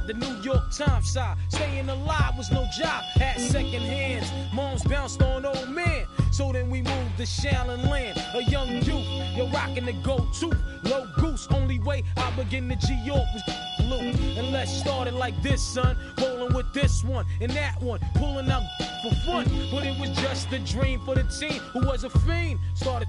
the New York Times side. Staying alive was no job, had second hands. Moms bounced on old man. So then we moved to Shaolin Land. A young youth, you're rocking the go-to. Low goose, only way I begin to G-York was loot. And let's start it like this, son. Rolling with this one and that one. Pulling out for fun. But it was just a dream for the team who was a fiend. Started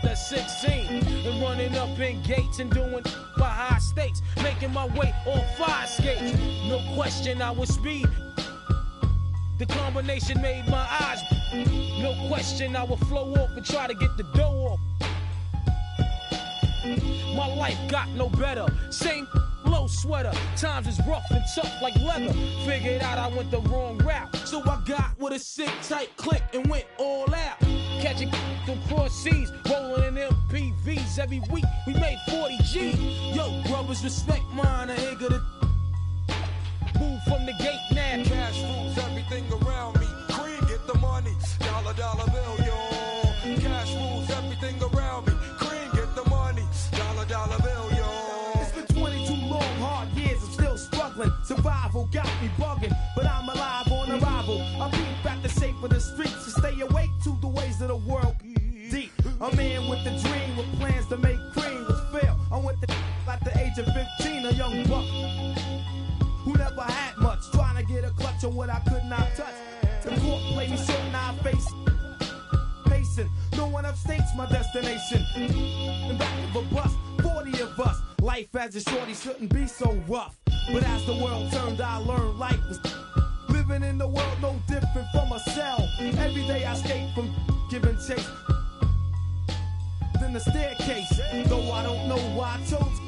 at 16 and running up in gates and doing for high stakes. Making my way on fire skates. No question I was speed. The combination made my eyes. No question I would flow off and try to get the dough off. My life got no better. Same low sweater. Times is rough and tough like leather. Figured out I went the wrong route. So I got with a sick tight click and went all out. Catching across seas, rolling in MPVs. Every week we made 40 G. Yo, brothers, respect mine. I ain't gonna move from the gate now. Cash rules everything around me. Cream, get the money. Dollar, dollar bill, yo. Cash rules everything around me. Cream, get the money. Dollar, dollar bill, yo. It's been 22 long, hard years. I'm still struggling. Survival got me bugging, but I'm alive on arrival. I peep at the shape of the streets to stay awake to the ways of the world. Deep, a man with a dream, with plans to make cream was fail. I went to at the age of 15, a young buck who never had much, trying to get a clutch on what I could not touch. The court played me short, now I face pacing. No one upstates my destination. In back of a bus, 40 of us. Life as a shorty shouldn't be so rough. But as the world turned, I learned life was living in the world no different from a cell. Every day I escape from giving chase. Then the staircase, though I don't know why I chose.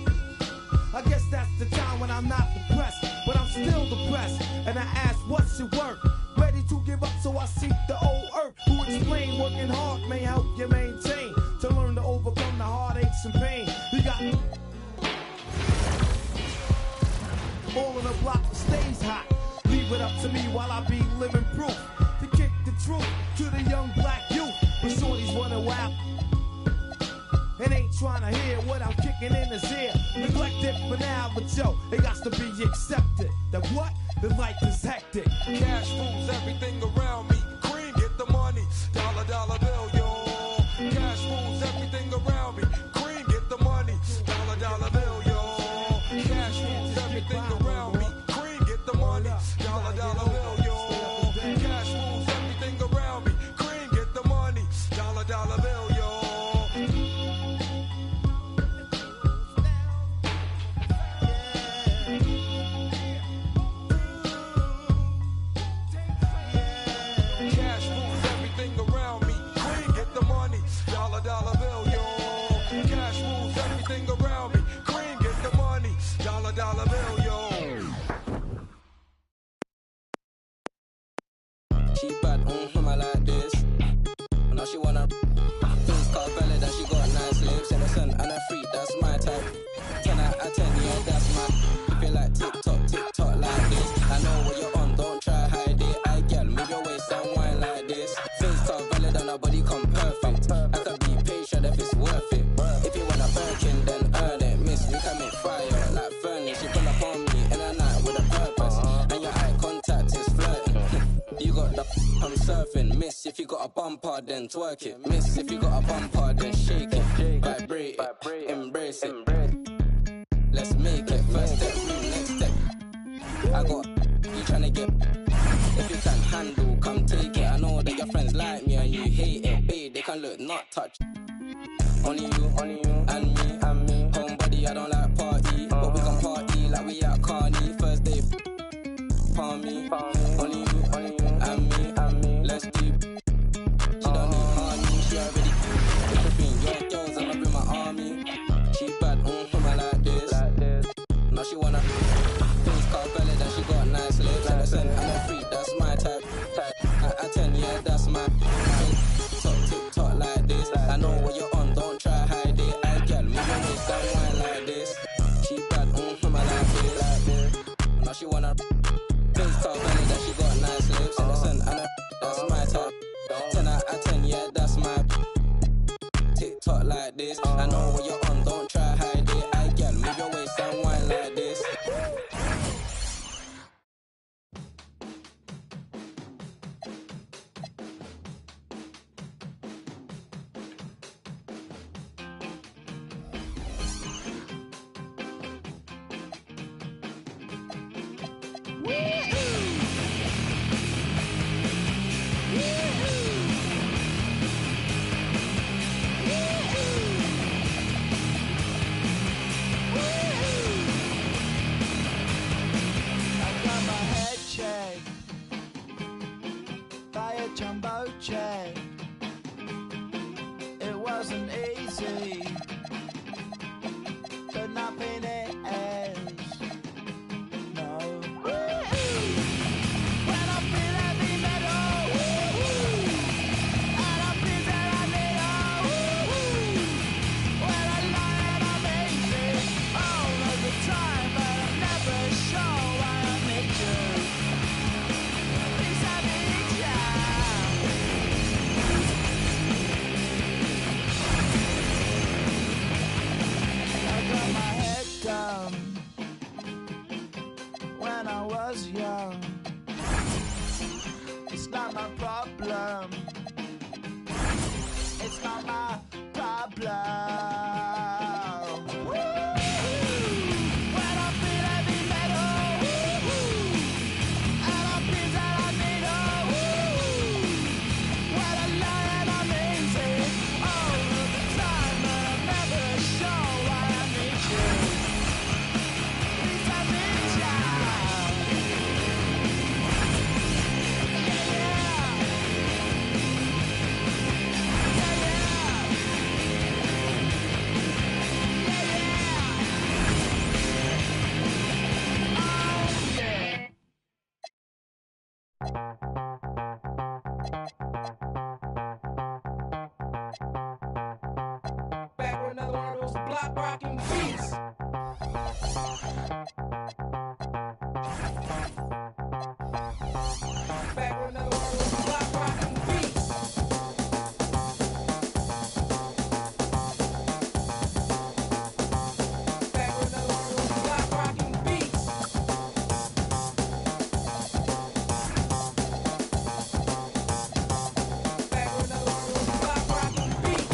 I guess that's the time when I'm not depressed, but I'm still depressed. And I ask, what's your work? Ready to give up, so I seek the old earth. Who explain working hard may help you maintain. To learn to overcome the heartaches and pain. You got all in the block stays hot. Leave it up to me while I be living proof. To kick the truth to the young black youth. When shorties running wild and ain't trying to hear what I'm kicking in his ear. Neglected for now, but yo, it got to be accepted. That what? The life is hectic. Cash rules everything around me. Cream, get the money. Dollar, dollar bill, yo. Cash rules everything around me. Cream, get the money. Dollar, dollar bill, yo. Cash rules everything around me. Cream, get the money. Dollar, dollar bill, yo. Cash rules everything around me. Cream, get the money. Dollar, dollar bill, yo. Dollar bill, yo. Cash rules everything around me. Cream, get the money. Dollar, dollar bill, yo. She bad, I like this. Now she wanna things got valid and she got nice lips. Innocent and a freak, that's my type. 10 out of 10, yeah, that's my. You feel like TikTok, TikTok like this. I know what you're on, don't try hide it. I get move your waist and wine like this. Things got valid and her body come perfect. I could be patient if it's worth it. If you want a Birkin, then earn it. Miss, we can make fire like furnace. She pull up on me in a night with a purpose. And your eye contact is flirting. You got the I'm surfing. Miss, if you got a bumper, then twerk it. Miss, if you got a bumper, then shake it. Vibrate it, embrace it. Let's make it. First step, next step. I got you tryna get. If you can handle, come take it. I know that your friends like me and you hate it. Babe, they can look, not touch. Only you, and me. Homebody, I don't like party, but we can party like we at Carney. First day, palm me. Only you, and me. Let's deep. She don't need honey, she already everything. Your girls, I'ma bring my army. She bad, I like this. Now she wanna things got belly, then she got nice lips. Innocent and a freak, that's my type. I 10, yeah, that's my TikTok like this. I know what you're on, don't try hide it. I get move your waist and wine like this. She bad, I like this. Now she wanna things got belly, then she got nice lips. Innocent and a that's my type. 10 out of 10, yeah, that's my TikTok like this. I know what you're on, don't try hide it. I get move your waist and wine like this. block rocking beats. Back with another one of those block rocking beats. Back with another one of those block rocking beats. Back with another one of those block rocking beats. Back with another one of those block rocking beats.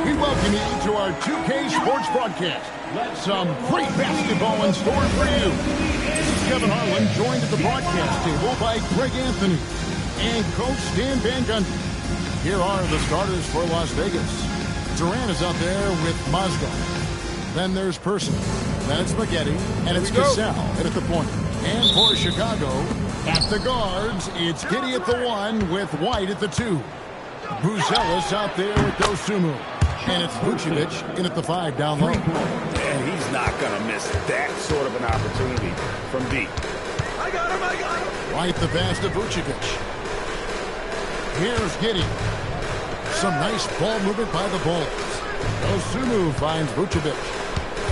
We welcome you to our 2K Sports broadcast. Some great basketball in store for you. This is Kevin Harlan, joined at the broadcast table by Greg Anthony and Coach Dan Van Gundy. Here are the starters for Las Vegas. Durant is out there with Mozgov. Then there's Person. Then it's Spaghetti. And it's Cassell at the point. And for Chicago, at the guards, it's Giddy at the 1 with White at the 2. Buzelis out there with Dosunmu. And it's Vucevic in at the 5 down low. And he's not going to miss that sort of an opportunity from deep. I got him. White the pass to Vucevic. Here's Giddy. Some nice ball movement by the Bulls. Dosunmu finds Vucevic.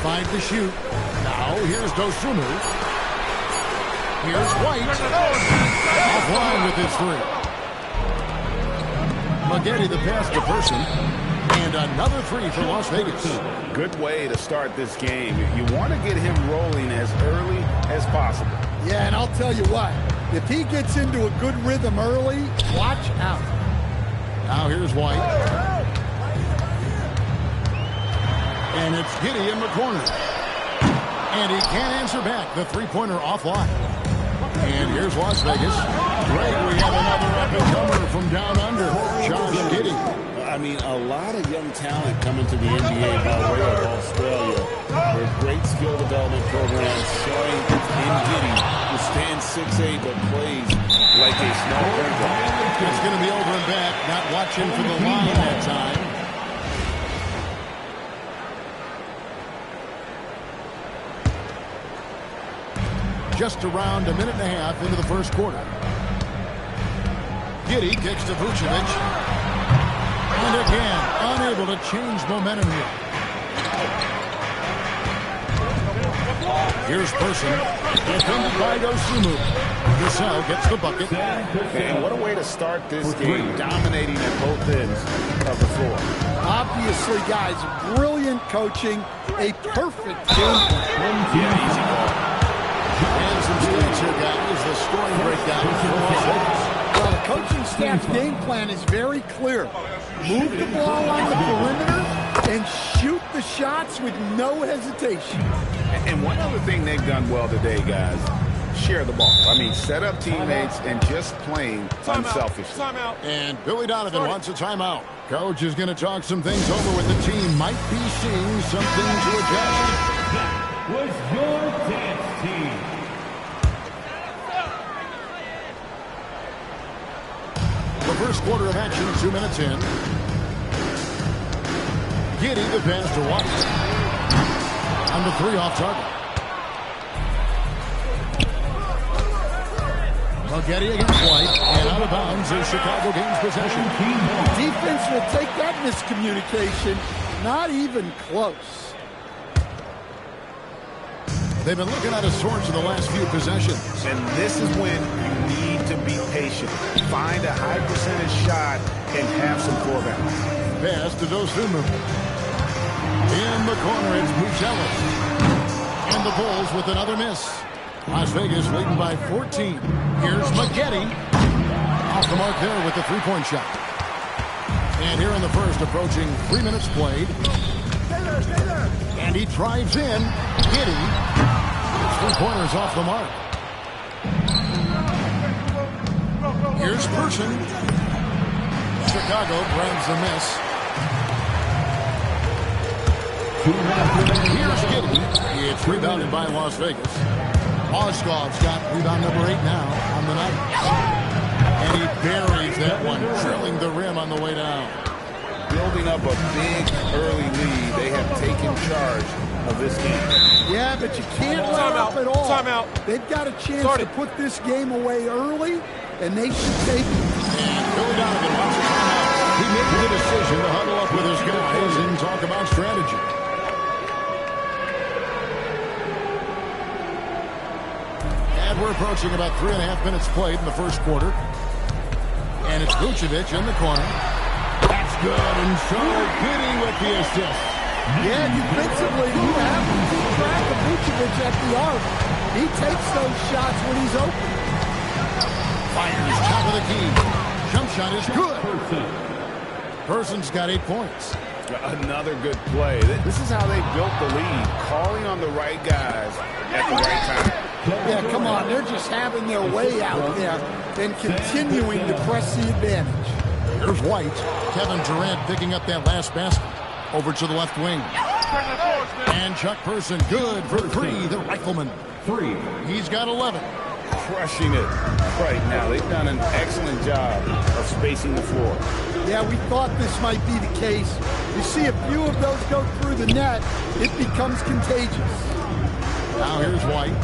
5 to shoot. Now here's Dosunmu. Here's White. Offline with his 3. Spaghetti the pass to Person. And another 3 for Las Vegas. Good way to start this game. You want to get him rolling as early as possible. Yeah, and I'll tell you what, if he gets into a good rhythm early, watch out. Now here's White. And it's Giddy in the corner. And he can't answer back. The three-pointer offline. And here's Las Vegas. Great, we have another up-and-comer from down under, Josh Giddy. I mean, a lot of young talent coming to the NBA by way of Australia. There's great skill development programs showing in Giddy who stands 6'8" but plays like a small point guard. It's going to be over and back, not watching for the line that time. Just around a minute and a half into the first quarter. Giddy kicks to Vucevic. And again, unable to change momentum here. Here's Person. Defended by Dosunmu. Cassell gets the bucket. And what a way to start this game, dominating at both ends of the floor. Obviously, guys, brilliant coaching, a perfect game plan. Yeah, easy ball. And some stats here, guys. The scoring breakdown for Las Vegas. Well, the coaching staff's game plan is very clear. Move the ball on the perimeter and shoot the shots with no hesitation. And one other thing they've done well today, guys, share the ball. I mean, set up teammates and just playing unselfishly. And Billy Donovan wants a timeout. Coach is going to talk some things over with the team. Might be seeing something to adjust. That was your dance team. The first quarter of action, 2 minutes in. Giddy the pass to White. On the 3 off target. Spaghetti against White. And out of bounds as Chicago gains possession. Defense will take that miscommunication. Not even close. They've been looking at a sorts in the last few possessions. And this is when you need to be patient. Find a high percentage shot and have some core balance. Pass to Dosunmu. In the corner, it's Buzelis. And the Bulls with another miss. Las Vegas leading by 14. Here's Spaghetti. Off the mark there with the three-point shot. And here in the first, approaching 3 minutes played. And he drives in. Giddy. 3-pointers off the mark. Here's Person. Chicago grabs the miss. Here's Giddy. It's rebounded by Las Vegas. Mozgov's got rebound number 8 now on the night. And he buries that one, drilling the rim on the way down. Building up a big early lead. They have taken charge of this game. Yeah, but you can't let up at all. Timeout. They've got a chance to put this game away early, and they should take it. And Billy Donovan wants a timeout. He made the decision to huddle up with his guys and talk about strategy. And we're approaching about 3.5 minutes played in the first quarter. And it's Vucevic in the corner. That's good, and so Giddy with the assist. Yeah, defensively, you have to keep track of Vucevic at the arc. He takes those shots when he's open. Fires top of the key. Jump shot is good. Person's got 8 points. Another good play. This is how they built the lead, calling on the right guys at the right time. Yeah, come on. They're just having their way out there and continuing to press the advantage. Here's White. Kevin Durant picking up that last basket. Over to the left wing. And Chuck Person, good for 3, the rifleman. 3. He's got 11. Crushing it right now. They've done an excellent job of spacing the floor. Yeah, we thought this might be the case. You see a few of those go through the net, it becomes contagious. Now here's White.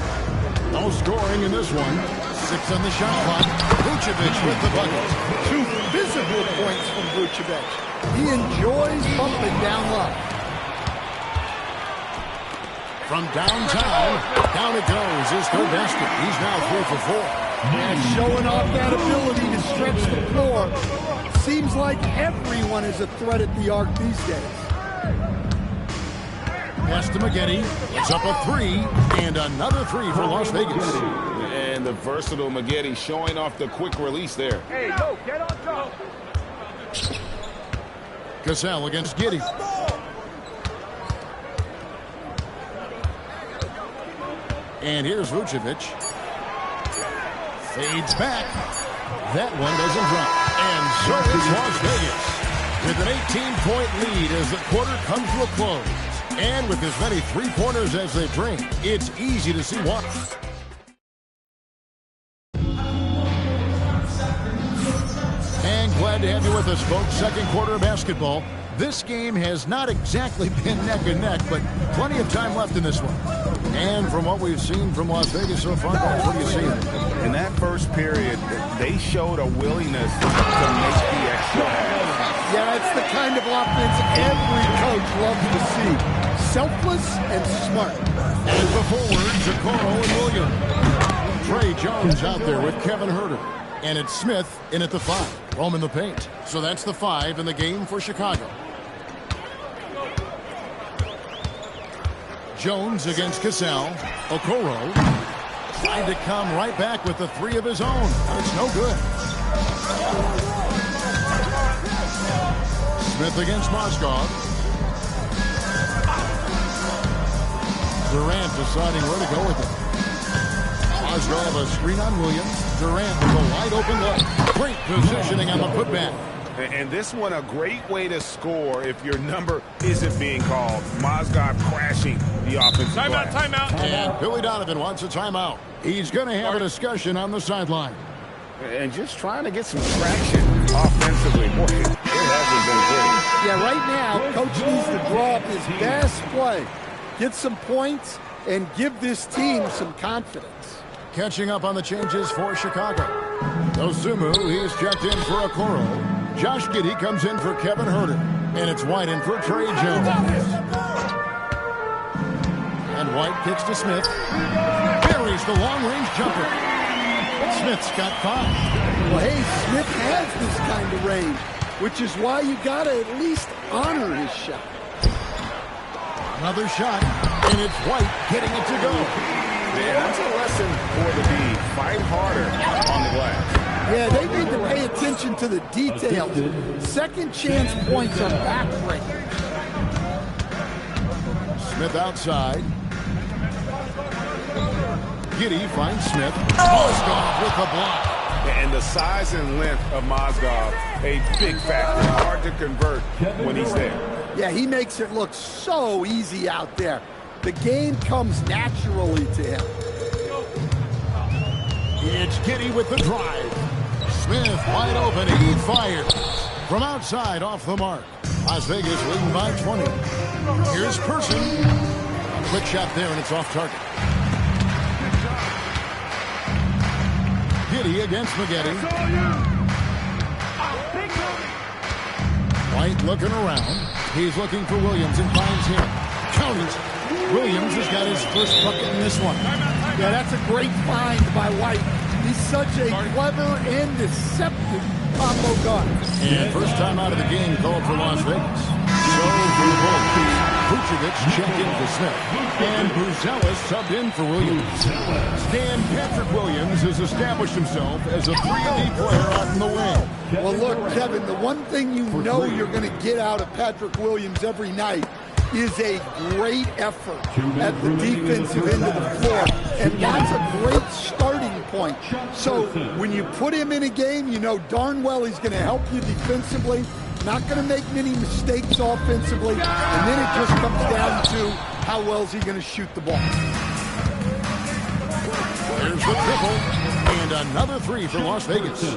No scoring in this one. 6 on the shot clock. Vucevic with the bucket. 2 visible points from Vucevic. He enjoys bumping down low. From downtown, down it goes. His third basket. He's now 3 for 4. And showing off that ability to stretch the floor. Seems like everyone is a threat at the arc these days. Pass to McGetty. It's up a 3. And another 3 for Las Vegas. And the versatile McGetty showing off the quick release there. Hey, yo, get on top. Cassell against Giddy. And here's Vucevic. Fades back. That one doesn't drop. And so it's Las Vegas with an 18-point lead as the quarter comes to a close. And with as many 3-pointers as they bring, it's easy to see why. And glad to have you with us, folks. Second quarter of basketball. This game has not exactly been neck and neck, but plenty of time left in this one. And from what we've seen from Las Vegas so far, guys, what do you see? In that first period, they showed a willingness to make the extra. Yeah, it's the kind of offense every coach loves to see. Selfless and smart. And the forwards, Okoro and Williams. Trey Jones out there with Kevin Huerter. And it's Smith in at the 5. Roman the paint. So that's the 5 in the game for Chicago. Jones against Cassell. Okoro tried to come right back with the 3 of his own. It's no good. Smith against Mozgov. Durant deciding where to go with it. Mozgov a screen on Williams. Durant with a wide open look. Great positioning on the putback. And this one a great way to score if your number isn't being called. Mozgov crashing the offensive glass. Timeout. And Billy Donovan wants a timeout. He's going to have a discussion on the sideline. And just trying to get some traction offensively. Boy, it hasn't been great. Yeah, right now, coach needs to draw up his best play. Get some points and give this team some confidence. Catching up on the changes for Chicago. Ozumu, he's checked in for Okoro. Josh Giddey comes in for Kevin Huerter. And it's White in for Trey Jones. And White kicks to Smith. Buries the long-range jumper. Smith's got 5. Well, hey, Smith has this kind of range, which is why you got to at least honor his shot. Another shot, and it's White getting it to go. Yeah, that's a lesson for the D. Fight harder on the glass. Yeah, they need to pay attention to the details. Second chance points are backbreaking. Smith outside. Giddey finds Smith. Mozgov with the block. And the size and length of Mozgov, a big factor. Hard to convert when he's there. Yeah, he makes it look so easy out there. The game comes naturally to him. It's Giddey with the drive. Smith wide open. He fires. From outside, off the mark. Las Vegas leading by 20. Here's Person. A quick shot there, and it's off target. Giddey against Maggette. White looking around. He's looking for Williams and finds him. Counters. Williams has got his first bucket in this one. Yeah, that's a great find by White. He's such a clever and deceptive combo guard. And first time out of the game called for Las Vegas. So Vucevic checked in for Smith. And Buzelis subbed in for Williams. And Patrick Williams has established himself as a 3D player out in the wing. Well, look, Kevin, the one thing you know you're going to get out of Patrick Williams every night is a great effort at the defensive end of the floor. And that's a great starting point. So when you put him in a game, you know darn well he's going to help you defensively, not going to make many mistakes offensively, and then it just comes down to how well is he going to shoot the ball. There's the triple, and another three for Las Vegas.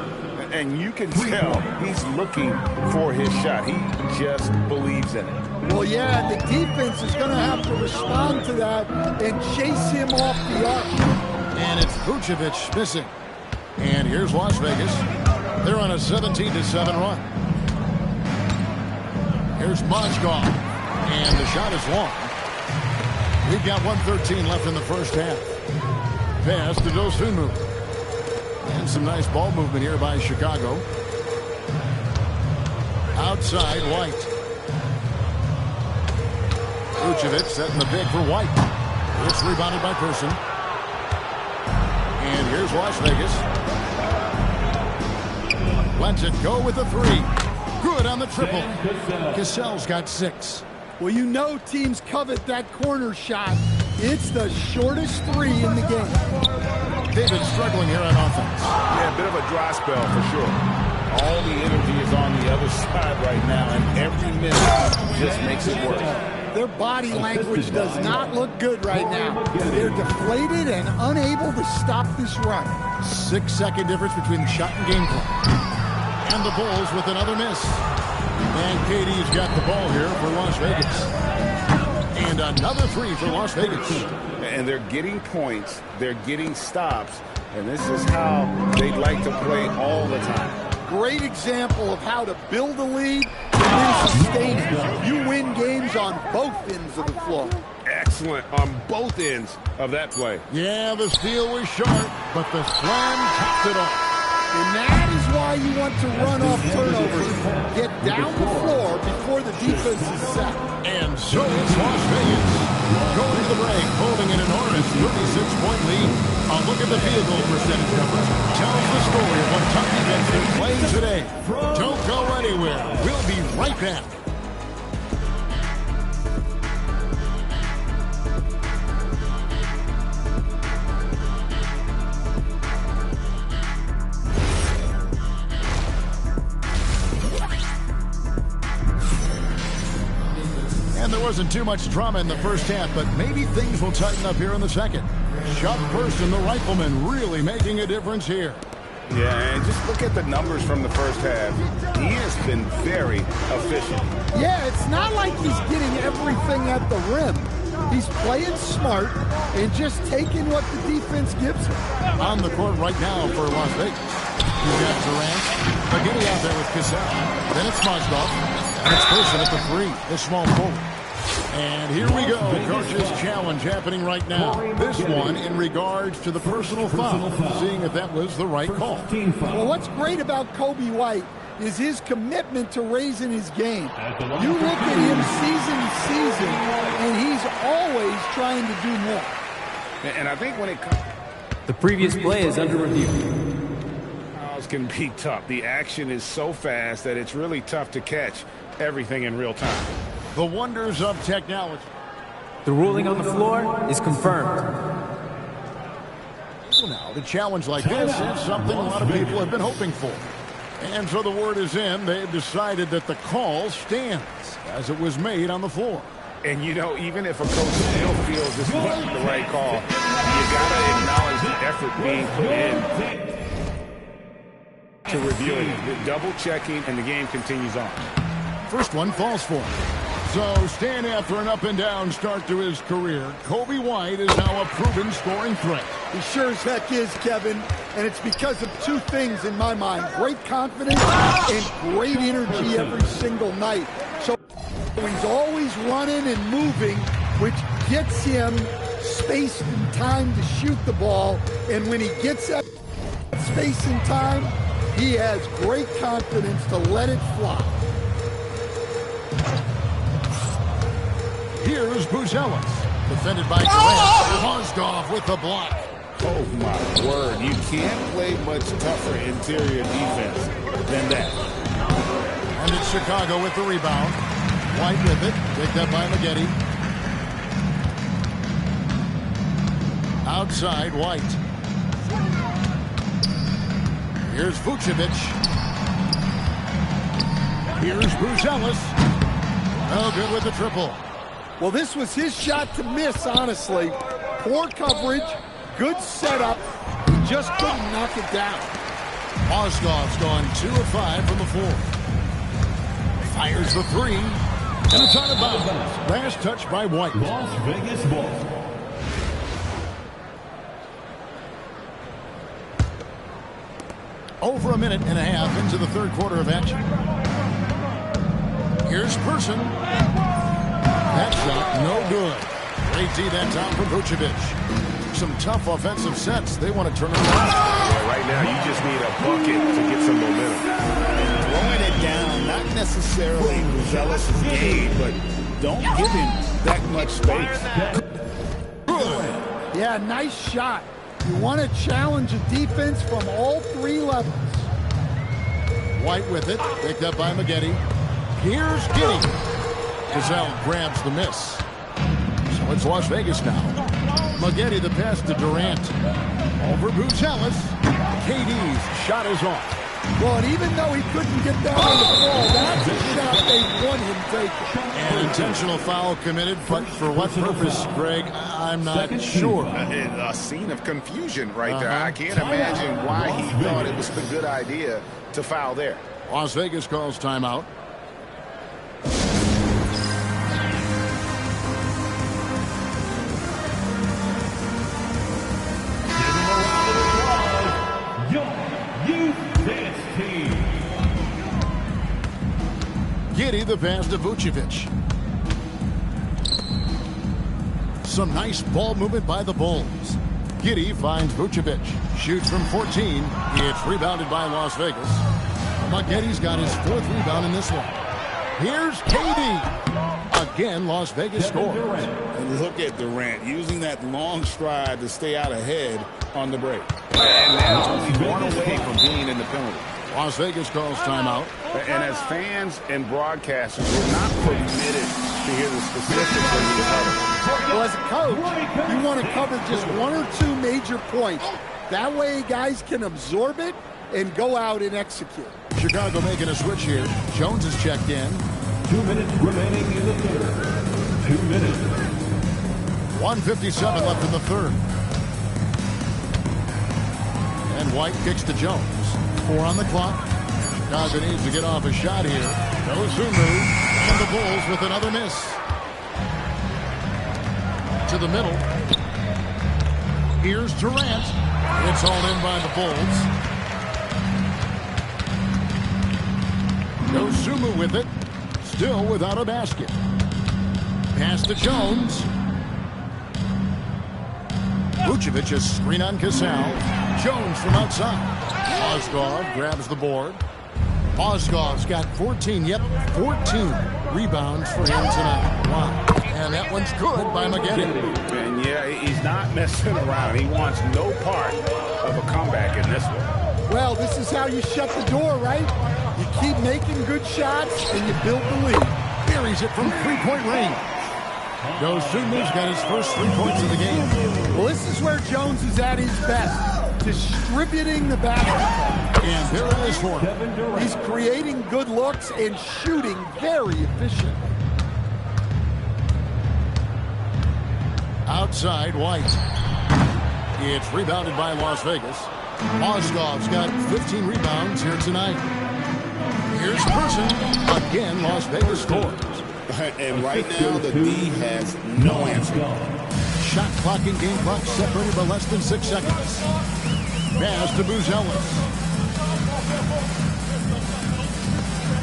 And you can tell he's looking for his shot. He just believes in it. Well, yeah, the defense is going to have to respond to that and chase him off the arc. And it's Vucevic missing. And here's Las Vegas. They're on a 17-7 run. Here's Mozgov. And the shot is long. We've got 1:13 left in the first half. Pass to Dosunmu. And some nice ball movement here by Chicago. Outside, White. Vucevic setting the pick for White. It's rebounded by Person. And here's Las Vegas. Lets it go with the three. Good on the triple. Cassell's got 6. Well, you know teams covet that corner shot. It's the shortest three in the game. They've been struggling here on offense. Yeah, a bit of a dry spell for sure. All the energy is on the other side right now, and every minute just makes it worse. Their body language does not look good right now. They're deflated and unable to stop this run. 6-second difference between shot and game clock. And the Bulls with another miss. And KD's got the ball here for Las Vegas. And another three for Las Vegas. And they're getting points, they're getting stops, and this is how they'd like to play all the time. Great example of how to build a lead and then sustain it. You win games on both ends of the floor. Excellent on both ends of that play. Yeah, the steal was short, but the slam topped it off. And that is why you want to run off turnovers. Get down the floor before the defense is set. And so it's Las Vegas. Going to the break, holding an enormous 36-point lead. A look at the field goal percentage numbers tells the story of what tough defense they're playing today. Don't go anywhere. We'll be right back. And there wasn't too much drama in the first half, but maybe things will tighten up here in the second. Chuck Person, the rifleman, really making a difference here. Yeah, and just look at the numbers from the first half. He has been very efficient. Yeah, it's not like he's getting everything at the rim. He's playing smart and just taking what the defense gives him. On the court right now for Las Vegas. You've got Durant. Maggette out there with Cassell. Then it's Mozgov. And it's Person at the three. The small forward. And here we go. Coach's challenge happening right now. This one in regards to the personal foul. Seeing if that was the right call. Well, what's great about Coby White is his commitment to raising his game. You look at him season to season, and he's always trying to do more. And I think when it comes... The previous play is under review. It's can be tough. The action is so fast that it's really tough to catch everything in real time. The wonders of technology. The ruling on the floor is confirmed. Now, the challenge like this is something a lot of people have been hoping for. And so the word is in, they've decided that the call stands as it was made on the floor. And, you know, even if a coach still feels this wasn't the right call, you got to acknowledge the effort being put in to reviewing it, the double-checking, and the game continues on. First one falls for him. So, staying after an up-and-down start to his career, Coby White is now a proven scoring threat. He sure as heck is, Kevin. And it's because of two things in my mind. Great confidence and great energy every single night. So he's always running and moving, which gets him space and time to shoot the ball. And when he gets that space and time, he has great confidence to let it fly. Here's Buzelis, defended by Durant. Mozgov with the block. Oh, my word. You can't play much tougher interior defense than that. And it's Chicago with the rebound. White with it. Picked up by Maggette. Outside, White. Here's Vucevic. Here's Buzelis. Oh, good with the triple. Well, this was his shot to miss, honestly. Poor coverage, good setup. He just couldn't knock it down. Mozgov's gone 2 of 5 from the floor. Fires the three. And it's out of bounds. Last touch by White. Las Vegas ball. Over a minute and a half into the third quarter of action. Here's Person. That shot, no good. Great D that time from Vucevic. Some tough offensive sets. They want to turn it around. Yeah, right now, you just need a bucket to get some momentum. Throwing it down, not necessarily Buzelis' game, but don't give him that much space. Good. Yeah, nice shot. You want to challenge a defense from all three levels. White with it. Picked up by Maggette. Here's Giddey. Gazelle grabs the miss. So it's Las Vegas now. Maggette the pass to Durant. Over Buzelis. KD's shot is off. Well, and even though he couldn't get down on the ball, that's a shot they want him taking. An intentional foul committed, but for what purpose, Greg, I'm not sure. A scene of confusion right there. I can't imagine why he thought it was a good idea to foul there. Las Vegas calls timeout. Giddey the pass to Vucevic. Some nice ball movement by the Bulls. Giddey finds Vucevic. Shoots from 14. It's rebounded by Las Vegas. Maggette's got his 4th rebound in this one. Here's KD. Again, Las Vegas scores. And look at Durant using that long stride to stay out ahead on the break. And now only one away from being in the penalty. Las Vegas calls timeout. And as fans and broadcasters, we're not permitted to hear the specifics of the cover. Well, as a coach, you want to cover just 1 or 2 major points. That way guys can absorb it and go out and execute. Chicago making a switch here. Jones is checked in. 2 minutes remaining in the third. 2 minutes. 1:57 left in the third. And White kicks to Jones. 4 on the clock. Chicago needs to get off a shot here. Dosunmu and the Bulls with another miss. To the middle. Here's Durant. It's hauled in by the Bulls. Dosunmu with it. Still without a basket. Pass to Jones. Vucevic is screen on Cassell. Jones from outside. Mozgov grabs the board. Mozgov's got 14, 14 rebounds for him tonight. Wow. And that one's good by Maggette. And yeah, he's not messing around. He wants no part of a comeback in this one. Well, this is how you shut the door, right? You keep making good shots and you build the lead. Buries it from three-point range. Dosunmu's got his first 3 points of the game. Well, this is where Jones is at his best, distributing the basketball. And there it is for him. He's creating good looks and shooting very efficient. Outside, White. It's rebounded by Las Vegas. Mozgov's got 15 rebounds here tonight. Here's Person. Again, Las Vegas scores. And right now, the D has no answer. Shot clock and game clock separated by less than 6 seconds. Pass to Buzelis.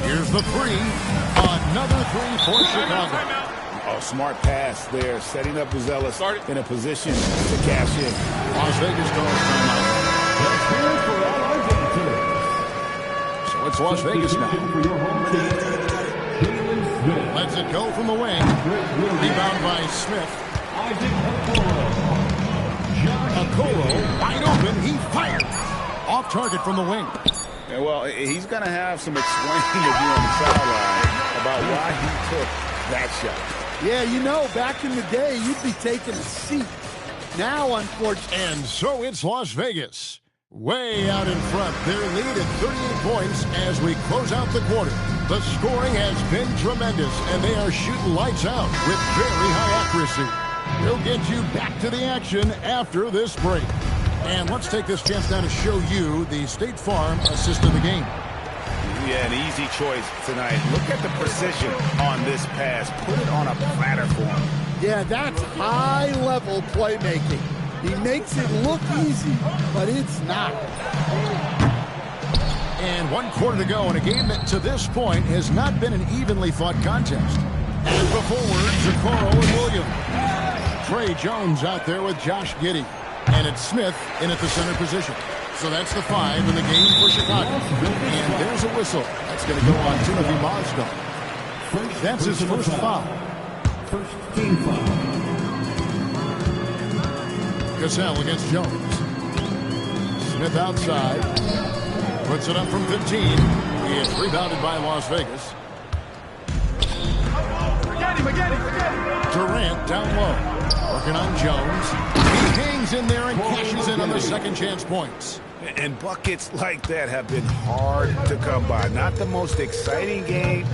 Here's the three. Another three for Chicago. Oh, smart pass there, setting up Buzelis in a position to cash in. Las Vegas calls timeout. So it's Las Vegas now. Lets it go from the wing. Rebound by Smith. Okoro wide open. He fires. Off target from the wing. Yeah, well, he's going to have some explaining to do on the sideline about why he took that shot. Yeah, you know, back in the day, you'd be taking a seat. Now, unfortunately. And so it's Las Vegas. Way out in front. Their lead at 38 points as we close out the quarter. The scoring has been tremendous, and they are shooting lights out with very high accuracy. We'll get you back to the action after this break. And let's take this chance now to show you the State Farm assist of the game. Yeah, an easy choice tonight. Look at the precision on this pass. Put it on a platter for him. Yeah, that's high-level playmaking. He makes it look easy, but it's not. And 1 quarter to go in a game that to this point has not been an evenly fought contest. And the forwards, Okoro and Williams. Trey Jones out there with Josh Giddey. And it's Smith in at the center position. So that's the 5 in the game for Chicago. And there's a whistle. That's going to go on Timothy Mozgov. That's his first foul. First team foul. Cassell against Jones. Smith outside. Puts it up from 15. It's rebounded by Las Vegas. Durant down low. Working on Jones. He hangs in there and cashes in on the second chance points. And buckets like that have been hard to come by. Not the most exciting game.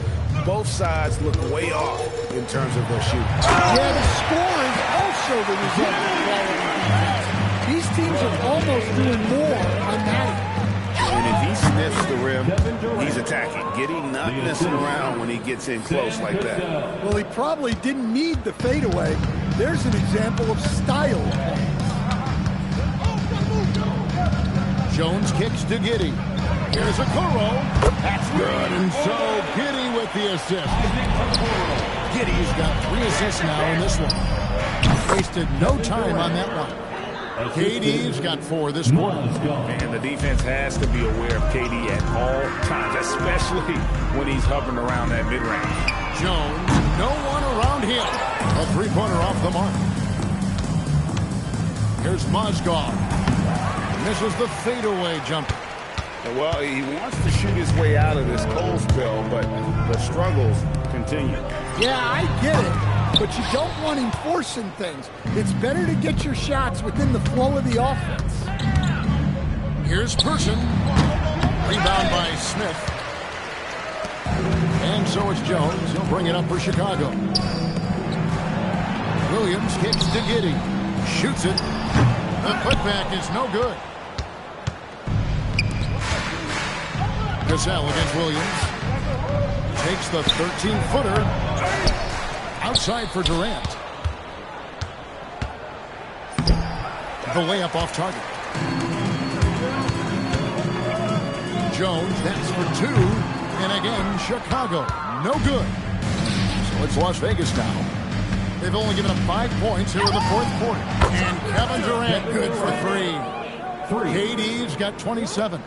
Both sides look way off in terms of their shooting. Yeah, the score is also the result of quality defense. These teams are almost doing more on that. And if he sniffs the rim, he's attacking. Giddey not messing around when he gets in close like that. Well, he probably didn't need the fadeaway. There's an example of style. Jones kicks to Giddey. Here's Okoro. That's good. And so Giddey with the assist. Giddey's got 3 assists now in this one. Wasted no time on that one. KD's got 4 this quarter. And the defense has to be aware of KD at all times, especially when he's hovering around that mid-range. Jones, no one around him. A 3-pointer off the mark. Here's Mozgov. Misses the fadeaway jumper. Well, he wants to shoot his way out of this cold spell, but the struggles continue. Yeah, I get it. But you don't want him forcing things. It's better to get your shots within the flow of the offense. Here's Person. Rebound by Smith. And so it's Jones. He'll bring it up for Chicago. Williams kicks to Giddey. Shoots it. The putback is no good. Cassell against Williams. Takes the 13-footer. Outside for Durant. The layup off target. Jones, that's for 2. And again, Chicago. No good. So it's Las Vegas now. They've only given up 5 points here in the 4th quarter. And Kevin Durant good for 3. KD's got 27.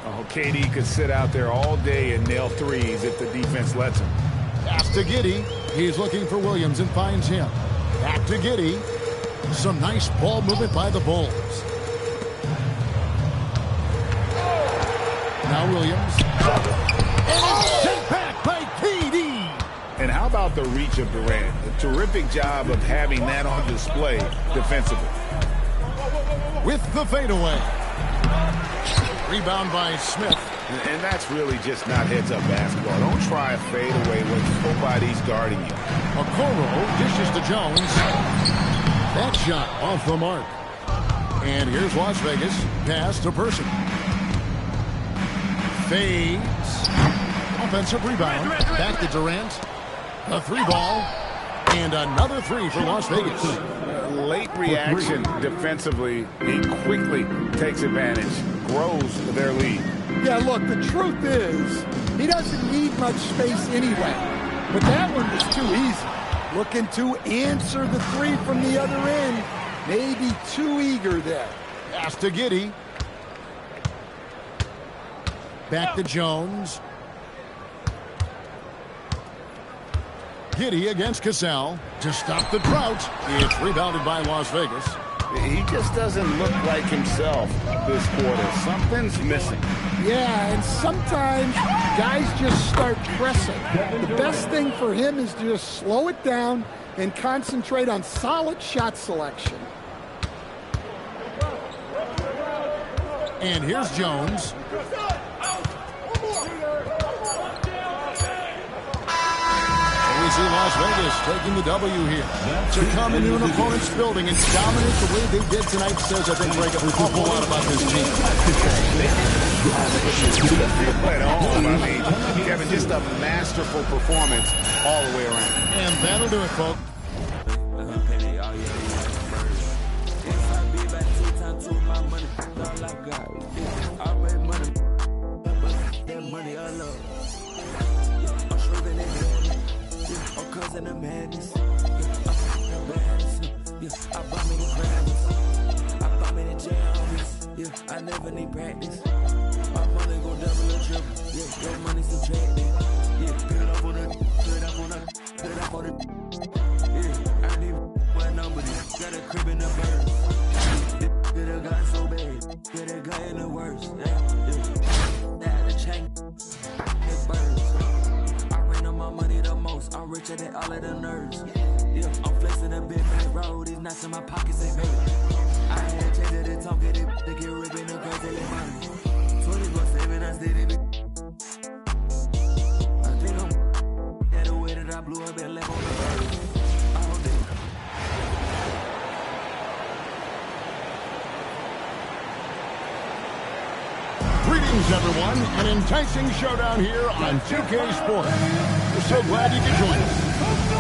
Oh, KD could sit out there all day and nail threes if the defense lets him. Pass to Giddey. He's looking for Williams and finds him. Back to Giddey. Some nice ball movement by the Bulls. Now Williams. And it's sent back by KD. And how about the reach of Durant? A terrific job of having that on display defensively. With the fadeaway. Rebound by Smith. And that's really just not heads-up basketball. Don't try a fadeaway when nobody's guarding you. Okoro dishes to Jones. That shot off the mark. And here's Las Vegas. Pass to Person. Fades. Offensive rebound. Back to Durant. A three ball. And another three for Las Vegas. Late reaction defensively. He quickly takes advantage. Grows their lead. Yeah, look, the truth is, he doesn't need much space anyway. But that one was too easy. Looking to answer the three from the other end. Maybe too eager there. Pass to Giddey. Back to Jones. Giddey against Cassell to stop the drought. It's rebounded by Las Vegas. He just doesn't look like himself this quarter. Something's missing. Yeah, and sometimes guys just start pressing. The best thing for him is to just slow it down and concentrate on solid shot selection. And here's Jones. We see Las Vegas taking the W here. To come into an opponent's building and dominate the way they did tonight says, I think, Greg, an awful lot about this team. At home, I mean, Kevin, just a masterful performance all the way around. And that'll do it, folks. And the madness, I bought me the practice, I bought me the jams, I never need practice. My money go double or triple, your money subtracted. Put it up on the, put it up on the, put it up on the. I need one number, got a crib in the bird. Could have got so bad, could have got in the worst. That the chain, it burns. My money the most, I'm richer than all of the nerds. I'm flexing a big back road, these nuts in my pockets ain't hurt. I had changed it and talk it, they get ripping the girls, they let money. 24/7, I stayed in it. I think I'm at the way that I blew up and left on the road. All day. Greetings, everyone. An enticing showdown here on 2K Sports. We're so glad you could join us.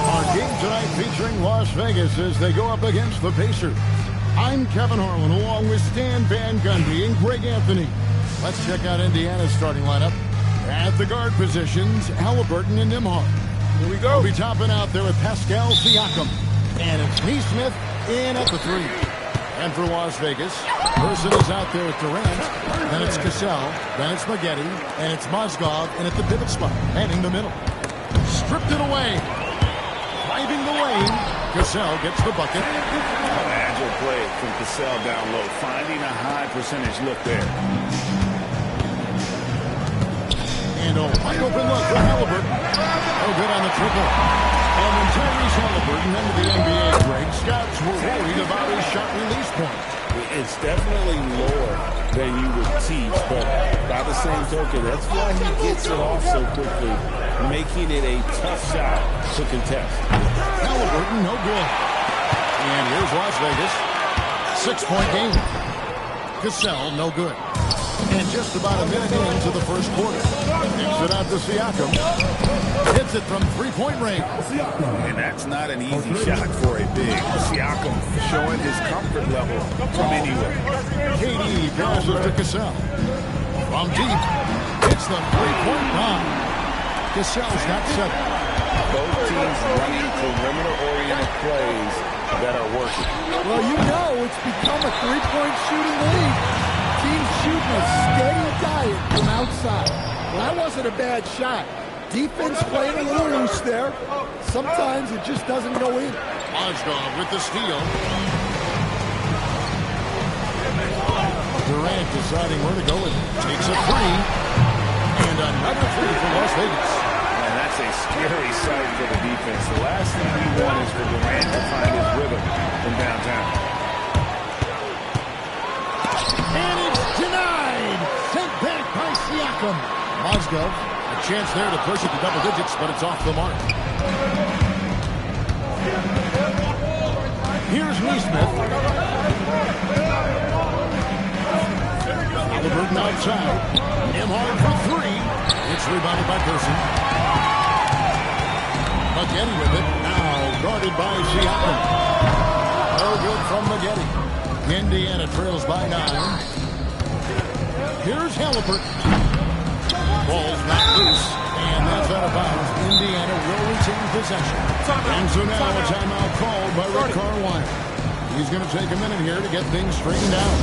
Our game tonight featuring Las Vegas as they go up against the Pacers. I'm Kevin Harlan along with Stan Van Gundy and Greg Anthony. Let's check out Indiana's starting lineup. At the guard positions, Halliburton and Nembhard. Here we go. We'll be topping out there with Pascal Siakam. And it's Neesmith in at the three. And for Las Vegas, Person is out there with Durant. Then it's Cassell. Then it's Maggette. And it's Mozgov. And at the pivot spot, heading the middle. Stripped it away. Driving the lane. Cassell gets the bucket. Agile play from Cassell down low. Finding a high percentage look there. And a wide open look for Halliburton. Oh, good on the triple. And when Tyrese Halliburton into the NBA, Greg, scouts were worried about his shot release point. It's definitely lower than you would teach, but by the same token, that's why he gets it off so quickly, making it a tough shot to contest. Halliburton, no good. And here's Las Vegas. 6-point game. Cassell, no good. And just about a minute into the first quarter. Gives it out to Siakam. Hits it from three-point range. And that's not an easy shot for a big. Siakam showing his comfort level from anywhere. KD passes to Cassell. From deep. It's the three-point line. Cassell's got 7. Both teams running perimeter-oriented plays that are working. Well, you know it's become a three-point shooting league. Teams shooting a steady diet from outside. Well, that wasn't a bad shot. Defense playing a little loose there. Sometimes it just doesn't go in. Mozgov with the steal. Durant deciding where to go and takes a three. And another three for Las Vegas. And that's a scary sight for the defense. The last thing we want is for Durant to find his rhythm from downtown. And it's denied. Sent back by Siakam. Mozgov, a chance there to push it to double digits, but it's off the mark. Here's Neesmith. Halliburton outside. Nembhard for three. It's rebounded by Person. Maggette with it. Now guarded by Siakam. No good from Maggette. Indiana trails by 9. Here's Halliburton. Ball's not loose. And that's out of bounds. Indiana will retain possession. And so now a timeout called by Rick Carlisle. He's going to take a minute here to get things straightened out.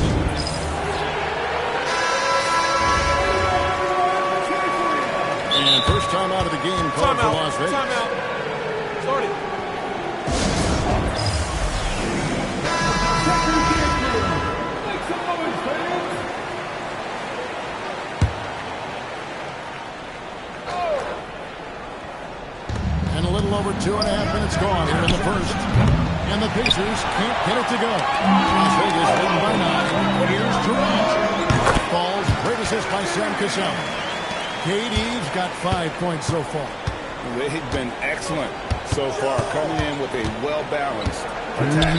And first time out of the game called for Las Vegas. Timeout. Started. And a little over 2.5 minutes gone here in the first. And the Pacers can't get it to go. Las Vegas leading by 9. Here's Durant. Falls. Great assist by Sam Cassell. KD's got 5 points so far. They've been excellent so far, coming in with a well-balanced attack.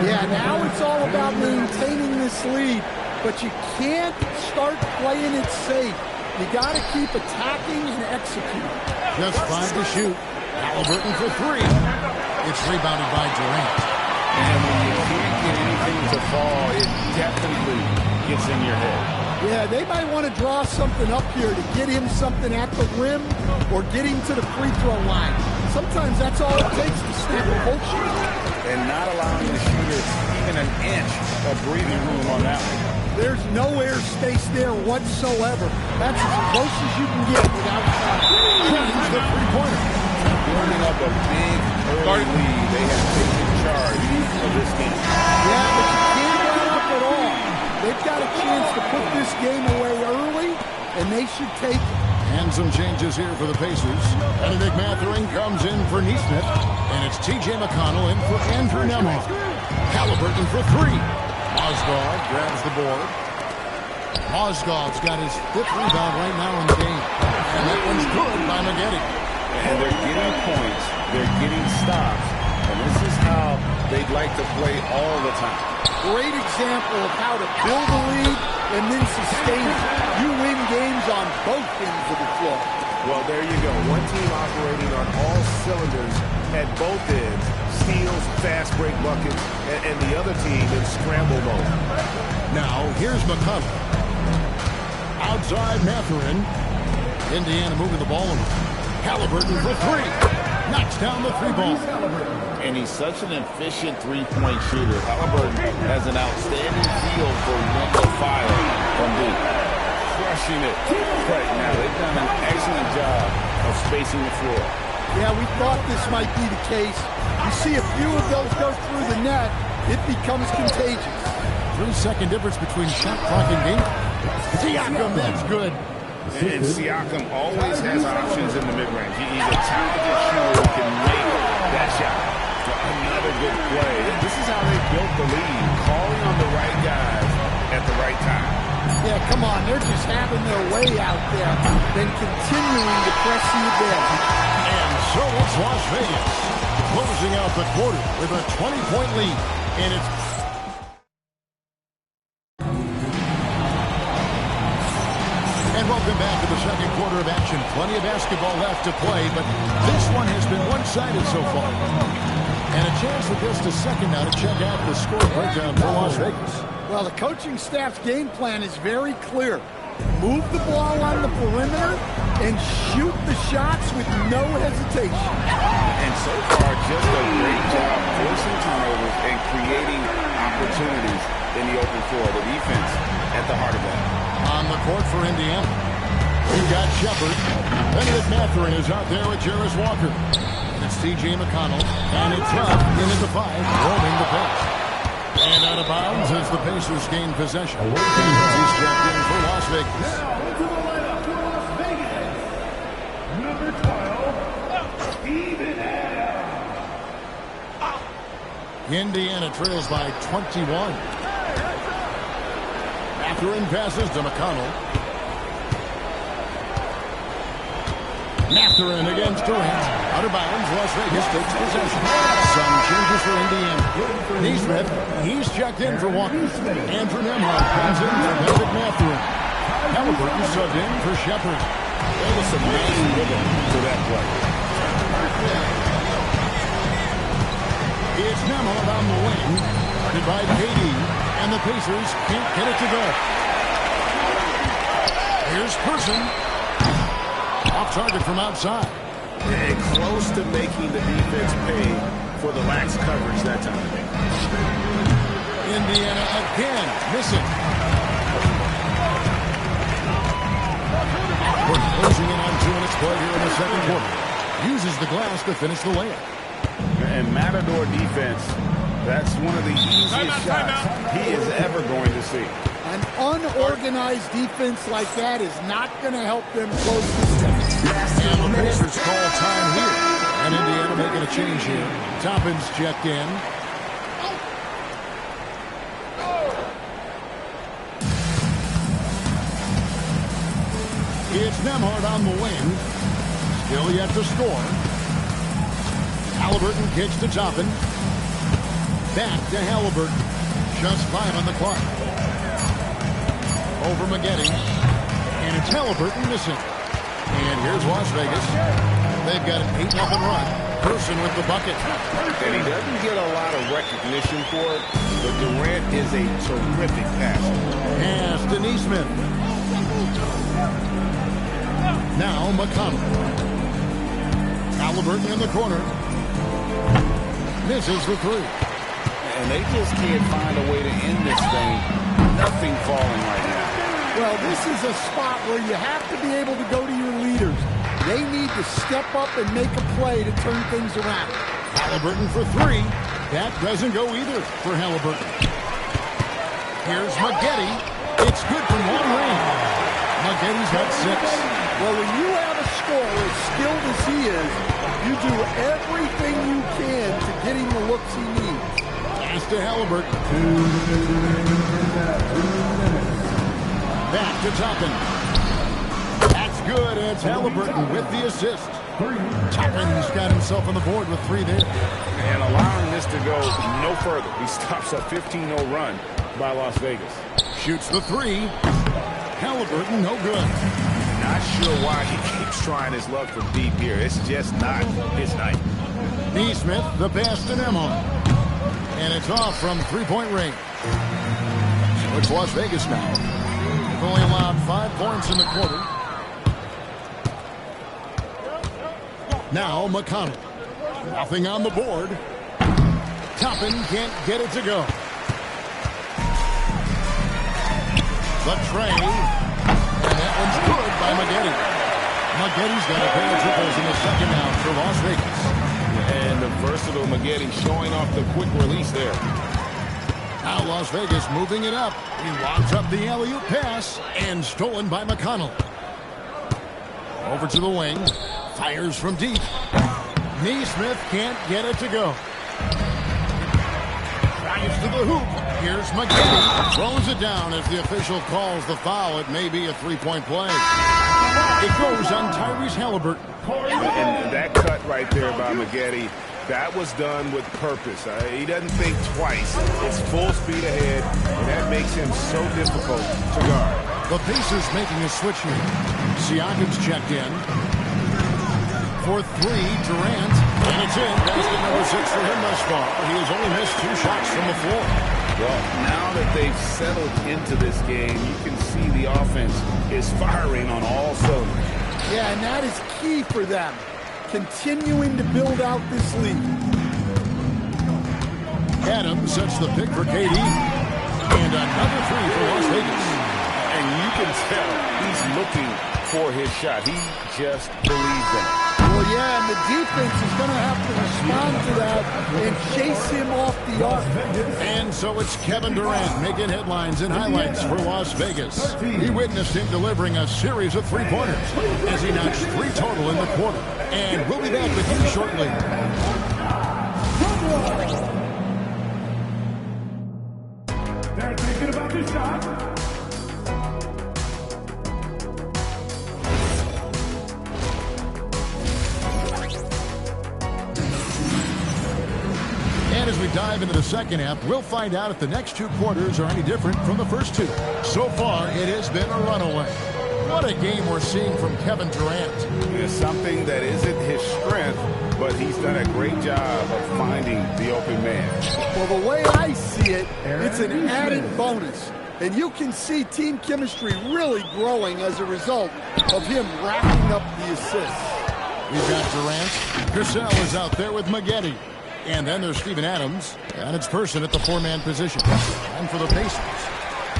Yeah, now it's all about maintaining this lead, but you can't start playing it safe. You got to keep attacking and executing. Just 5 to shoot. Halliburton for 3. It's rebounded by Durant. And when you can't get anything to fall, it definitely gets in your head. Yeah, they might want to draw something up here to get him something at the rim or get him to the free throw line. Sometimes that's all it takes to snap a coach. And not allowing the shooter even an inch of breathing room on that one. There's no air space there whatsoever. That's as close as you can get without shot. Change the three-pointer. Building up a big early lead. They have taken charge of this game. Yeah, but you can't let up at all. They've got a chance to put this game away early, and they should take it. And some changes here for the Pacers. Benedict Mathurin comes in for Neesmith, and it's T.J. McConnell in for Andrew Nembhard. Halliburton for 3. Mozgov grabs the board. Mozgov's got his 5th rebound right now in the game. And that one's good by Maggette. And they're getting points. They're getting stops. And this is how they'd like to play all the time. Great example of how to build a lead and then sustain it. You win games on both ends of the floor. Well, there you go. One team operating on all cylinders at both ends. Steals, fast break buckets, and the other team in scramble mode. Now, here's McConnell. Outside Mathurin. Indiana moving the ball around. Halliburton for 3. Knocks down the 3 ball. And he's such an efficient three-point shooter. Halliburton has an outstanding feel for when to fire from deep. Crushing it right now. They've done an excellent job of spacing the floor. Yeah, we thought this might be the case. You see a few of those go through the net, it becomes contagious. 3-second difference between shot clock and game. Siakam, that's good. And Siakam always has options in the mid-range. He's a talented shooter who can make that shot. Another good play. This is how they built the lead, calling on the right guys at the right time. Yeah, come on. They're just having their way out there, then continuing to press the advantage. And so it's Las Vegas, closing out the quarter with a 20-point lead. And it's welcome back to the second quarter of action. Plenty of basketball left to play, but this one has been one-sided so far. And a chance for just a second now to check out the score breakdown for Las Vegas. Well, the coaching staff's game plan is very clear. Move the ball on the perimeter and shoot the shots with no hesitation. And so far, just a great job forcing turnovers and creating opportunities in the open floor. The defense at the heart of that. On the court for Indiana, we've got Shepard. Benedict Mathurin is out there with Jarris Walker. And it's T.J. McConnell, and it's up into the 5, roaming the pass. And out of bounds as the Pacers gain possession. He's checked in for Las Vegas. Indiana trails by 21. Mathurin passes to McConnell. Mathurin against Durant. Out of bounds. Las Vegas takes possession. Some changes for Indiana. Neesmith, he's checked in for one. Andrew Nembhard comes in for Bennedict Mathurin. Halliburton subbed in for Shepard. There was some nice rhythm to that play. It's Nembhard on the wing. Guarded by KD. And the Pacers can't get it to go. Here's Person. Off target from outside. And close to making the defense pay for the lax coverage that time. Indiana again missing. We're closing in on 2 minutes play here in the second quarter. Uses the glass to finish the layup. And Matador defense, that's one of the easiest shots he is ever going to see. An unorganized defense like that is not going to help them close this game. And the Pacers call time here. And Indiana making a change here. Toppin's checked in. It's Nembhard on the wing. Still yet to score. Halliburton kicks to Toppin. Back to Halliburton. Just 5 on the clock. Over Maggette. And it's Halliburton missing. And here's Las Vegas. They've got an 8-0 run. Person with the bucket. And he doesn't get a lot of recognition for it, but Durant is a terrific passer. Pass to Neesmith. Now McConnell. Halliburton in the corner. Misses the 3. And they just can't find a way to end this thing. Nothing falling right now. Well, this is a spot where you have to be able to go to your leaders. They need to step up and make a play to turn things around. Halliburton for 3. That doesn't go either for Halliburton. Here's Maggette. It's good from long range. Maggette's got 6. Well, when you have a scorer as skilled as he is, you do everything you can to get him the looks he needs. Pass to Halliburton. Back to Toppin. That's good. It's Halliburton with the assist. Toppin's got himself on the board with 3 there. And allowing this to go no further. He stops a 15-0 run by Las Vegas. Shoots the 3. Halliburton, no good. Not sure why he keeps trying his luck from deep here. It's just not his night. Neesmith, the pass to Nembhard. And it's off from 3-point range. So it's Las Vegas now. They've only allowed 5 points in the quarter. Now McConnell. Nothing on the board. Toppin can't get it to go. The tray. And that one's good by Maggette. Maggette's got a pair of triples in the second half for Las Vegas. And the versatile Maggette showing off the quick release there. Now Las Vegas moving it up. He lobs up the alley-oop pass and stolen by McConnell. Over to the wing. Fires from deep. Neesmith can't get it to go. Drives to the hoop. Here's Maggette. Throws it down as the official calls the foul. It may be a 3-point play. It goes on Tyrese Halliburton. And that cut right there by Maggette, that was done with purpose. He doesn't think twice. It's full speed ahead, and that makes him so difficult to guard. The Pacers making a switch here. Siakam's checked in. For 3, Durant. And it's in. Basket number 6 for him thus far. He has only missed 2 shots from the floor. Well, now that they've settled into this game, you can see the offense is firing on all cylinders. Yeah, and that is key for them. Continuing to build out this lead. Adams sets the pick for KD. And another 3 for Las Vegas. And you can tell he's looking for his shot. He just believes in it. Well, yeah, and the defense is going to have to respond to that and chase him off the arc. And so it's Kevin Durant making headlines and highlights for Las Vegas. He witnessed him delivering a series of 3-pointers as he notched 3 total in the quarter. And we'll be back with you shortly. And as we dive into the second half, we'll find out if the next two quarters are any different from the first two. So far, it has been a runaway. What a game we're seeing from Kevin Durant. It's something that isn't his strength, but he's done a great job of finding the open man. Well, the way I see it, it's an added bonus. And you can see team chemistry really growing as a result of him racking up the assists. We've got Durant. Cassell is out there with Maggette. And then there's Steven Adams. And it's Person at the four-man position. And for the Pacers,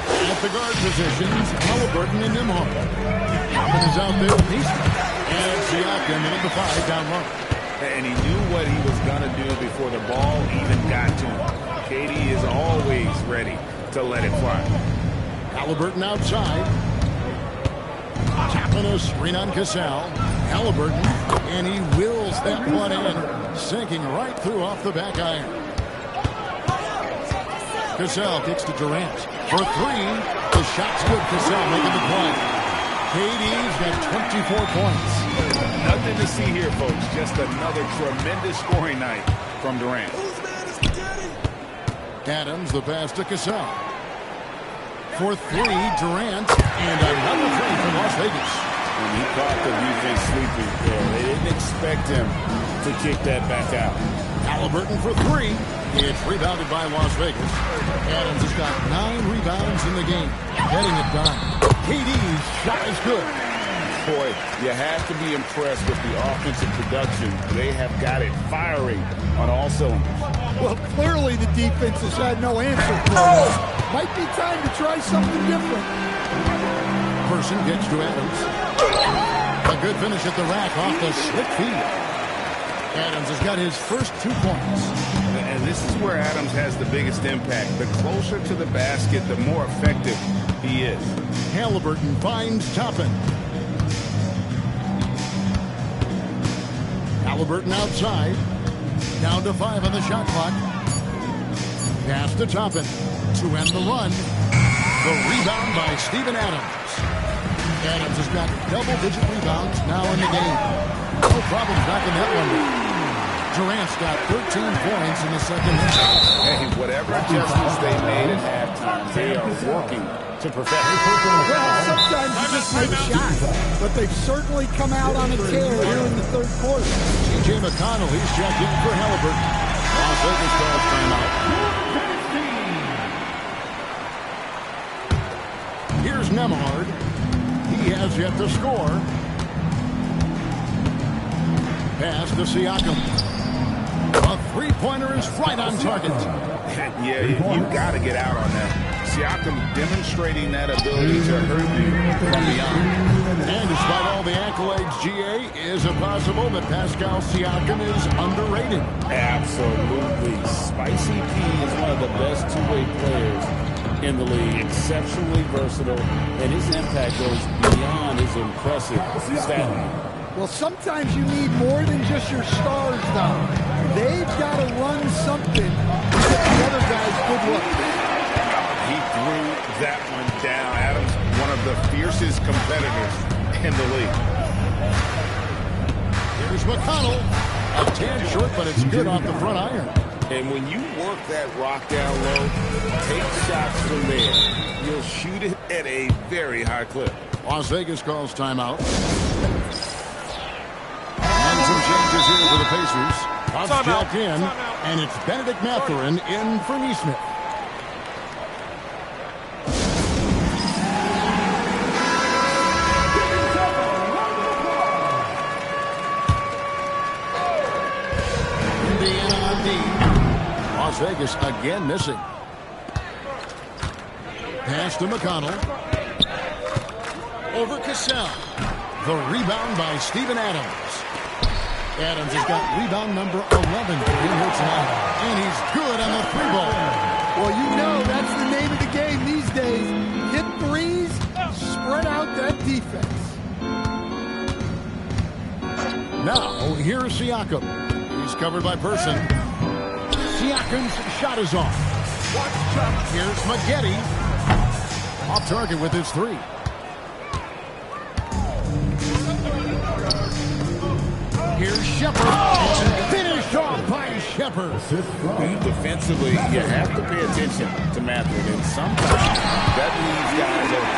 at the guard positions, Halliburton and Nembhard. Toppin is out there with Peace. And Siakam at the 5 down low. And he knew what he was going to do before the ball even got to him. KD is always ready to let it fly. Halliburton outside. Tapping a screen on Cassell. Halliburton, and he wills that one in, sinking right through off the back iron. Cassell kicks to Durant for three. The shot's good. Cassell making the play. KD's got 24 points. Nothing to see here, folks. Just another tremendous scoring night from Durant. Adams, the pass to Cassell. For three, Durant, and another three from Las Vegas. And he caught the defense sleeping there. They didn't expect him to kick that back out. Halliburton for three. It's rebounded by Las Vegas. Adams has got 9 rebounds in the game. Getting it done. KD's shot is good. Boy, you have to be impressed with the offensive production. They have got it firing on all cylinders. Well, clearly the defense has had no answer for it. Might be time to try something different. Person gets to Adams. A good finish at the rack off the slick feed. Adams has got his first 2 points. And this is where Adams has the biggest impact. The closer to the basket, the more effective he is. Halliburton finds Toppin. Halliburton outside. Down to 5 on the shot clock. Pass to Toppin to end the run. The rebound by Steven Adams. Adams has got double-digit rebounds now in the game. No problem knocking that one down. Durant's got 13 points in the second half. Hey, whatever adjustments they made at halftime, they are working to perfect. Well, sometimes you just make shots, but they've certainly come out on a tear here in the third quarter. T.J. McConnell, he's checked in for Halliburton. Las Vegas calls timeout. Here's Nembhard. He has yet to score. Pass to Siakam. A three-pointer is right on target. Yeah, you got to get out on that. Siakam demonstrating that ability to hurt you from beyond. And despite all the accolades, GA, is it possible that Pascal Siakam is underrated? Absolutely. Spicy P is one of the best two-way players in the league. Exceptionally versatile, and his impact goes beyond his impressive stat line. Well, sometimes you need more than just your stars, though. They've got to run something to get the other guys good look. He threw that one down. Adams, one of the fiercest competitors in the league. Here's McConnell. A tad short, but it's good off the front iron. And when you work that rock down low, take shots from there. You'll shoot it at a very high clip. Las Vegas calls timeout. And some changes here for the Pacers. Puff's jacked in, and it's Benedict Mathurin in for Nesmith. Indiana on D. Las Vegas again missing. Pass to McConnell. Over Cassell. The rebound by Steven Adams. Adams has got rebound number 11 for him here tonight. And he's good on the three ball. Well, you know that's the name of the game these days. Hit threes, spread out that defense. Now, here's Siakam. He's covered by Person. Siakam's shot is off. Here's Maggette. Off target with his 3. Here's Shepard. Finished off by Shepard. Defensively, you have to pay attention to Mathurin. And sometimes that means guys are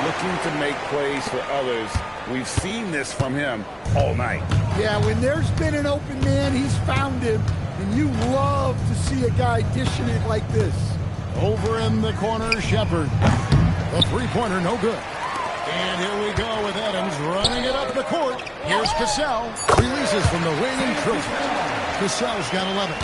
looking to make plays for others. We've seen this from him all night. Yeah, when there's been an open man, he's found him. And you love to see a guy dishing it like this. Over in the corner, Shepard. The three-pointer, no good. And here we go with Adams running it up the court. Here's Cassell. Releases from the wing and drills it. Cassell's got 11.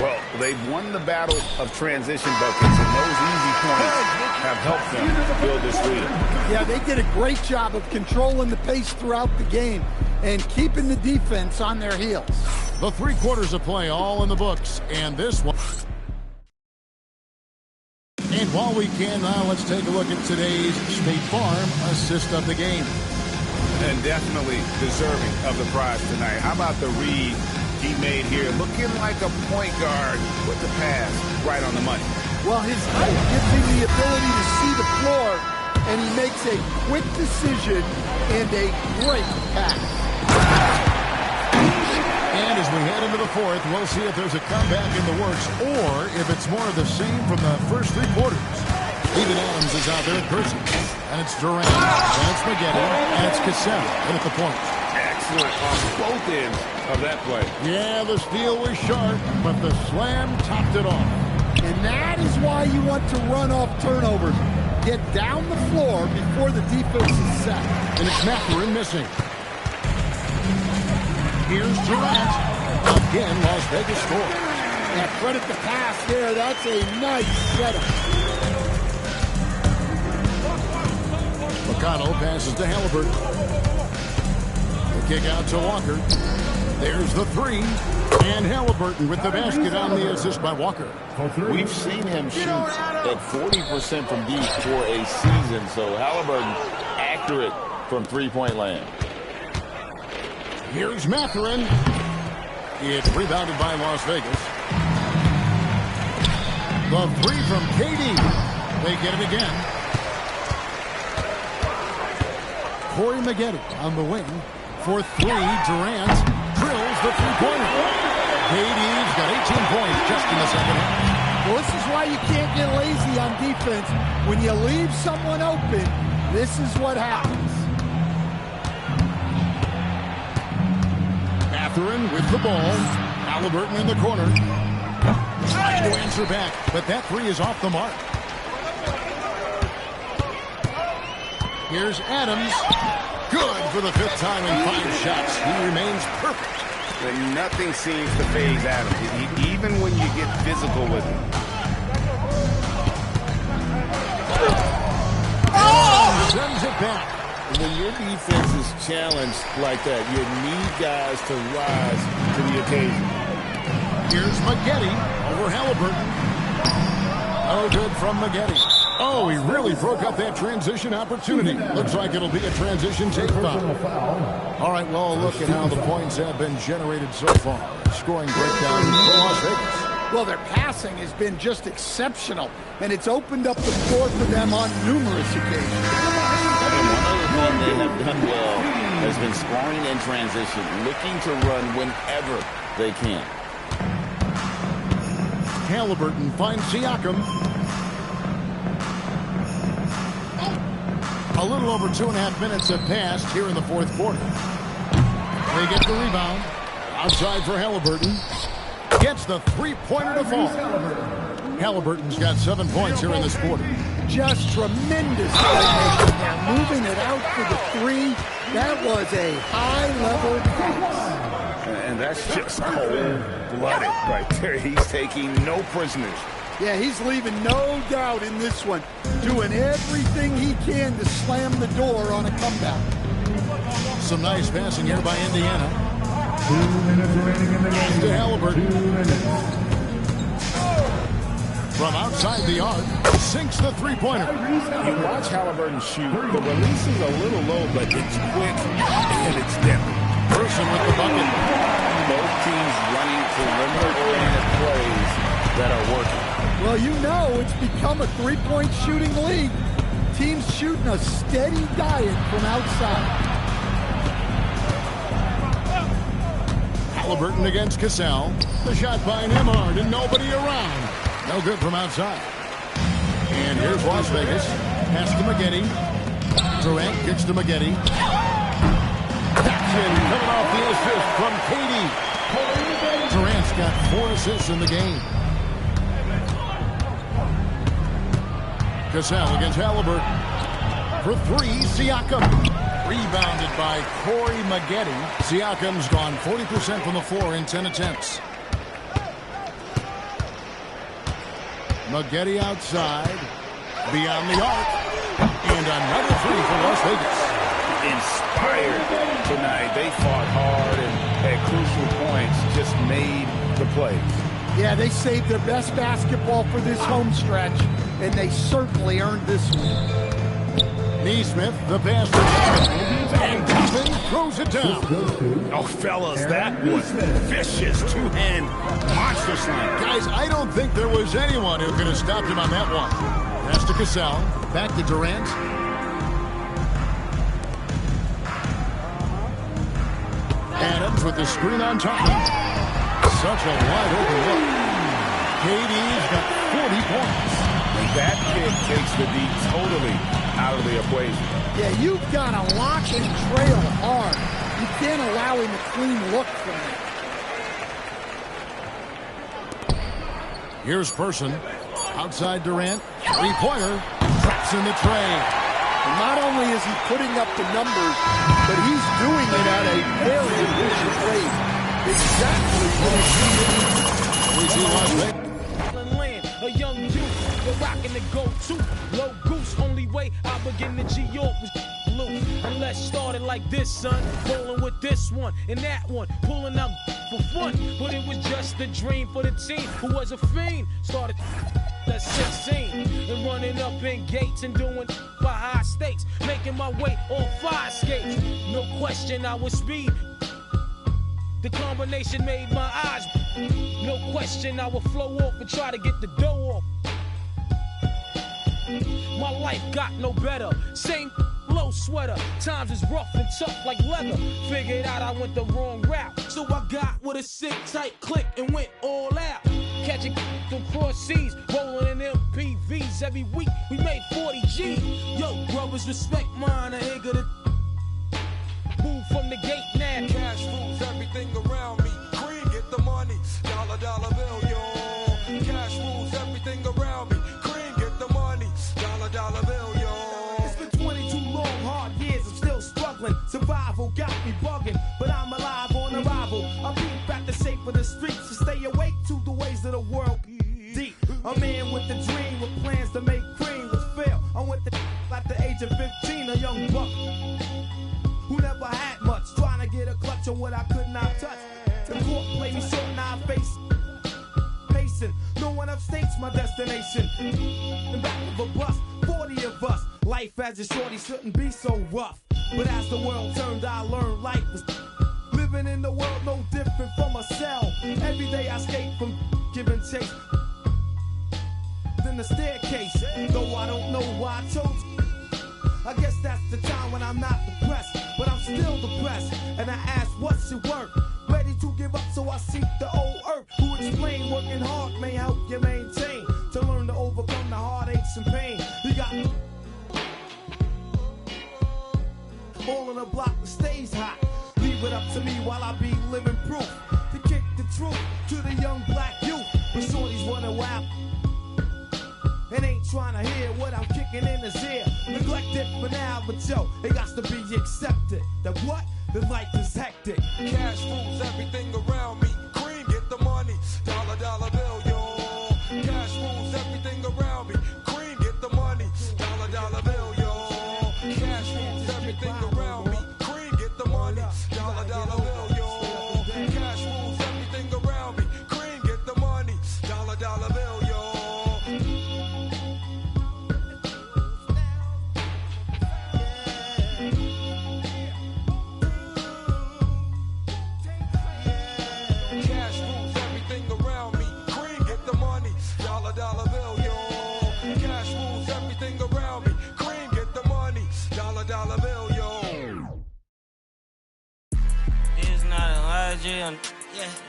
Well, they've won the battle of transition buckets, and those easy points have helped them build this lead. Yeah, they did a great job of controlling the pace throughout the game and keeping the defense on their heels. The 3 quarters of play all in the books, and this one. And while we can now, let's take a look at today's State Farm assist of the game. And definitely deserving of the prize tonight. How about the read he made here? Looking like a point guard with the pass right on the money. Well, his height gives him the ability to see the floor, and he makes a quick decision and a great pass. And as we head into the 4th, we'll see if there's a comeback in the works or if it's more of the same from the first 3 quarters. Even Adams is out there in person. And it's Durant, and it's Maggette, and it's Cassell in at the point. Excellent on both ends of that play. Yeah, the steal was sharp, but the slam topped it off. And that is why you want to run off turnovers. Get down the floor before the defense is set. And it's Mathurin missing. Here's Durant. Again, Las Vegas scores. Yeah, credit the pass there. That's a nice setup. McConnell passes to Halliburton. The kick out to Walker. There's the 3. And Halliburton with the basket on the assist by Walker. We've seen him shoot at 40% from deep for a season. So Halliburton accurate from three-point land. Here's Mathurin. It's rebounded by Las Vegas. The 3 from KD. They get it again. Corey Maggette on the wing. For 3, Durant drills the 3-pointer. KD's got 18 points just in the second half. Well, this is why you can't get lazy on defense. When you leave someone open, this is what happens. Mathurin with the ball. Halliburton in the corner. Trying to answer back, but that 3 is off the mark. Here's Adams. Good for the 5th time in 5 shots. He remains perfect. And nothing seems to phase Adams, even when you get physical with him. Sends it back. When your defense is challenged like that, you need guys to rise to the occasion. Here's Maggette over Halliburton. No good from Maggette. Oh, he really broke up that transition opportunity. Looks like it'll be a transition take foul. All right, well, look at how the points have been generated so far. Scoring breakdown for Las Vegas. Well, their passing has been just exceptional, and it's opened up the floor for them on numerous occasions. One they have done well has been scoring in transition, looking to run whenever they can. Halliburton finds Siakam. A little over 2.5 minutes have passed here in the 4th quarter. They get the rebound. Outside for Halliburton. Gets the 3-pointer to fall. Halliburton's got 7 points here in this quarter. Just tremendous playmaking there. Moving it out for the 3. That was a high-level pass. And that's just cold-blooded right there. He's taking no prisoners. Yeah, he's leaving no doubt in this one. Doing everything he can to slam the door on a comeback. Some nice passing here by Indiana. 2 minutes remaining in the game. To Halliburton. From outside the arc, sinks the 3-pointer. You watch Halliburton shoot. The release is a little low, but it's quick and it's deadly. Person with the bucket. Both teams running perimeter-oriented plays that are working. Well, you know it's become a 3-point shooting league. Team's shooting a steady diet from outside. Halliburton against Cassell. The shot by Nembhard and nobody around. No good from outside. And here's Las Vegas. Pass to Maggette. Durant kicks to Maggette. Jackson coming off the assist from KD. Durant's got 4 assists in the game. Cassell against Halliburton. For 3, Siakam. Rebounded by Corey Maggette. Siakam's gone 40% from the floor in 10 attempts. Maggette outside. Beyond the arc. And another 3 for Las Vegas. Inspired tonight. They fought hard and at crucial points just made the plays. Yeah, they saved their best basketball for this home stretch, and they certainly earned this one. Neesmith, the pass to and Toppin throws it down. Oh, fellas, that was vicious two-hand monster slam. Guys, I don't think there was anyone who could have stopped him on that one. Pass to Cassell, back to Durant. Adams with the screen on top. Such a wide open look. KD's got 40 points. And that kick takes the D totally out of the equation. Yeah, you've got to lock and trail hard. You can't allow him a clean look from it. Here's Person. Outside Durant. Three-pointer. Traps in the tray. And not only is he putting up the numbers, but he's doing it at a very efficient rate. Exactly what he's doing. We see Las Vegas. A young youth, you're rocking the go-to. Low goose, only way I begin to G-York was loose. And let's start it like this, son. Rolling with this one and that one. Pulling out for fun. But it was just a dream for the team who was a fiend. Started at 16 and running up in gates and doing by high stakes. Making my way on 5 skates. No question I was speed. The combination made my eyes. No question I would flow off and try to get the dough off. My life got no better. Same low sweater. Times is rough and tough like leather. Figured out I went the wrong route. So I got with a sick tight click and went all out. Catching from cross seas, rolling in MPVs. Every week we made 40 G. Yo, brothers, respect mine. I ain't gonna move from the gate now. Cash rules everything around me. Cream, get the money. Dollar, dollar bill, yo. Cash rules everything around me. Cream, get the money. Dollar, dollar bill, yo. It's been 22 long, hard years. I'm still struggling. Survival got me bugging, but I'm alive on arrival. I peep at the shape of the streets to stay awake to the ways of the world. Deep. A man with a dream, with plans to make cream was fail. I went to at the age of 15, a young buck who never had much, trying to get a clutch on what I could not touch. The court played me short, now I face pacing. No one upstates my destination. In back of a bus, 40 of us. Life as a shorty shouldn't be so rough. But as the world turned, I learned life was living in the world no different from a cell. Every day I escape from giving chase. Then the staircase, though I don't know why I chose. I guess that's the time when I'm not depressed, but I'm still depressed. And I ask, what's your work? Ready to give up, so I seek the old earth. Who explain working hard may help you maintain. To learn to overcome the heartaches and pain. You got all in the block that stays hot. Leave it up to me while I be living proof. To kick the truth to the young black youth. When shorties wanna wap and ain't trying to hear what I'm kicking in his ear. Neglected for now, but yo, it got to be accepted. That what? The life is hectic. Cash rules everything around me. Cream, get the money. Dollar, dollar bill, yo. Cash rules everything around me. Cream, get the money. Dollar, dollar bill, yo. Cash rules everything around me. Cream, get the money. Dollar, dollar bill, yo. Cash rules everything around me. Cream, get the money. Dollar, dollar bill, yo.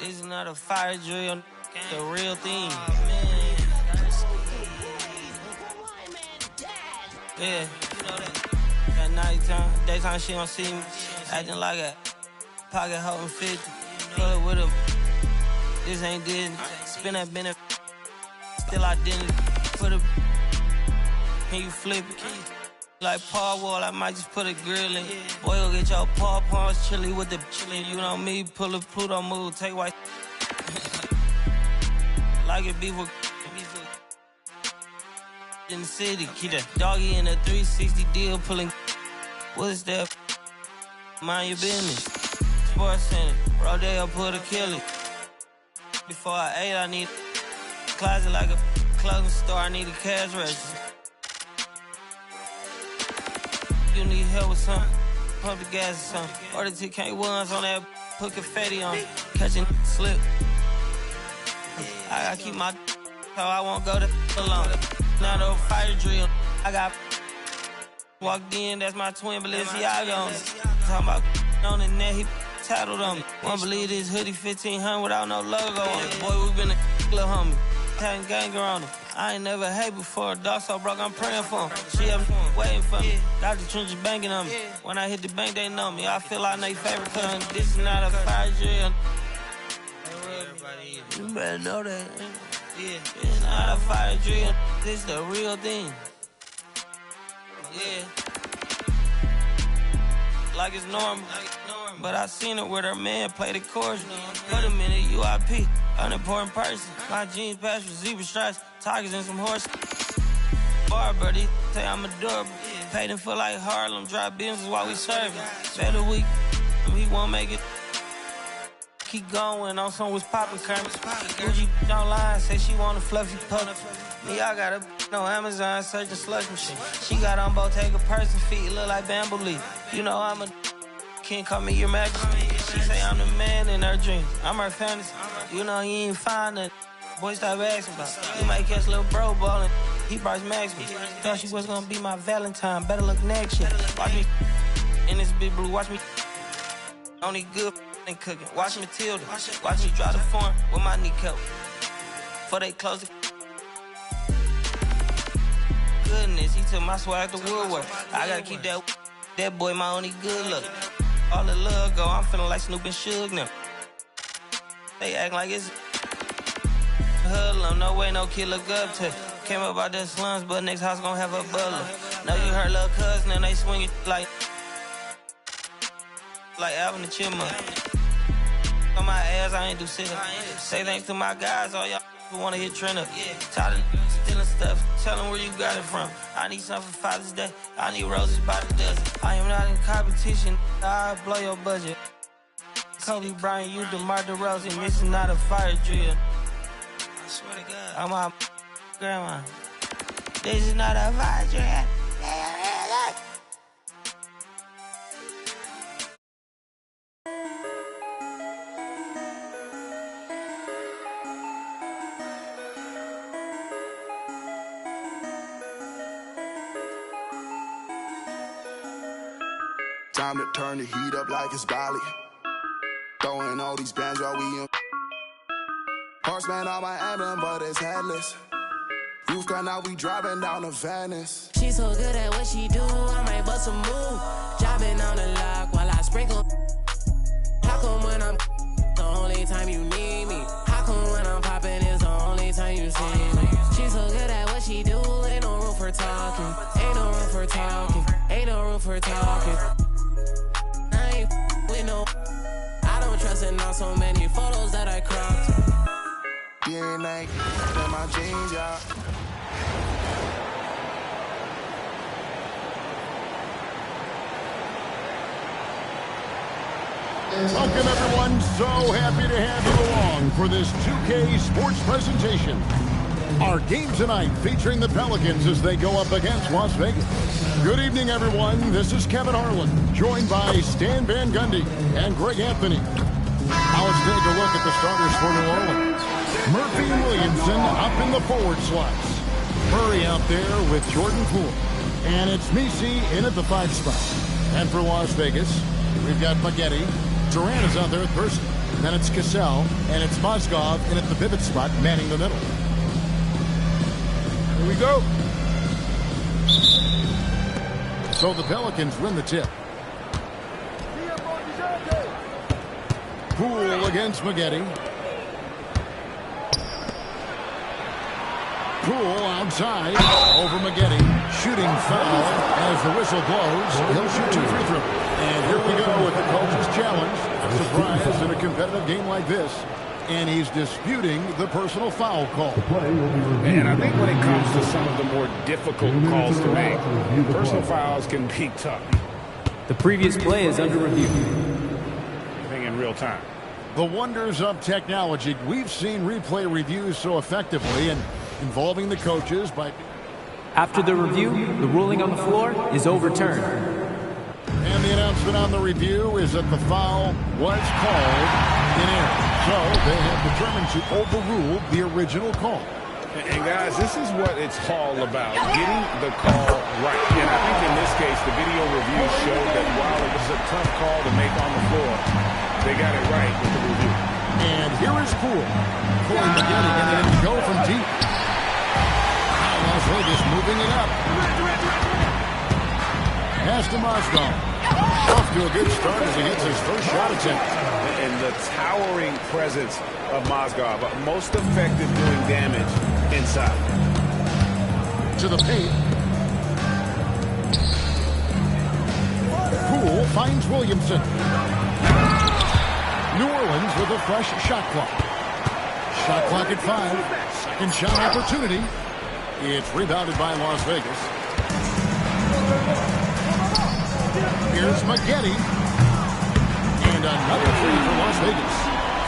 This is not a fire drill, the real thing. Yeah, you know that. At nighttime, daytime she don't see me. Acting like a pocket holding 50. Pull it with him. This ain't Disney. Spin that Bennett. Still identity. Put a. Can you flip it? Like Paul Wall, I might just put a grill in. Boy, go get your paw paws chili with the chili. You know me, pull a Pluto move, take white. Like it beef with in the city. Keep that doggy in a 360 deal, pulling. What's that? Mind your business. Sports Center, Rodeo, put a kill it. Before I ate, I need a closet like a clothing store. I need a cash register. You need help with something, pump the gas or something. Order TK1s on that, put confetti on it. Catching slip. I gotta keep my so I won't go to alone. Now the fire drill. I got walked in, that's my twin Balenciaga on it. Talking about on the net, he tattled on me. Won't believe this hoodie 1500 without no logo on it. Boy, we been a little homie. Having ganger on him. I ain't never hate before. Dog so broke, I'm praying for him. She up waiting for me. Got the trenches banging on me. When I hit the bank, they know me. I feel like they favorite cousin. This is not a fire drill. You better know that. It's not a fire drill. This is the real thing. Yeah. Like it's normal. But I seen it with her man play the chorus. Put him in a UIP. Unimportant person. My jeans patch with zebra stripes, tigers and some horses. Bar birdie, say I'm adorable. Paid him for like Harlem, drive business while we serving. Better week, he won't make it. Keep going on some was poppin' Kermit. Gucci online, say she want a fluffy pup. Me, I got a no Amazon searching slush machine. She got on Bottega person feet, look like bamboo leaf. You know I'm a can't call me your majesty. She say I'm the man in her dreams. I'm her fantasy. You know he ain't fine nothing. Boy, stop asking about it. You might catch little bro ballin'. He Bryce Maxwell. Thought she was gonna be my Valentine. Better look next year. Watch me in this big blue. Watch me only good and cooking. Watch Matilda. Watch me drive the farm with my kneecap. Before they close the goodness, he took my swag to Woodward. I gotta keep that boy my only good look. All the love go, I'm feeling like Snoop and Suge now. They act like it's hoodlum, no way no kid look up to. Came up out the slums, but next house gon' have a butler. Know you heard little cousin and they swing it like Alvin the Chipmunk. On my ass, I ain't do shit. Say thanks to my guys, all y'all who wanna hit trend up. Tired of stealing stuff, tell them where you got it from. I need something for Father's Day, I need roses by the dozen. I am not in competition, I'll blow your budget. Kobe Bryant, you DeMar DeRozan, this is not a fire drill. I swear to God. I'm my grandma. This is not a fire drill. Time to turn the heat up like it's Bali. Throwing all these bands while we in. Horseman on my emblem, but it's headless. You've got now we driving down to Venice. She's so good at what she do, I might bust a move. Jobbing on the lock while I sprinkle. How come when I'm the only time you need me? How come when I'm popping is the only time you see me? She's so good at what she do, ain't no room for talking. Ain't no room for talking. Ain't no room for talking. I don't trust in on so many photos that I cropped. DNA in my jeans, y'all. Welcome everyone, so happy to have you along for this 2K Sports presentation. Our game tonight featuring the Pelicans as they go up against Las Vegas. Good evening, everyone. This is Kevin Harlan, joined by Stan Van Gundy and Greg Anthony. Now let's take a look at the starters for New Orleans. Murphy and Williamson up in the forward slots. Murray out there with Jordan Poole. And it's Messi in at the 5 spot. And for Las Vegas, we've got Maggette. Durant is out there at first. Then it's Cassell, and it's Mozgov in at the pivot spot, manning the middle. Here we go. So the Pelicans win the tip. Poole against Maggette. Poole outside over Maggette. Shooting foul as the whistle blows. He'll shoot 2 free throws. And here we go with the coach's challenge. Surprise in a competitive game like this. And he's disputing the personal foul call. And I think when it comes to some of the more difficult calls to make, personal fouls can be tough. The previous play is under review. In real time. The wonders of technology. We've seen replay reviews so effectively and involving the coaches by... After the review, the ruling on the floor is overturned. And the announcement on the review is that the foul was called in error. So they have determined to overrule the original call. And guys, this is what it's all about, getting the call right. And I think in this case, the video review showed that while it was a tough call to make on the floor, they got it right with the review. And here is Poole. Corey Maggette getting him to go from deep. Now Las Vegas moving it up. Pass to Mozgov. Off to a good start as he gets his first shot attempt. And the towering presence of Mozgov, most effective doing damage inside. To the paint. Poole finds Williamson. New Orleans with a fresh shot clock. Shot clock at 5. Second shot opportunity. It's rebounded by Las Vegas. Here's Maggette. And another three for Las Vegas.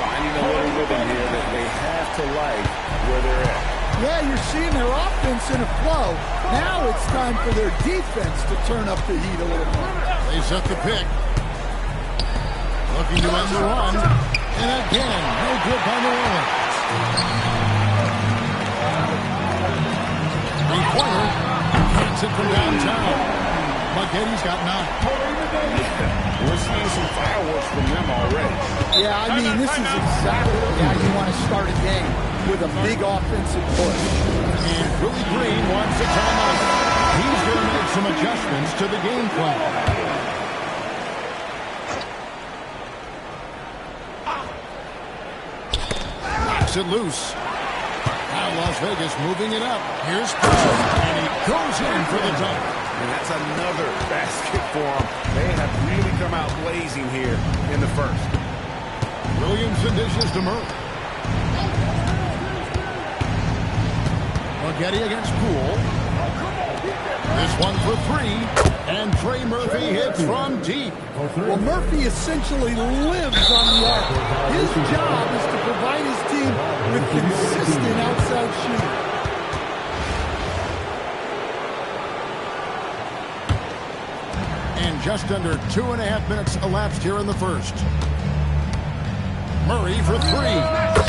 Finding a little rhythm here that they have to like where they're at. Yeah, you're seeing their offense in a flow. Now it's time for their defense to turn up the heat a little more. They set the pick. Looking to end the run. And again, no good by New Orleans. Three-pointer. Hits it from downtown. Maggette's got 9. We're seeing some fireworks from them already. Yeah, I mean, this is exactly how you want to start a game, with a big offensive push. And Willie Green wants a timeout. He's going to make some adjustments to the game plan. Knocks it loose. Now Las Vegas moving it up. Here's Purcell, and he goes in for the dunk. And that's another basket for them. They have really come out blazing here in the first. Williamson dishes to Murray. Maggette against Poole. This one for 3. And Trey Murphy hits from deep. Well, Murphy essentially lives on the arc. His job is to provide his team with consistent outside shooting. And just under 2.5 minutes elapsed here in the first. Murray for 3.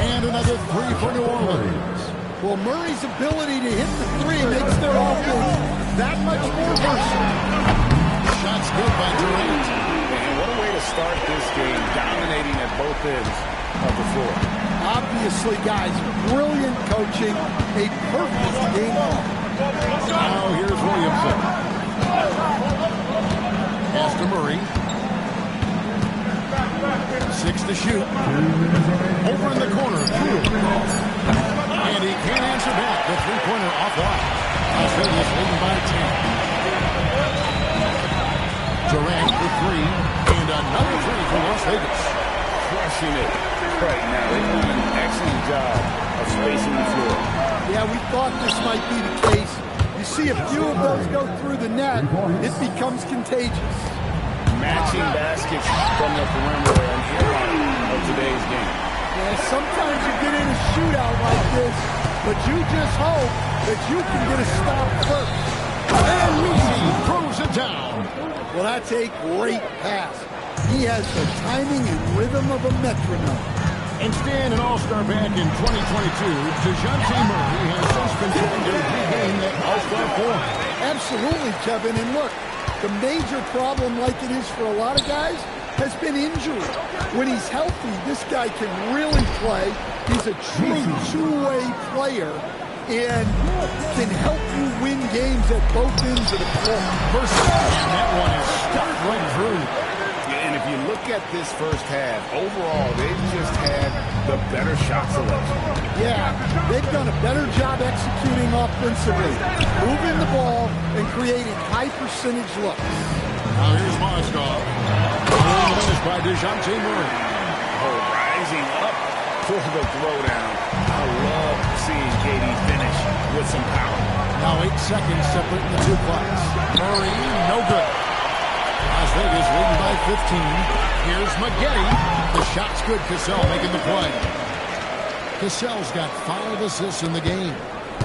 And another 3 for New Orleans. Well, Murray's ability to hit the 3 makes their offense that much more versatile. Shots good by Durant. And what a way to start this game, dominating at both ends of the floor. Obviously, guys, brilliant coaching, a perfect game ball. Now here's Williamson. Pass to Murray. 6 to shoot. Over in the corner, Poole. And he can't answer back. The three-pointer offline. Las Vegas leading by 10. Durant with 3. And another 3 for Las Vegas. Crushing it right now. They're doing an excellent job of spacing the floor. Yeah, we thought this might be the case. You see a few of those go through the net, it becomes contagious. Matching baskets from the perimeter and highlight of today's game. Yeah, sometimes you get in a shootout like this, but you just hope that you can get a stop first. And Lucy throws it down. Well, that's a great pass. He has the timing and rhythm of a metronome. And staying an all-star back in 2022, DeJounte Murray has since been trying to regain that all-star form. Absolutely, Kevin. And look, the major problem, like it is for a lot of guys, has been injury. When he's healthy, this guy can really play. He's a true two-way player and can help you win games at both ends of the floor. And that one is stuck right through. And if you look at this first half, overall, they've just had the better shot selection. Yeah, they've done a better job executing offensively, moving the ball and creating high-percentage looks. Now here's Mozgov. Finished by DeJounte Murray. Oh, rising up for the throwdown. I love seeing KD finish with some power. Now 8 seconds separating the two clocks. Murray, no good. Las Vegas leading by 15. Here's Maggette. The shot's good. Cassell making the play. Cassell's got 5 assists in the game.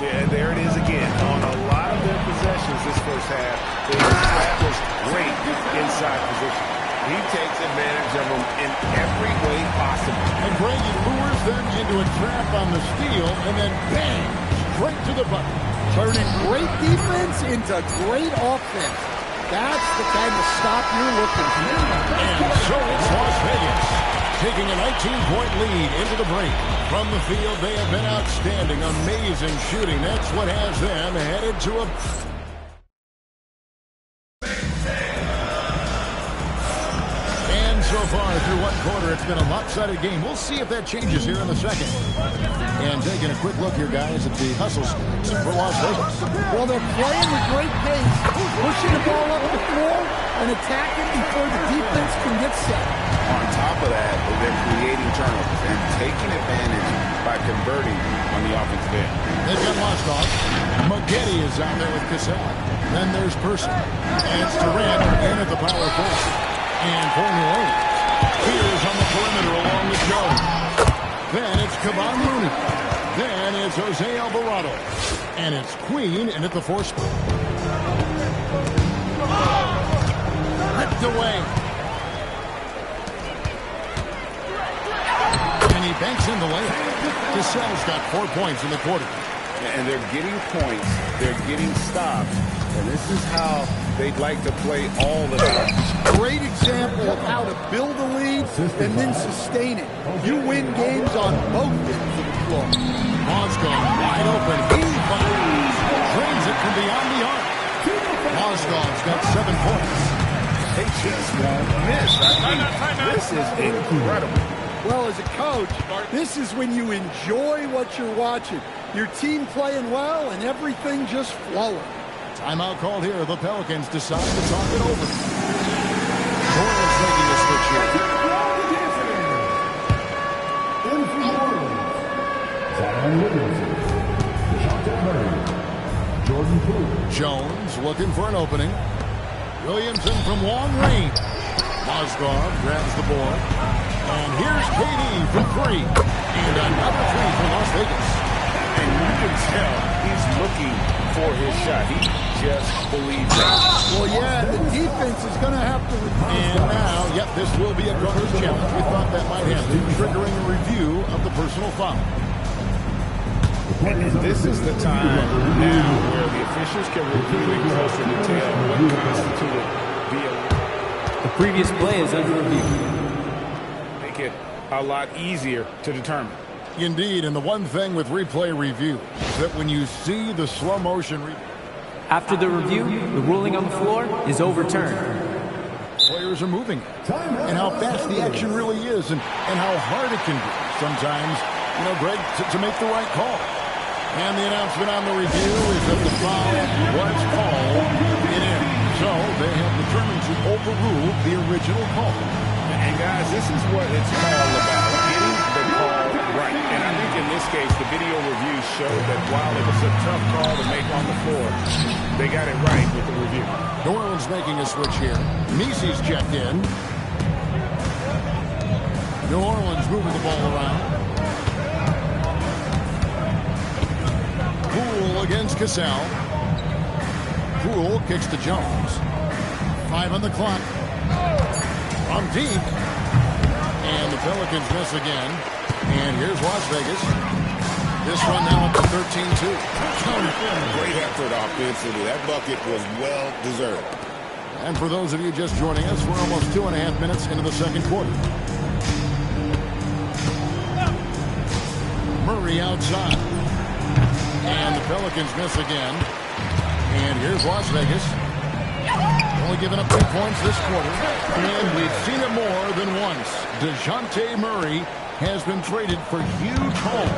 Yeah, there it is again. On a lot of their possessions this first half, they established great inside position. He takes advantage of them in every way possible. And Brady lures them into a trap on the steal, and then bang, straight to the bucket. Turning great defense into great offense. That's the kind of stop you're looking for. And so it's Las Vegas, taking a 19-point lead into the break. From the field, they have been outstanding, amazing shooting. That's what has them headed to a... And so far, through one quarter, it's been a lopsided game. We'll see if that changes here in the second. And taking a quick look here, guys, at the hustle stats for Las Vegas. Well, they're playing with great pace, pushing the ball up the floor and attacking before the defense can get set. On top of that, they're creating turnovers and taking advantage by converting on the offensive end. They've got Mozgov. Maggette is out there with Cassell. Then there's Person. And it's Durant in at the power forward. And for New Orleans, here's on the perimeter along with Jones. Then it's Kevon Looney. Then it's Jose Alvarado. And it's Queen in at the fourth spot. Ripped away. And he banks in the layup. Cassell's got 4 points in the quarter. And they're getting points. They're getting stops. And this is how they'd like to play all the time. Great example of how to build a lead and then sustain it. You win games on both ends of the floor. Mozgov wide open. He fires. Drains it from beyond the arc. Mozgov's got 7 points. They just won't miss. This is incredible. Well, as a coach, this is when you enjoy what you're watching. Your team playing well and everything just flowing. Timeout called here. The Pelicans decide to talk it over. Orleans making a switch here. In from Orleans, Zion Williamson, DeJounte Murray, Jordan Poole. Jones looking for an opening. Williamson from long range. Mozgov grabs the board. And here's KD from 3. And another 3 for Las Vegas. And you can tell he's looking for his shot. He just believes that. Well, yeah, the defense is going to have to... And now, yep, this will be a gunner's challenge. We thought that might happen, triggering a review of the personal foul. And this is the time now where the officials can review in closer detail what constituted the previous play is under review. Make it a lot easier to determine. Indeed, and the one thing with replay review is that when you see the slow motion... After the review, the ruling on the floor is overturned. Players are moving, and how fast the action really is, and how hard it can be sometimes, Greg, to make the right call. And the announcement on the review is that the foul was called in. So they have determined to overrule the original call. And guys, this is what it's all about, getting the call right. And I think in this case, the video review showed that while it was a tough call to make on the floor, they got it right with the review. New Orleans making a switch here. Nisi's checked in. New Orleans moving the ball around. Poole against Cassell. Poole kicks to Jones. 5 on the clock. From deep. And the Pelicans miss again. And here's Las Vegas. This run now up to 13-2. Great effort offensively. That bucket was well deserved. And for those of you just joining us, we're almost 2.5 minutes into the second quarter. Murray outside. And the Pelicans miss again. And here's Las Vegas. Only giving up 2 points this quarter. And we've seen it more than once. DeJounte Murray has been traded for huge hauls.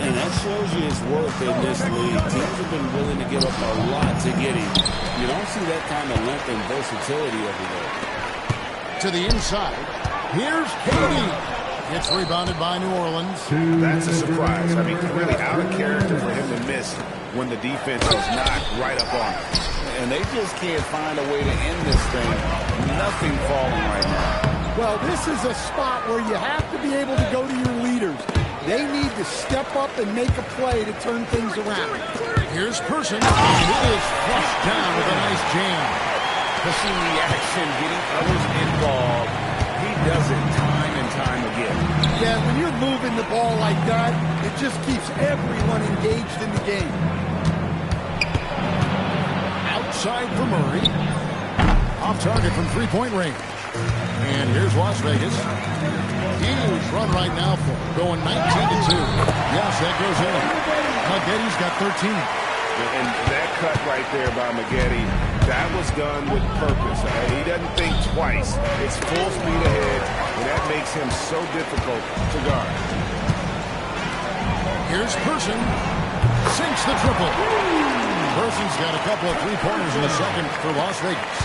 And that shows you his worth in this league. Teams have been willing to give up a lot to get him. You don't see that kind of length and versatility over there. To the inside. Here's KD. It's rebounded by New Orleans. That's a surprise. I mean, really out of character for him to miss when the defense was not right up on him. And they just can't find a way to end this thing. Nothing falling right now. Well, this is a spot where you have to be able to go to your leaders. They need to step up and make a play to turn things around. Here's Person, and it is flushed down with a nice jam. Pushing the action, getting others involved. He does it time and time again. Yeah, when you're moving the ball like that, it just keeps everyone engaged in the game. Outside for Murray. Off target from three-point range. And here's Las Vegas. Huge run right now for him, going 19-2. Yes, that goes in. Maggetti's got 13. And that cut right there by Maggette, that was done with purpose. He doesn't think twice. It's full speed ahead, and that makes him so difficult to guard. Here's Person. Sinks the triple. Person's got a couple of three-pointers in the second for Las Vegas.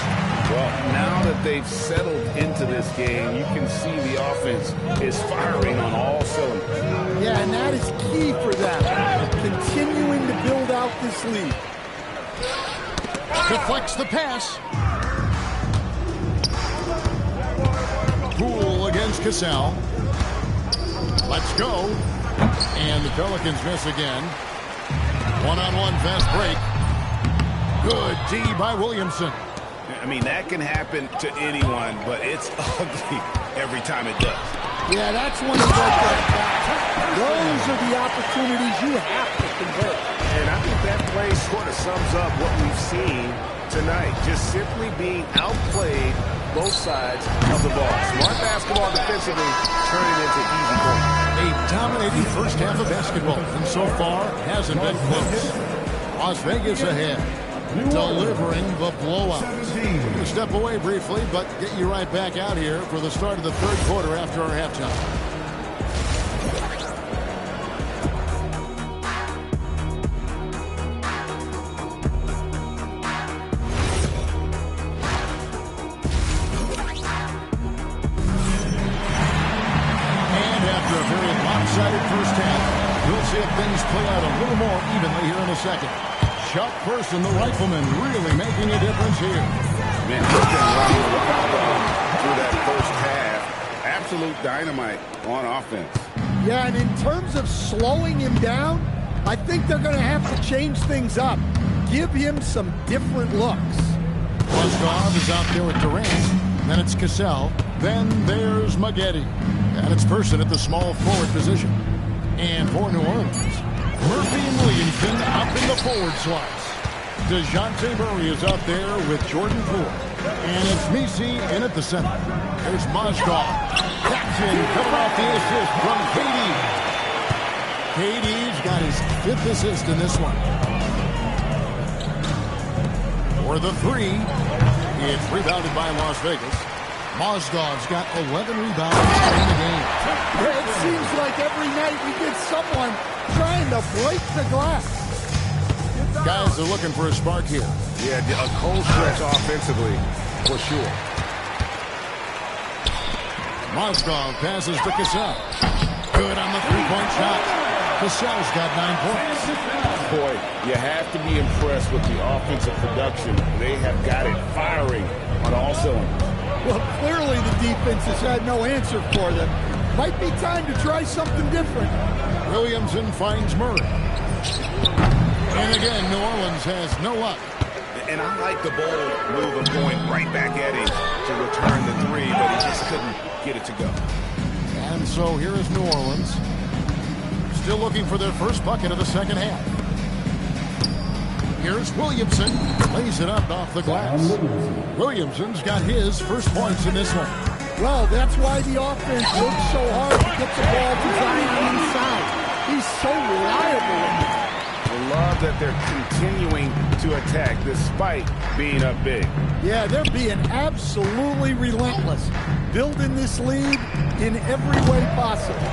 Well, now that they've settled into this game, you can see the offense is firing on all cylinders. Yeah, and that is key for them, continuing to build out this lead. Deflects the pass. Poole against Cassell. Let's go. And the Pelicans miss again. One-on-one fast break. Good D by Williamson. I mean, that can happen to anyone, but it's ugly every time it does. Yeah, that's one of those are the opportunities you have to convert. And I think that play sort of sums up what we've seen tonight. Just simply being outplayed both sides of the ball. Smart basketball defensively turning into easy points. A dominating first half of basketball, and so far hasn't been close. Las Vegas ahead, delivering the blowout. We're going to step away briefly, but get you right back out here for the start of the third quarter after our halftime. First half. We'll see if things play out a little more evenly here in a second. Chuck Person, the rifleman, really making a difference here. Man, he's been running through that first half. Absolute dynamite on offense. Yeah, and in terms of slowing him down, I think they're going to have to change things up. Give him some different looks. Mozgov is out there with Durant. Then it's Cassell. Then there's Maggette. And it's Person at the small forward position. And for New Orleans, Murphy and Williamson up in the forward slots. DeJounte Murray is out there with Jordan Poole. And it's Messi in at the center. There's Mozgov. Jackson coming off the assist from KD. KD's got his 5th assist in this one. For the three, it's rebounded by Las Vegas. Mozgov's got 11 rebounds in the game. It seems like every night we get someone trying to break the glass. Guys are looking for a spark here. Yeah, a cold stretch offensively, for sure. Mozgov passes to Cassell. Good on the three-point shot. Cassell's got 9 points. Boy, you have to be impressed with the offensive production. They have got it firing on all cylinders. Well, clearly the defense has had no answer for them. Might be time to try something different. Williamson finds Murray. And again, New Orleans has no luck. And I like the bold move of going right back at him to return the three, but he just couldn't get it to go. And so here is New Orleans. Still looking for their first bucket of the second half. Here's Williamson. Lays it up off the glass. Williamson's got his first points in this one. Well, that's why the offense works so hard to get the ball to Zion inside. He's so reliable. I love that they're continuing to attack despite being up big. Yeah, they're being absolutely relentless, building this lead in every way possible.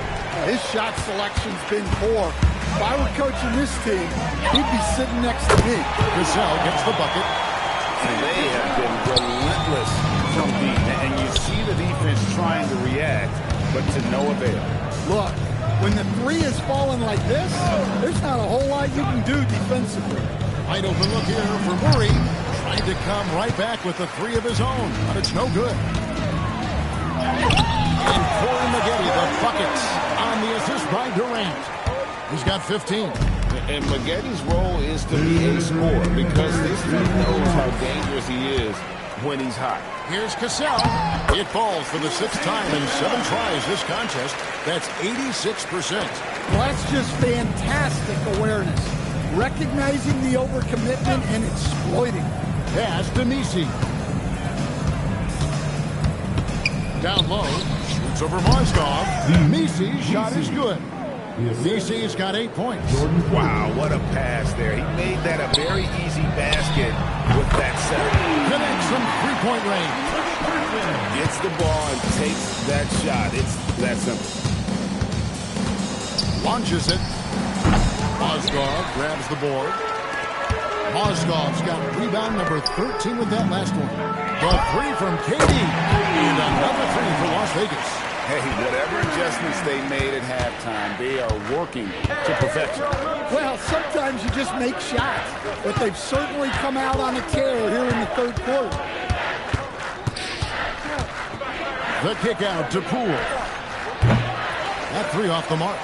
His shot selection's been poor. If I were coaching this team, he'd be sitting next to me. Cassell gets the bucket. And they have been relentless from deep. And you see the defense trying to react, but to no avail. Look, when the three is falling like this, there's not a whole lot you can do defensively. Wide open look here for Murray. Trying to come right back with the three of his own, but it's no good. And Corey Maggette, the buckets on the assist by Durant. He's got 15. And Maggetti's role is to be a scorer because this team knows how dangerous he is when he's hot. Here's Cassell. It falls for the 6th time in 7 tries this contest. That's 86%. Well, that's just fantastic awareness. Recognizing the overcommitment and exploiting. Pass to Nisi. Down low. Shoots over Mozgov. Nisi's shot is good. Nisi's got 8 points. Wow, what a pass there. He made that a very easy basket with that setup. Connects from 3-point range. Gets the ball and takes that shot. It's that simple. Launches it. Mozgov grabs the board. Mozgov's got rebound number 13 with that last one. The three from KD. And another three for Las Vegas. Hey, whatever adjustments they made at halftime, they are working to perfection. Well, sometimes you just make shots, but they've certainly come out on a tear here in the 3rd quarter. The kick out to Poole. That three off the mark.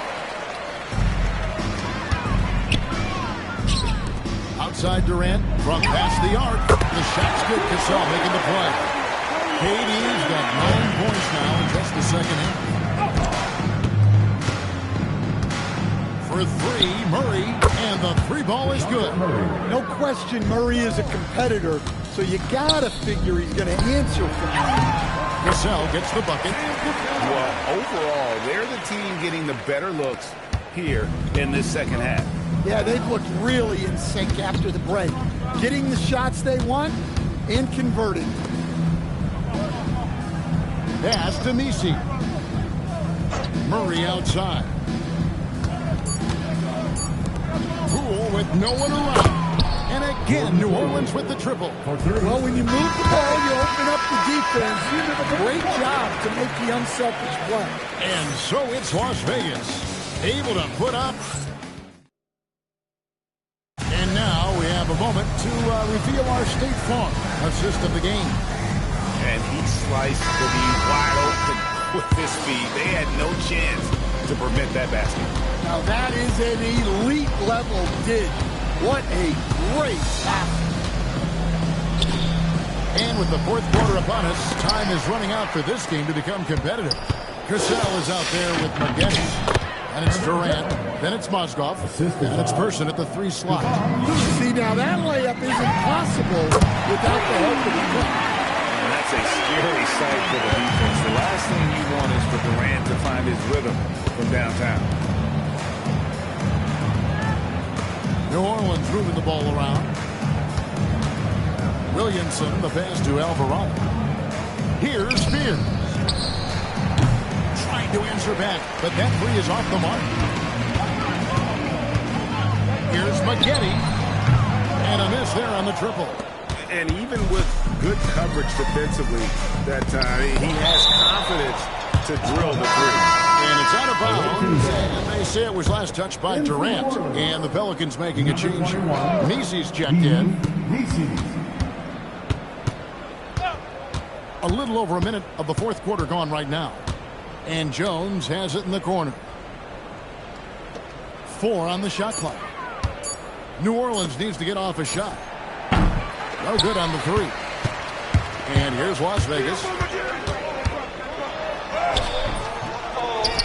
Outside Durant from past the arc. The shot's good. Cassell making the play. KD's got 9 points now in just the second half. For 3, Murray, and the 3 ball is good. No question Murray is a competitor, so you gotta figure he's gonna answer for him. Cassell gets the bucket. Well, overall, they're the team getting the better looks here in this second half. Yeah, they've looked really in sync after the break. Getting the shots they want and converting. Pass to Nisi. Murray outside. Poole with no one around. And again, New Orleans with the triple. Well, when you move the ball, you open up the defense. You did a great job to make the unselfish play. And so it's Las Vegas, able to put up. And now we have a moment to reveal our State Farm assist of the game. And he sliced the D wide open with his feet. They had no chance to prevent that basket. Now that is an elite level dig. What a great pass. And with the 4th quarter upon us, time is running out for this game to become competitive. Cassell is out there with Maggette. And it's Durant. Then it's Mozgov. And it's Person at the 3 slot. See, now that layup isn't possible without the help of the play. And that's a scary sight for the defense. The last thing you want is for Durant to find his rhythm from downtown. New Orleans moving the ball around. Williamson, the pass to Alvarado. Here's Spears. Trying to answer back, but that three is off the mark. Here's Maggette. And a miss there on the triple. And even with good coverage defensively that time, he has confidence to drill the three. And it's out of bounds. And they say it was last touched by Durant. And the Pelicans making a change. Nisi's checked in. A little over a minute of the 4th quarter gone right now. And Jones has it in the corner. 4 on the shot clock. New Orleans needs to get off a shot. No good on the 3. And here's Las Vegas.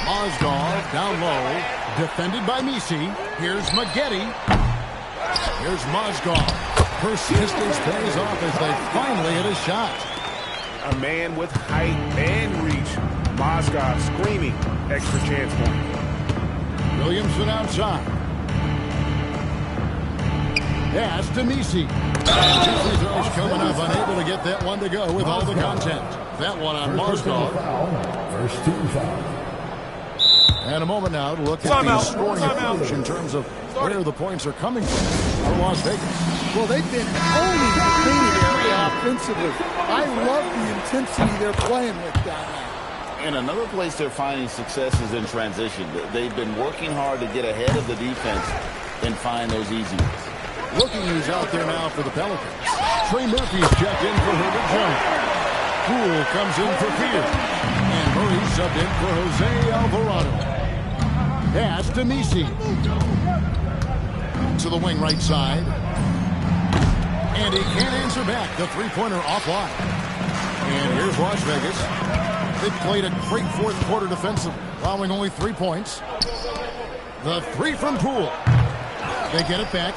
Mozgov down low. Defended by Nisi. Here's Maggette. Here's Mozgov. Persistence pays off as they finally hit a shot. A man with height and reach. Mozgov screaming extra chance point. Williamson outside. Pass to Misi. And free throws coming up, unable to get that one to go with all the contact. That one on Mozgov. First team foul. And a moment now to look at the scoring approach in terms of where the points are coming from for Las Vegas. Well, they've been owning the painted area offensively. I love the intensity they're playing with down there. And another place they're finding success is in transition. They've been working hard to get ahead of the defense and find those easy ones. Looking who's out there now for the Pelicans. Trey Murphy's checked in for Herbert Jones. Poole comes in for Fear. And Murray subbed in for Jose Alvarado. Pass to Misi. To the wing right side. And he can't answer back. The three-pointer offline. And here's Las Vegas. They played a great fourth quarter defensive, allowing only 3 points. The three from Poole. They get it back.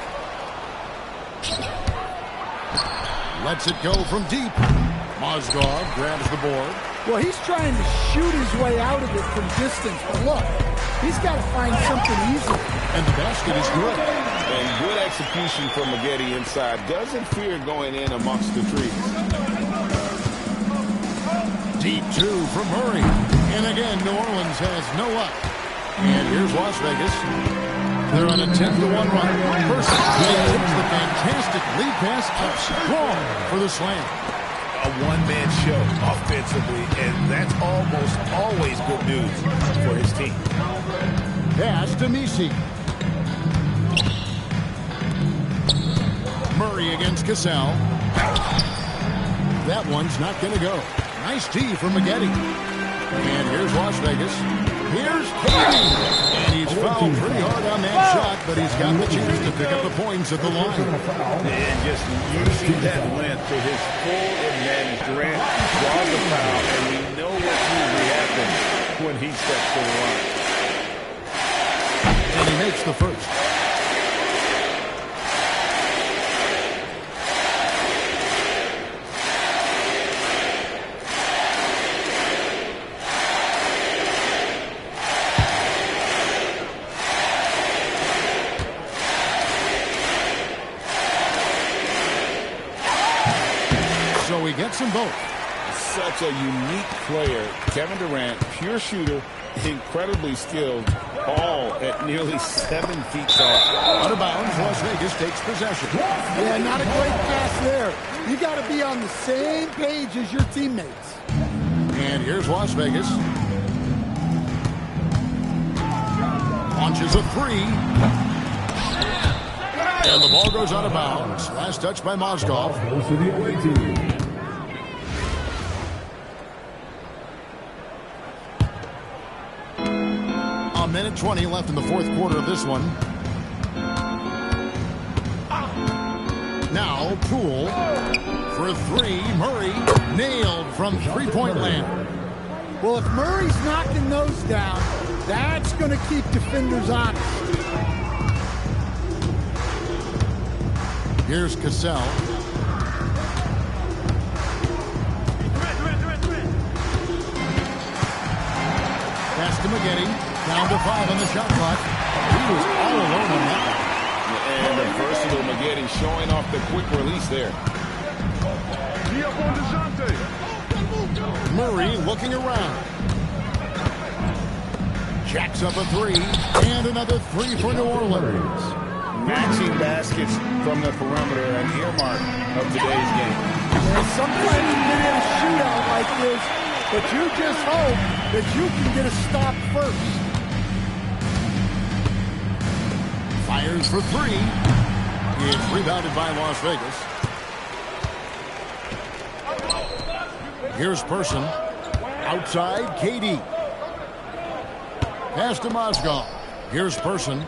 Lets it go from deep. Mozgov grabs the board. Well, he's trying to shoot his way out of it from distance, but look, he's got to find something easy. And the basket is good. And good execution from Maggette inside. Doesn't fear going in amongst the trees. Deep two from Murray. And again, New Orleans has no luck. And here's Las Vegas. They're on a 10-1 run. Person takes the fantastic lead pass up strong for the slam. A one-man show offensively, and that's almost always good news for his team. Pass to Misi. Murray against Cassell. That one's not going to go. Nice tee from Maggette. And here's Las Vegas. Here's KD. And he's fouled pretty hard on that shot, but he's got the chance to pick up the points at the line. And just using that length to his full advantage. Durant draws the foul, and we know what usually happens when he steps to the line. And he makes the first. So he gets them both. Such a unique player. Kevin Durant, pure shooter, incredibly skilled, all at nearly 7 feet tall. Out of bounds, Las Vegas takes possession. Yeah, not a great pass there. You got to be on the same page as your teammates. And here's Las Vegas. Launches a three. And the ball goes out of bounds. Last touch by Mozgov. Goes to the away team. A minute 20 left in the fourth quarter of this one. Now Poole for three. Murray nailed from three-point land. Well, if Murray's knocking those down, that's going to keep defenders honest. Here's Cassell. Pass to Maggette. Down to 5 on the shot clock. He was all alone on that one. And the versatile Maggette showing off the quick release there. Murray looking around. Jacks up a three. And another three for New Orleans. Matching baskets from the perimeter, an earmark of today's game. And sometimes you get in a shootout like this, but you just hope that you can get a stop first. Fires for three. It's rebounded by Las Vegas. Here's Person. Outside, KD. Pass to Mozgov. Here's Person.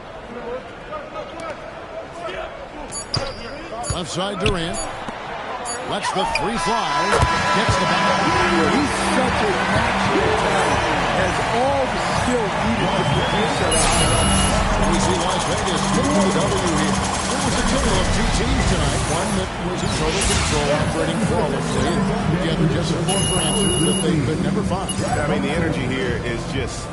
Left side, Durant. Lets the three fly. Gets the back. He's such a natural talent. Has all the skill needed to produce that. We see Las Vegas take the W here. It was a one that was in total control, operating flawlessly, and together just some more answers that they could never find. I mean, the energy here is just...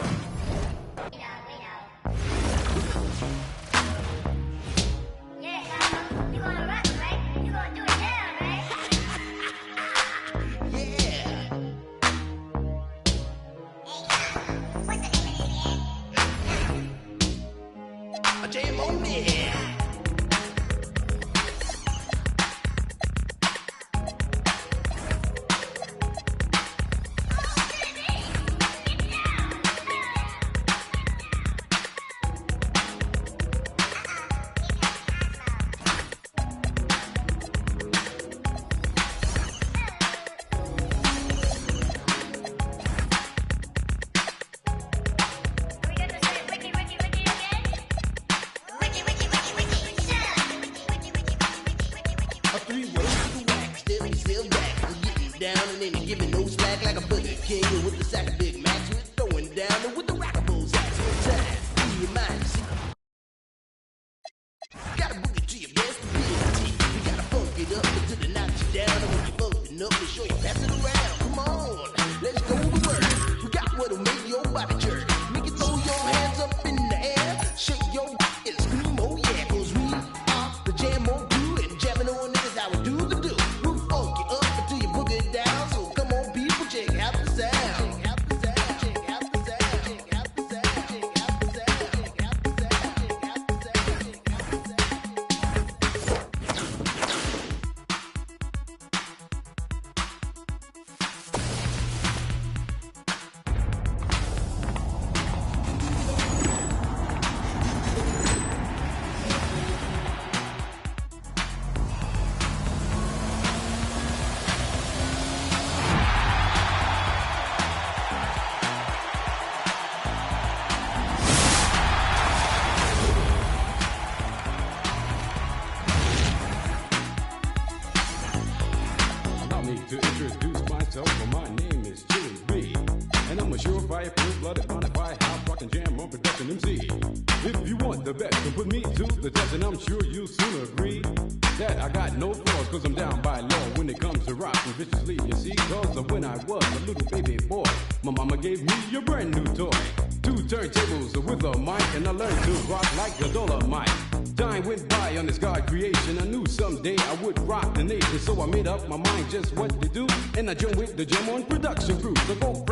So I made up my mind just what to do, and I joined with the Jam On production crew. So go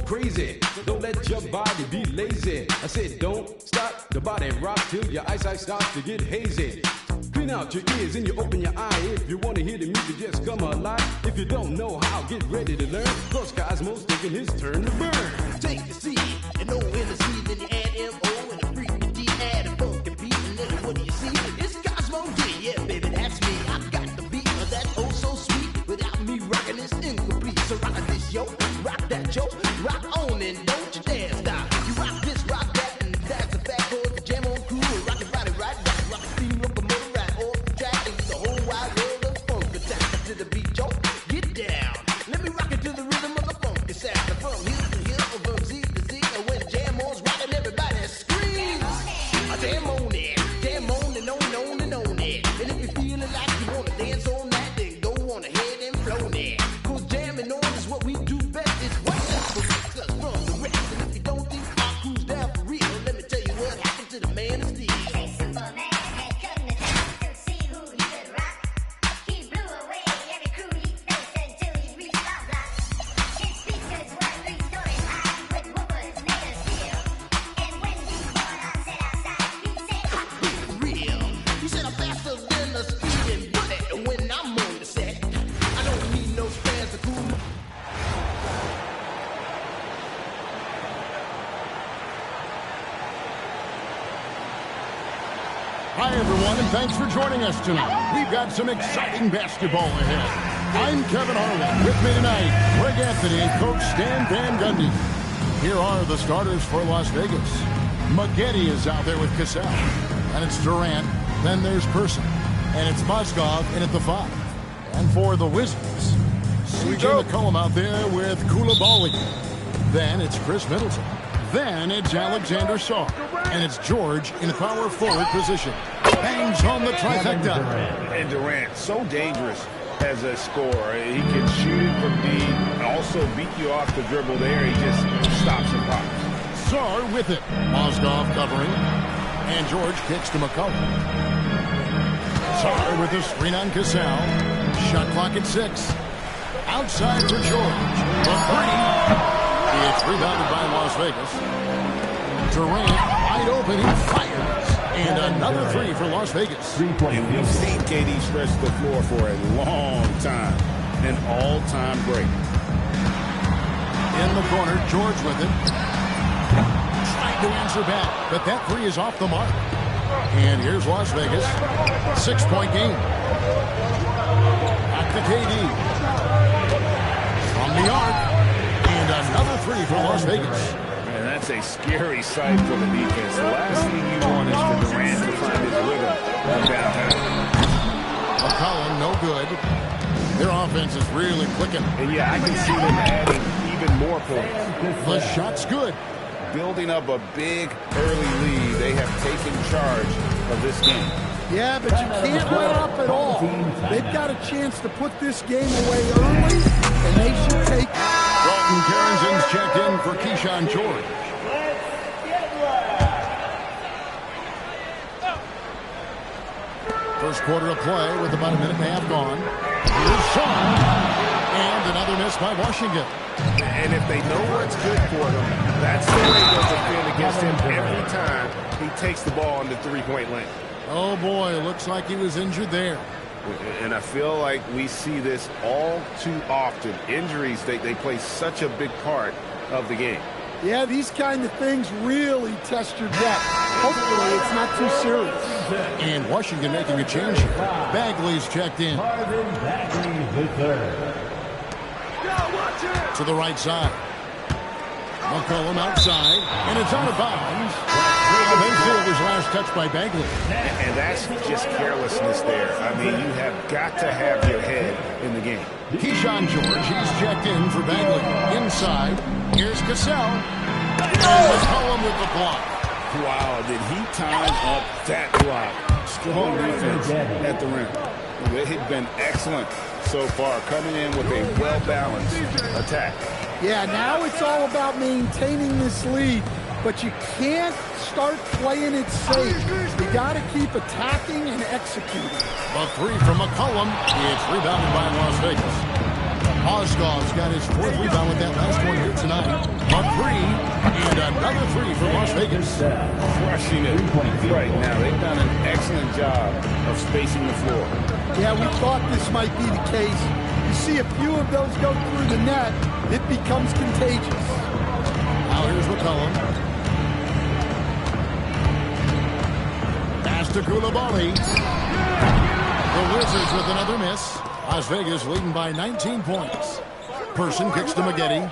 crazy, don't let your body be lazy. I said don't stop the body rock till your eyesight starts to get hazy. Clean out your ears and you open your eye. If you want to hear the music, just come alive. If you don't know how, get ready to learn. Cause Cosmo's taking his turn to burn. Take the C and O in the C, then you add M-O and the freaking D, add a funky beat, and then what do you see? It's Cosmo D, yeah baby, that's me. I got the beat that's oh so sweet. Without me rocking it's incomplete. So rock this yo, rock that yo, rock on and don't you dare stop. You rock this, rock that, and that's a fact. Cause the Jam On crew will rock it, right, rock the steam locomotive right off the track, and the whole wide world of funk attack to the beat yo. Get down, let me rock it to the rhythm of the funky sound. From hill to hill, from Z to Z, and when Jam On's rocking, everybody screams. Jam on it, jam on and on and on and on it. And if you're feeling like you wanna dance on that, then go on ahead and flow it. Cause jamming on is what we do best. It's what's separates us from the rest. And if you don't think our crew's down for real, let me tell you what happened to the man of steel. Hi, everyone, and thanks for joining us tonight. We've got some exciting basketball ahead. I'm Kevin Harlan. With me tonight, Greg Anthony and Coach Stan Van Gundy. Here are the starters for Las Vegas. Maggette is out there with Cassell. And it's Durant. Then there's Person. And it's Moskov in at the 5. And for the Wizards, CJ McCollum out there with Koulibaly. Then it's Chris Middleton. Then it's Alexander Sarr. And it's George in the power forward position. Bangs home the trifecta. And Durant, so dangerous as a scorer. He can shoot it from deep, and also beat you off the dribble there. He just stops and pops. Sarr with it. Mozgov covering. And George kicks to McCollum. Sarr with a screen on Cassell. Shot clock at 6. Outside for George. The 3. It's rebounded by Las Vegas. Durant wide open. He fires. And another 3 for Las Vegas. And we've seen KD stretch the floor for a long time. An all-time great. In the corner, George with it. Trying to answer back, but that 3 is off the mark. And here's Las Vegas. 6-point game. Back to KD. From the arc. And another 3 for Las Vegas. And that's a scary sight for the defense. The last thing you want is for Durant to find his rhythm from downtown. McCollum, no good. Their offense is really clicking. And yeah, I can see them adding even more points. The shot's good. Building up a big early lead. They have taken charge of this game. Yeah, but you can't let up at all. They've got a chance to put this game away early, and they should take it. Dalton Carrington's checked in for Keyshawn George. First quarter of play with about a minute and a half gone. Here's Sarr. And another miss by Washington. And if they know what's good for them, that's the way they'll defend against him every time he takes the ball in the three-point lane. Oh, boy, it looks like he was injured there. And I feel like we see this all too often. Injuries, they play such a big part of the game. Yeah, these kind of things really test your depth. Hopefully it's not too serious. And Washington making a change here. Bagley's checked in. To the right side. McCollum outside, and it's out of bounds. Mayfield's last touch by Bagley. And that's just carelessness there. I mean, you have got to have your head in the game. Keyshawn George, he's checked in for Bagley. Inside, here's Cassell. And McCollum with the block. Wow, did he time up that block? Strong defense at the rim. They've been excellent so far, coming in with a well-balanced attack. Yeah, now it's all about maintaining this lead, but you can't start playing it safe. You got to keep attacking and executing. A 3 from McCollum. It's rebounded by Las Vegas. Mozgov's got his 4th rebound with that last one here tonight. A 3 and another 3 for Las Vegas. Crushing it right now. They've done an excellent job of spacing the floor. Yeah, we thought this might be the case. You see a few of those go through the net, it becomes contagious. Now here's McCollum. Pass to Coulibaly. The Wizards with another miss. Las Vegas leading by 19 points. Person kicks to Maggette.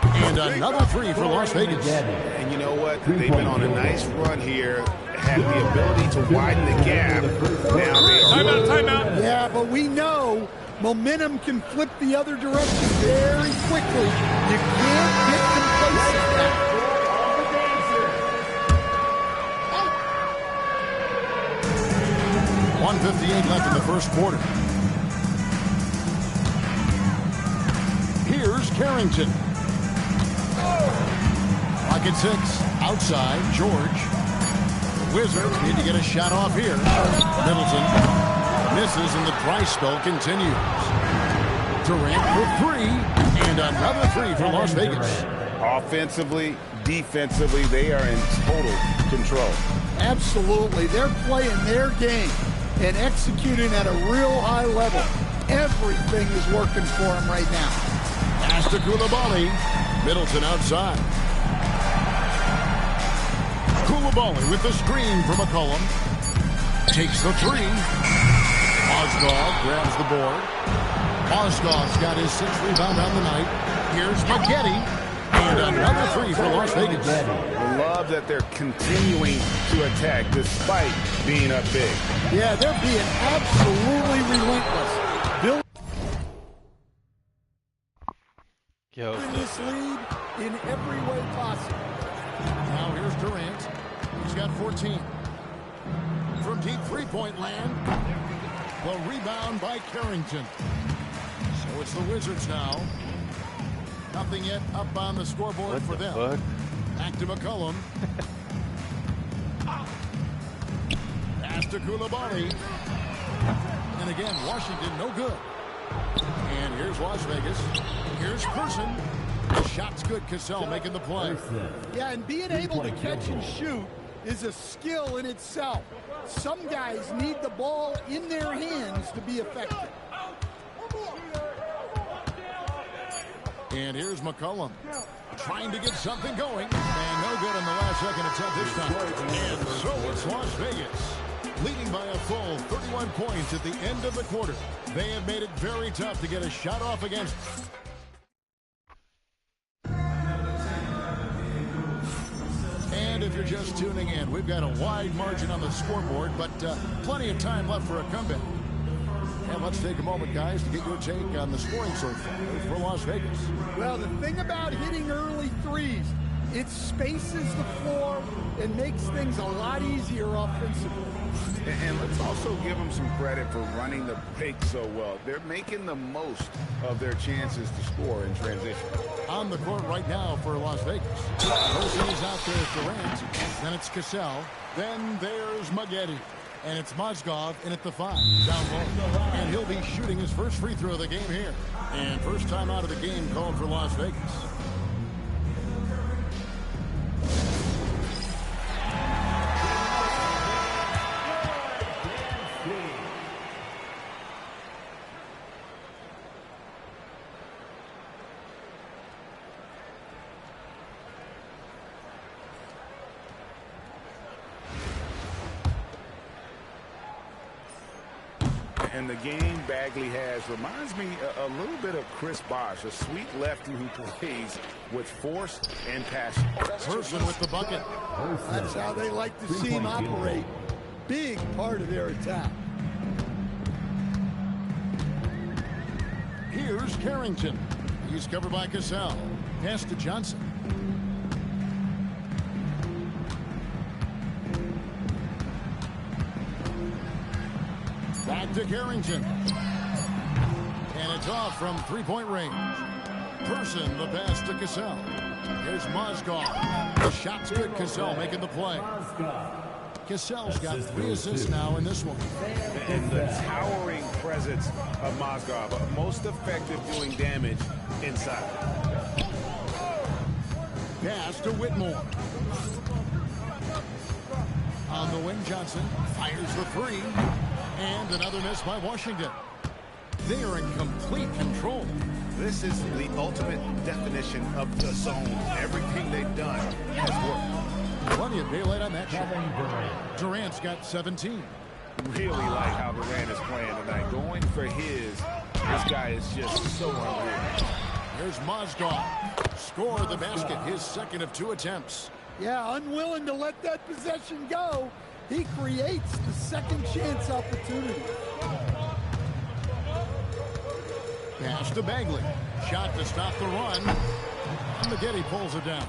And another 3 for Las Vegas. And you know what? They've been on a nice run here. Had the ability to widen the gap. Now they timeout. Yeah, but we know momentum can flip the other direction very quickly. You can't get complacent now. 1:58 left in the first quarter. Here's Carrington. Clock at 6. Outside, George. The Wizards need to get a shot off here. Middleton misses and the dry spell continues. Durant for 3 and another 3 for Las Vegas. Offensively, defensively, they are in total control. Absolutely. They're playing their game and executing at a real high level. Everything is working for them right now. Pass to Coulibaly. Middleton outside. Coulibaly with the screen for McCollum. Takes the 3. Mozgov grabs the board. Mozgov's got his 6th rebound on the night. Here's Maggette. And another 3 for Las Vegas. I love that they're continuing to attack despite being up big. Yeah, they're being absolutely relentless. Yo, this lead in every way possible. Now here's Durant. He's got 14. From deep three-point land, the rebound by Carrington. So it's the Wizards now. Nothing yet up on the scoreboard for them. Fuck? Back to McCollum. Pass to Coulibaly. And again, Washington, no good. And here's Las Vegas. Here's Person. The shot's good. Cassell making the play. Yeah, and being able to catch and shoot is a skill in itself. Some guys need the ball in their hands to be effective. And here's McCollum trying to get something going. And no good on the last second attempt this time. And so it's Las Vegas, leading by a full 31 points at the end of the quarter. They have made it very tough to get a shot off against. And if you're just tuning in, we've got a wide margin on the scoreboard, but plenty of time left for a comeback. And let's take a moment, guys, to get your take on the scoring so far for Las Vegas. Well, the thing about hitting early threes, it spaces the floor and makes things a lot easier offensively. And let's also give them some credit for running the break so well. They're making the most of their chances to score in transition. On the court right now for Las Vegas. Person is out there for Durant. Then it's Cassell. Then there's Maggette. And it's Mozgov in at the 5. Down low. And he'll be shooting his first free throw of the game here. And first time out of the game called for Las Vegas. And the game Bagley has reminds me a little bit of Chris Bosh, a sweet lefty who plays with force and passion. Person with the bucket. That's how they like to see him operate. Big part of their attack. Here's Carrington. He's covered by Cassell. Pass to Johnson. Back to Carrington. And it's off from three-point range. Person, the pass to Cassell. Here's Mozgov. The shot's good. Cassell making the play. Cassell's got 3 assists now in this one. And the towering presence of Mozgov, most effective doing damage inside. Pass to Whitmore. On the wing, Johnson fires the 3. And another miss by Washington. They are in complete control. This is the ultimate definition of the zone. Everything they've done has worked. Plenty of daylight on that shot. Durant's got 17. Really like how Durant is playing tonight. Going for his, this guy is just so unreal. Here's Mozgov. Score the basket, his second of 2 attempts. Yeah, unwilling to let that possession go. He creates the second chance opportunity. Pass to Bagley. Shot to stop the run. Maggette pulls it down.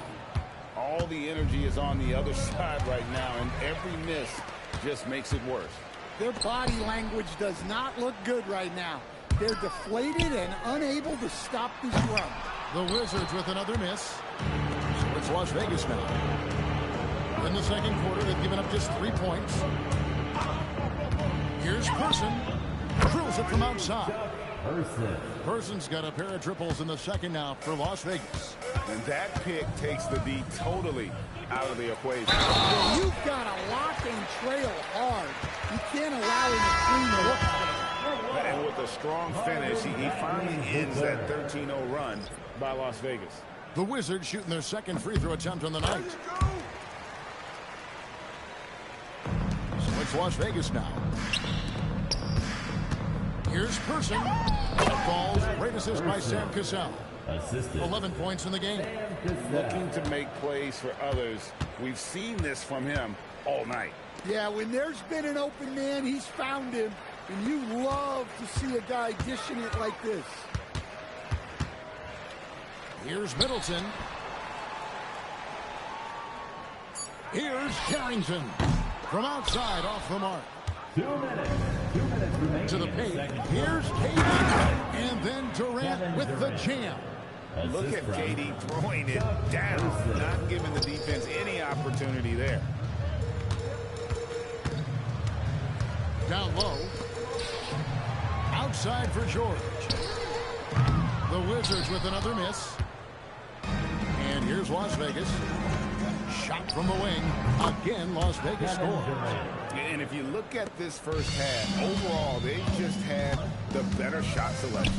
All the energy is on the other side right now, and every miss just makes it worse. Their body language does not look good right now. They're deflated and unable to stop this run. The Wizards with another miss. So it's Las Vegas now. In the second quarter, they've given up just 3 points. Here's Person. Drills it from outside. Person's got a pair of triples in the second now for Las Vegas. And that pick takes the D totally out of the equation. Yeah, you've got to lock and trail hard. You can't allow him to clean it up. And with a strong finish, he finally ends that 13-0 run by Las Vegas. The Wizards shooting their second free throw attempt on the night. So it's Las Vegas now. Here's Person. That falls. Great assist by Sam Cassell. 11 points in the game. Looking to make plays for others. We've seen this from him all night. Yeah, when there's been an open man, he's found him. And you love to see a guy dishing it like this. Here's Middleton. Here's Carrington from outside off the mark. 2 minutes. 2 minutes remaining. To the paint. Here's KD. And then Durant with the jam. Look at KD throwing it down, not giving the defense any opportunity there. Down low. Outside for George. The Wizards with another miss. And here's Las Vegas. Shot from the wing. Again, Las Vegas scores. And if you look at this first half, overall, they just had the better shot selection.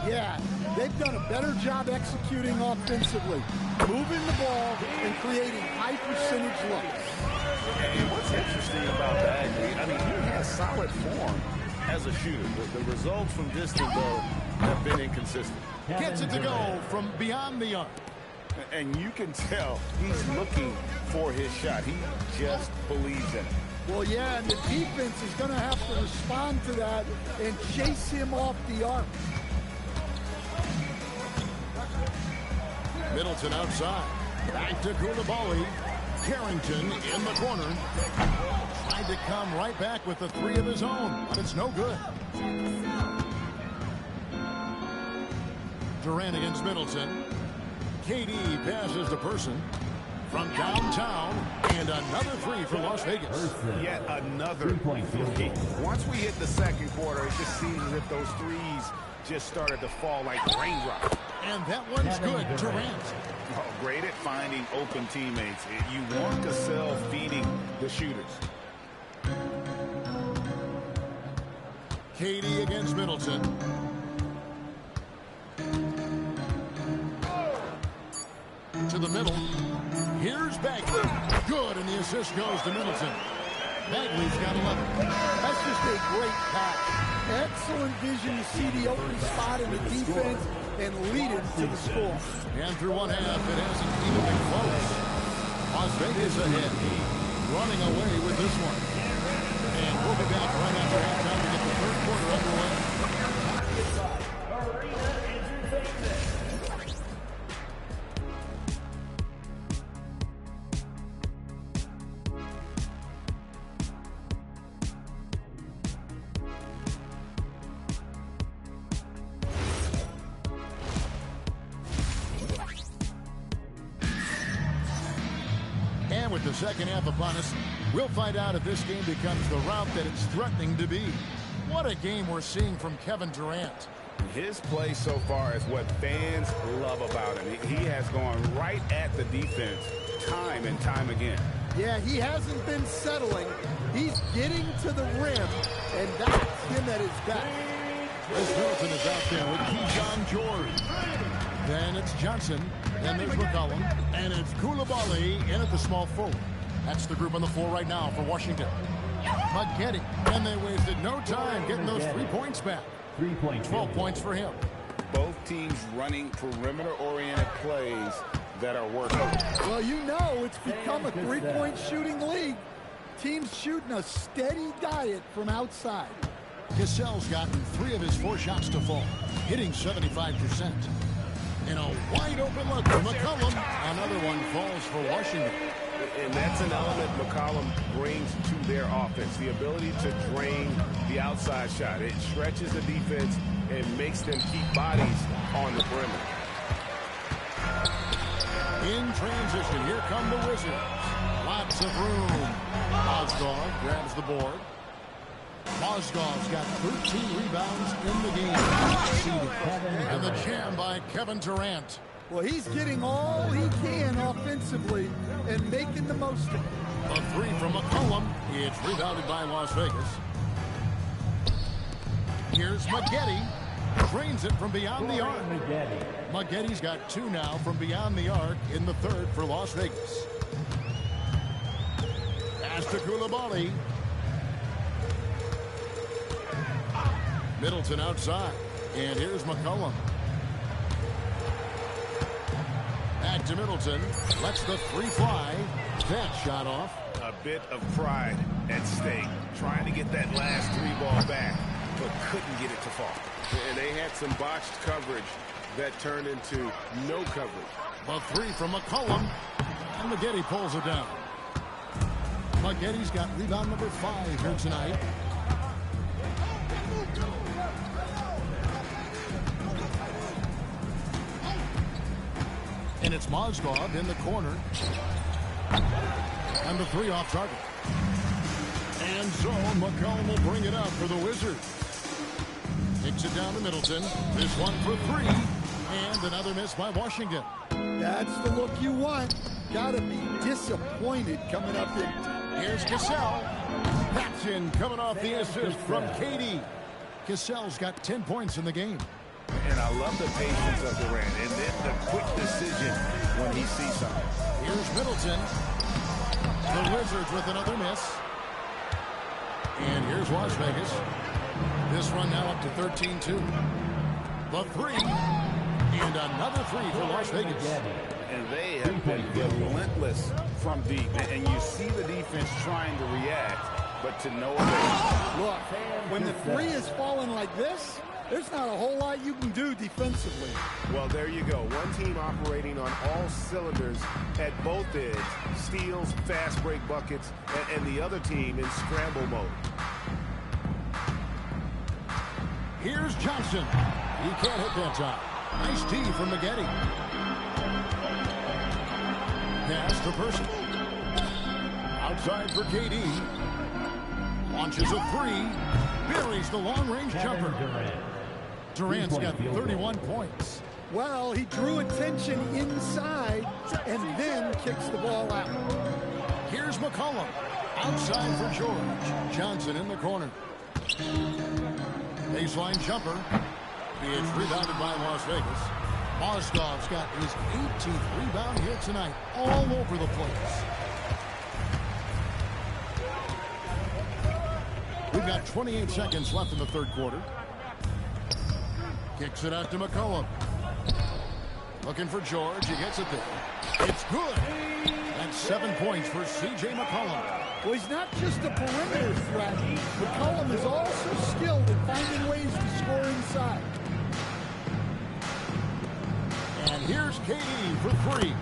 Yeah, they've done a better job executing offensively, moving the ball and creating high percentage looks. And what's interesting about that, I mean, he has solid form as a shooter. The results from distance, though, have been inconsistent. Gets it to go from beyond the arc. And you can tell he's looking for his shot. He just believes in it. Well, yeah, and the defense is going to have to respond to that and chase him off the arc. Middleton outside. Back to Koulibaly. Carrington in the corner. Tried to come right back with the three of his own, but it's no good. Durant against Middleton. KD passes to Person from downtown, and another three for Las Vegas. Yet another three. Once we hit the second quarter, it just seems as if those threes just started to fall like raindrops. And that one's good, Durant. Oh, great at finding open teammates. You want Cassell feeding the shooters. KD against Middleton. To the middle. Here's Bagley. Good, and the assist goes to Middleton. Bagley's got 11. That's just a great pass. Excellent vision to see the open spot in the defense and lead it to the score. And through one half, it hasn't even been close. Las Vegas ahead, running away with this one. And we'll be back right after halftime to get the third quarter underway. With the second half upon us, we'll find out if this game becomes the route that it's threatening to be. What a game we're seeing from Kevin Durant. His play so far is what fans love about him. He has gone right at the defense time and time again. Yeah, he hasn't been settling. He's getting to the rim, and that's him at his best. Chris Middleton is out there with Keyshawn George. Then it's Johnson. Then there's McCollum. And it's Koulibaly in at the small forward. That's the group on the floor right now for Washington. Maggette. And they wasted no time getting those 3 points back. 12 points for him. Both teams running perimeter-oriented plays that are working. Well, you know it's become a three-point shooting league. Teams shooting a steady diet from outside. Cassell's gotten 3 of his 4 shots to fall, hitting 75%. In a wide-open look for McCollum. Another one falls for Washington. And that's an element McCollum brings to their offense, the ability to drain the outside shot. It stretches the defense and makes them keep bodies on the perimeter. In transition, here come the Wizards. Lots of room. Mozgov grabs the board. Mozgov's got 13 rebounds in the game. And the jam by Kevin Durant. Well, he's getting all he can offensively and making the most of it. A 3 from McCollum. It's rebounded by Las Vegas. Here's Maggette. Drains it from beyond the arc. Maggette's got 2 now from beyond the arc in the third for Las Vegas. Pass to Koulibaly. Middleton outside. And here's McCollum. Back to Middleton. Lets the 3 fly. That shot off. A bit of pride at stake. Trying to get that last 3 ball back, but couldn't get it to fall. And they had some botched coverage that turned into no coverage. The 3 from McCollum. And Maggette pulls it down. Maggetti's got rebound number 5 here tonight. And it's Mozgov in the corner. And the 3 off target. And so McCollum will bring it up for the Wizards. Kicks it down to Middleton. This one for 3. And another miss by Washington. That's the look you want. Gotta be disappointed coming up in. Here's Cassell. That's in, coming off the assist from KD. Cassell's got 10 points in the game. And I love the patience of Durant, and then the quick decision when he sees something. Here's Middleton. The Wizards with another miss. And here's Las Vegas. This run now up to 13-2. The 3. And another 3 for Las Vegas. And they have been relentless from deep. And you see the defense trying to react, but to no avail. Look, when the 3 is falling like this, there's not a whole lot you can do defensively. Well, there you go. One team operating on all cylinders at both ends. Steals, fast break buckets, and the other team in scramble mode. Here's Johnson. He can't hit that shot. Nice D from Maggette. Pass to Person. Outside for KD. Launches a 3. Buries the long-range jumper. Durant's got 31 points. Well, he drew attention inside and then kicks the ball out. Here's McCollum. Outside for George. Johnson in the corner. Baseline jumper. It's rebounded by Las Vegas. Mozgov's got his 18th rebound here tonight. All over the place. We've got 28 seconds left in the third quarter. Kicks it out to McCollum. Looking for George. He gets it there. It's good. That's 7 points for C.J. McCollum. Well, he's not just a perimeter threat. McCollum is also skilled in finding ways to score inside. And here's KD for 3.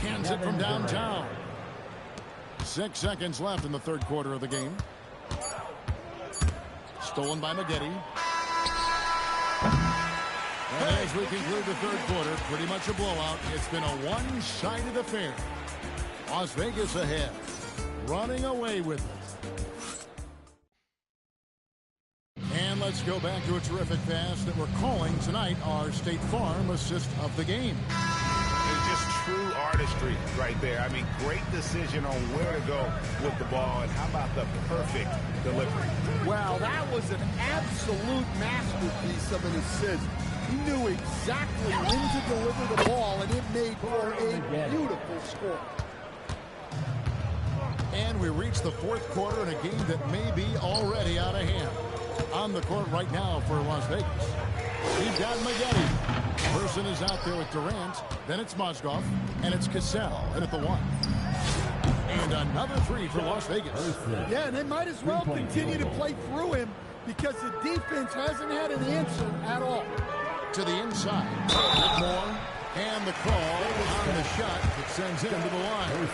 Cans it from downtown. 6 seconds left in the third quarter of the game. Stolen by Maggette. And as we conclude the third quarter, pretty much a blowout. It's been a one-sided affair. Las Vegas ahead, running away with it. And let's go back to a terrific pass that we're calling tonight our State Farm assist of the game. It's just true artistry right there. I mean, great decision on where to go with the ball, and how about the perfect delivery? Well, that was an absolute masterpiece of an assist. He knew exactly when to deliver the ball, and it made for a beautiful score. And we reach the fourth quarter in a game that may be already out of hand. On the court right now for Las Vegas. He's got Maggette. Person is out there with Durant. Then it's Mozgov. And it's Cassell in at the 1. And another 3 for Las Vegas. Yeah, and they might as well continue to play through him because the defense hasn't had an answer at all. To the inside. Whitmore. And the call on the shot that sends him to the line.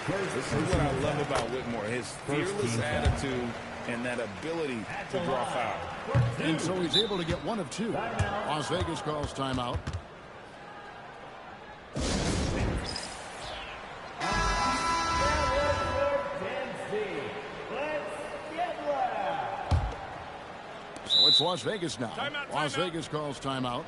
This is what I love about Whitmore. His fearless attitude and that ability to draw foul. And so he's able to get 1 of 2. Las Vegas calls timeout. So it's Las Vegas now. Las Vegas calls timeout.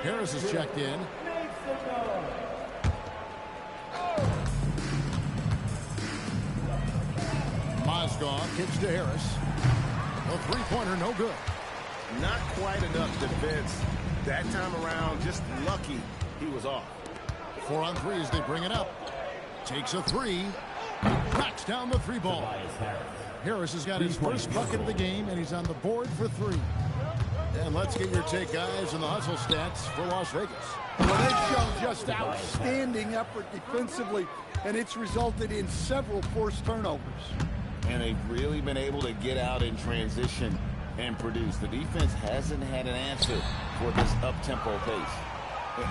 Harris is checked in. Mozgov kicks to Harris. A three-pointer, no good. Not quite enough defense. That time around, just lucky he was off. 4 on 3 as they bring it up. Takes a 3. Knocks down the 3 ball. Harris has got his first bucket of the game, and he's on the board for 3. And let's get your take, guys, on the hustle stats for Las Vegas. Well, they've shown just outstanding effort defensively, and it's resulted in several forced turnovers. And they've really been able to get out in transition and produce. The defense hasn't had an answer for this up-tempo pace.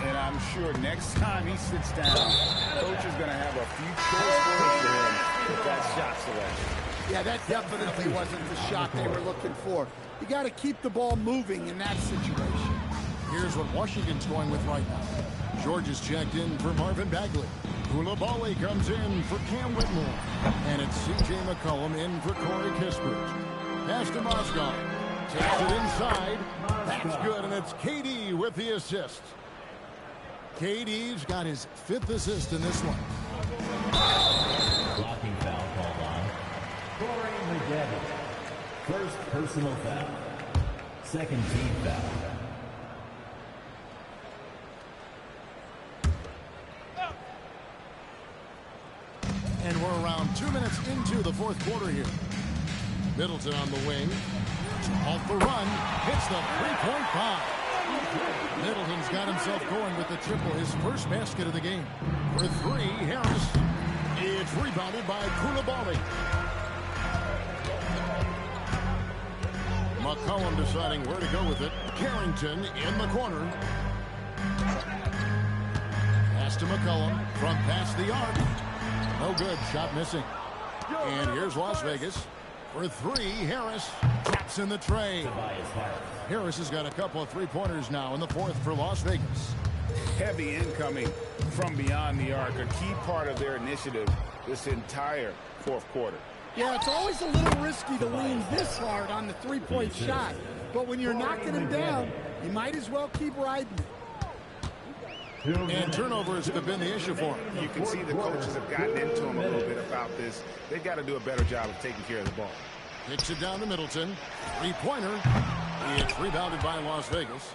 And I'm sure next time he sits down, coach is going to have a few choice words for him with that shot selection. Yeah, that definitely wasn't the shot they were looking for. You got to keep the ball moving in that situation. Here's what Washington's going with right now. George is checked in for Marvin Bagley. Koulibaly comes in for Cam Whitmore. And it's C.J. McCollum in for Corey Kispert. Pass to Mozgov. Takes it inside. That's good, and it's KD with the assist. KD's got his 5th assist in this one. Blocking foul called on Corey McGavin. First personal foul. Second team foul. And we're around 2 minutes into the 4th quarter here. Middleton on the wing. Off the run. Hits the three-point bomb. Middleton's got himself going with the triple, his first basket of the game. For 3, Harris. It's rebounded by Koulibaly. McCollum deciding where to go with it. Carrington in the corner. Pass to McCollum from past the arc. No good. Shot missing. And here's Las Vegas. For 3, Harris traps in the tray. Harris has got a couple of three-pointers now in the 4th for Las Vegas. Heavy incoming from beyond the arc, a key part of their initiative this entire 4th quarter. Yeah, it's always a little risky to lean this hard on the three-point shot. But when you're knocking him down, you might as well keep riding it. And turnovers have been the issue for him. You can see the coaches have gotten into him a little bit about this. They've got to do a better job of taking care of the ball. Kicks it down to Middleton. Three-pointer. It's rebounded by Las Vegas.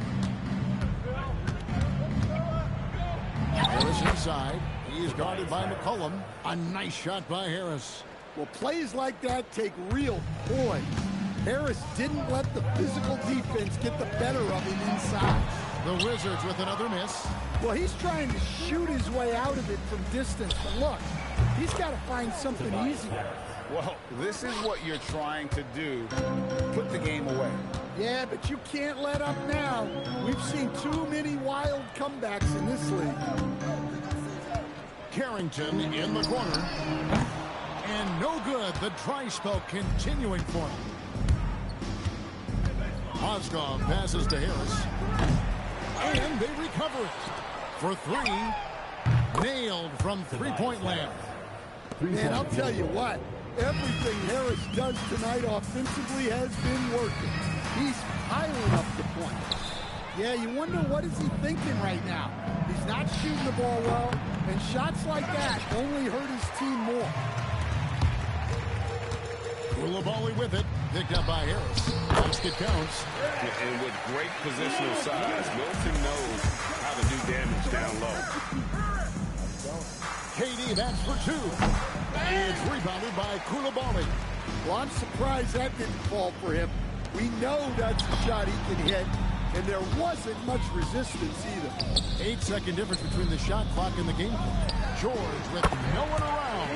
Harris inside. He's guarded by McCollum. A nice shot by Harris. Well, plays like that take real poise. Harris didn't let the physical defense get the better of him inside. The Wizards with another miss. Well, he's trying to shoot his way out of it from distance. But look, he's got to find something easier. Well, this is what you're trying to do. Put the game away. Yeah, but you can't let up now. We've seen too many wild comebacks in this league. Carrington in the corner. And no good. The dry spell continuing for him. Mozgov passes to Harris. And they recover it. For 3. Nailed from three-point land. Man, I'll tell you what. Everything Harris does tonight offensively has been working. He's piling up the points. Yeah, you wonder what is he thinking right now. He's not shooting the ball well, and shots like that only hurt his team more. Koulibaly with it. Picked up by Harris. Basket counts. And with great positional size, Milton knows how to do damage down low. KD, that's for 2. It's rebounded by Koulibaly. Well, I'm surprised that didn't fall for him. We know that's a shot he can hit, and there wasn't much resistance either. 8-second difference between the shot clock and the game. George with no one around.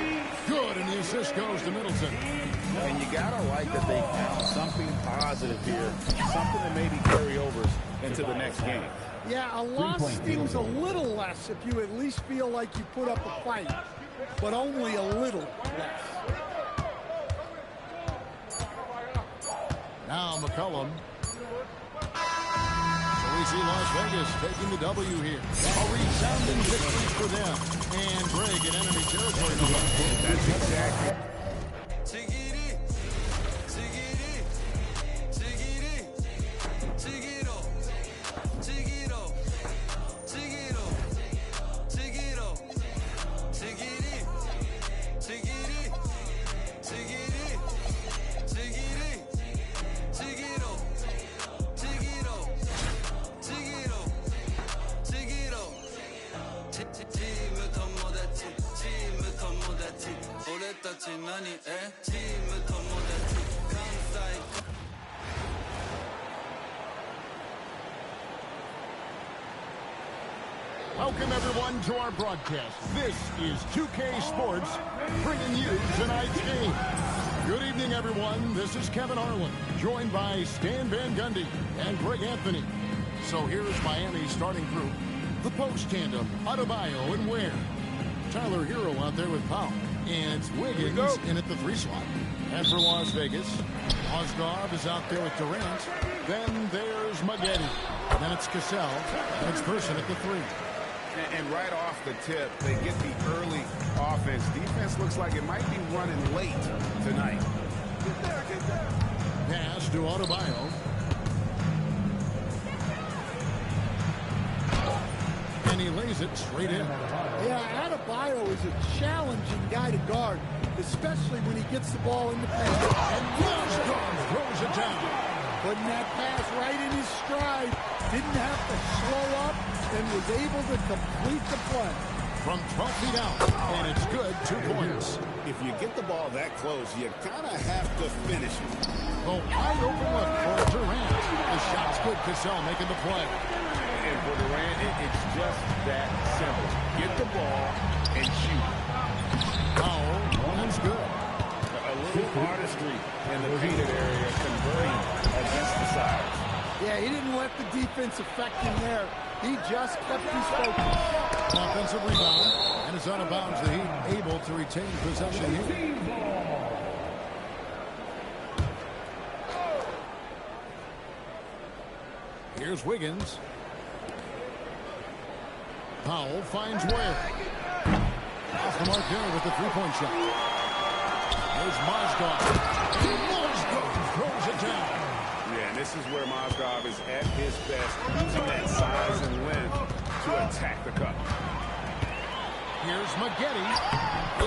Good, and the assist goes to Middleton. And you gotta like that they found something positive here, something that maybe carry overs into the next game. Yeah, a loss stings a little less if you at least feel like you put up a fight, but only a little less. Now McCollum. So we see Las Vegas taking the W here. A resounding victory for them. And Greg in enemy territory. That's exactly. Welcome everyone to our broadcast. This is 2K Sports bringing you tonight's game. Good evening, everyone. This is Kevin Harlan, joined by Stan Van Gundy and Greg Anthony. So here's Miami's starting group. The post tandem, Adebayo and Ware. Tyler Hero out there with Powell. And it's Wiggins in at the 3 slot. And for Las Vegas, Mozgov is out there with Durant. Then there's Maggette. Then it's Cassell. And it's Person at the 3. And right off the tip, they get the early offense. Defense looks like it might be running late tonight. Get there. Pass to Adebayo. And he lays it straight in. Yeah, Adebayo is a challenging guy to guard, especially when he gets the ball in the paint. And Mozgov throws it down. Putting that pass right in his stride. Didn't have to slow up and was able to complete the play. From 12 feet out, and it's good, 2 points. If you get the ball that close, you kind of have to finish it. Oh, wide open look for Durant. The shot's good. Cassell making the play. And for Durant, it's just that simple. Get the ball and shoot. Oh, that's good. A little artistry in the painted area, converting against the sides. Yeah, he didn't let the defense affect him there. He just kept his focus. Offensive rebound, and it's out of bounds. The Heat able to retain possession here. Here's Wiggins. Powell finds Ware. Off the mark there with the 3-point shot. There's Mozgov. Mozgov throws it down. Yeah, and this is where Mozgov is at his best, using that size and length to attack the cup. Here's Maggette.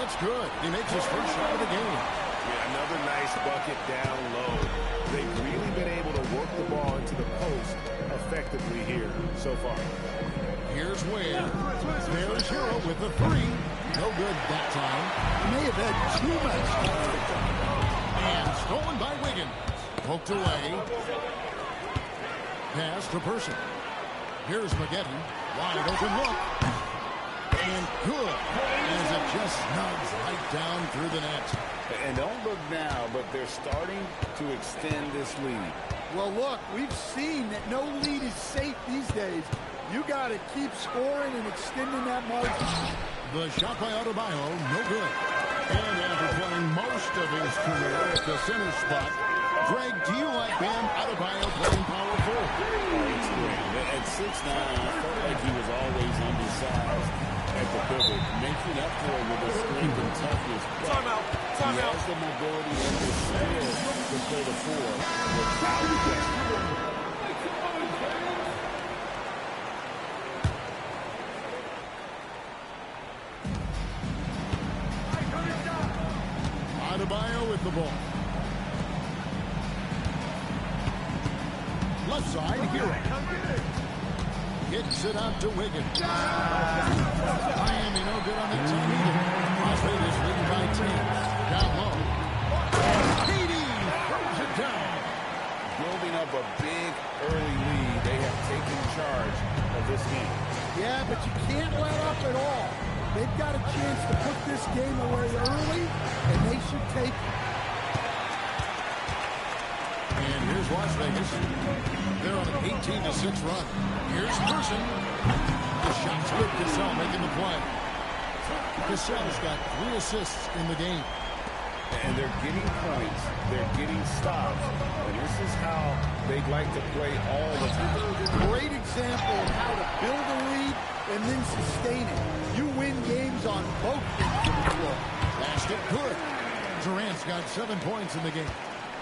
It's good. He makes his first shot of the game. Yeah, another nice bucket down low. They've really been able to work the ball into the post effectively here so far. Here's Ware. There's Hero with the 3. No good that time. He may have had too much time. And stolen by Wiggins. Poked away. Pass to Person. Here's Maggette. Wide open look. And good. As it just snugs right down through the net. And don't look now, but they're starting to extend this lead. Well, look, we've seen that no lead is safe these days. You got to keep scoring and extending that margin. The shot by Adebayo, no good. And after playing most of his career at the center spot, Greg, do you like Bam Adebayo playing power forward? At 6'9", I felt like he was always undersized at the pivot, making up for it with his strength and toughness. Timeout. He has the mobility and the skill to play the 4 without question. Adebayo with the ball. Left side, Hero. Gets it out to Wiggins. Miami no good on that team either. Las Vegas leading by 10. Down low. Katie throws it down. Building up a big early lead. They have taken charge of this game. Yeah, but you can't let up at all. They've got a chance to put this game away early, and they should take it. And here's Las Vegas. They're on an 18-6 run. Here's Person. The shot's good. Cassell making the play. Cassell's got 3 assists in the game. And they're getting points. They're getting stops. And this is how they'd like to play all the time. Great example of how to build a lead and then sustain it. You win games on both ends of the floor. Passed it good. Durant's got 7 points in the game.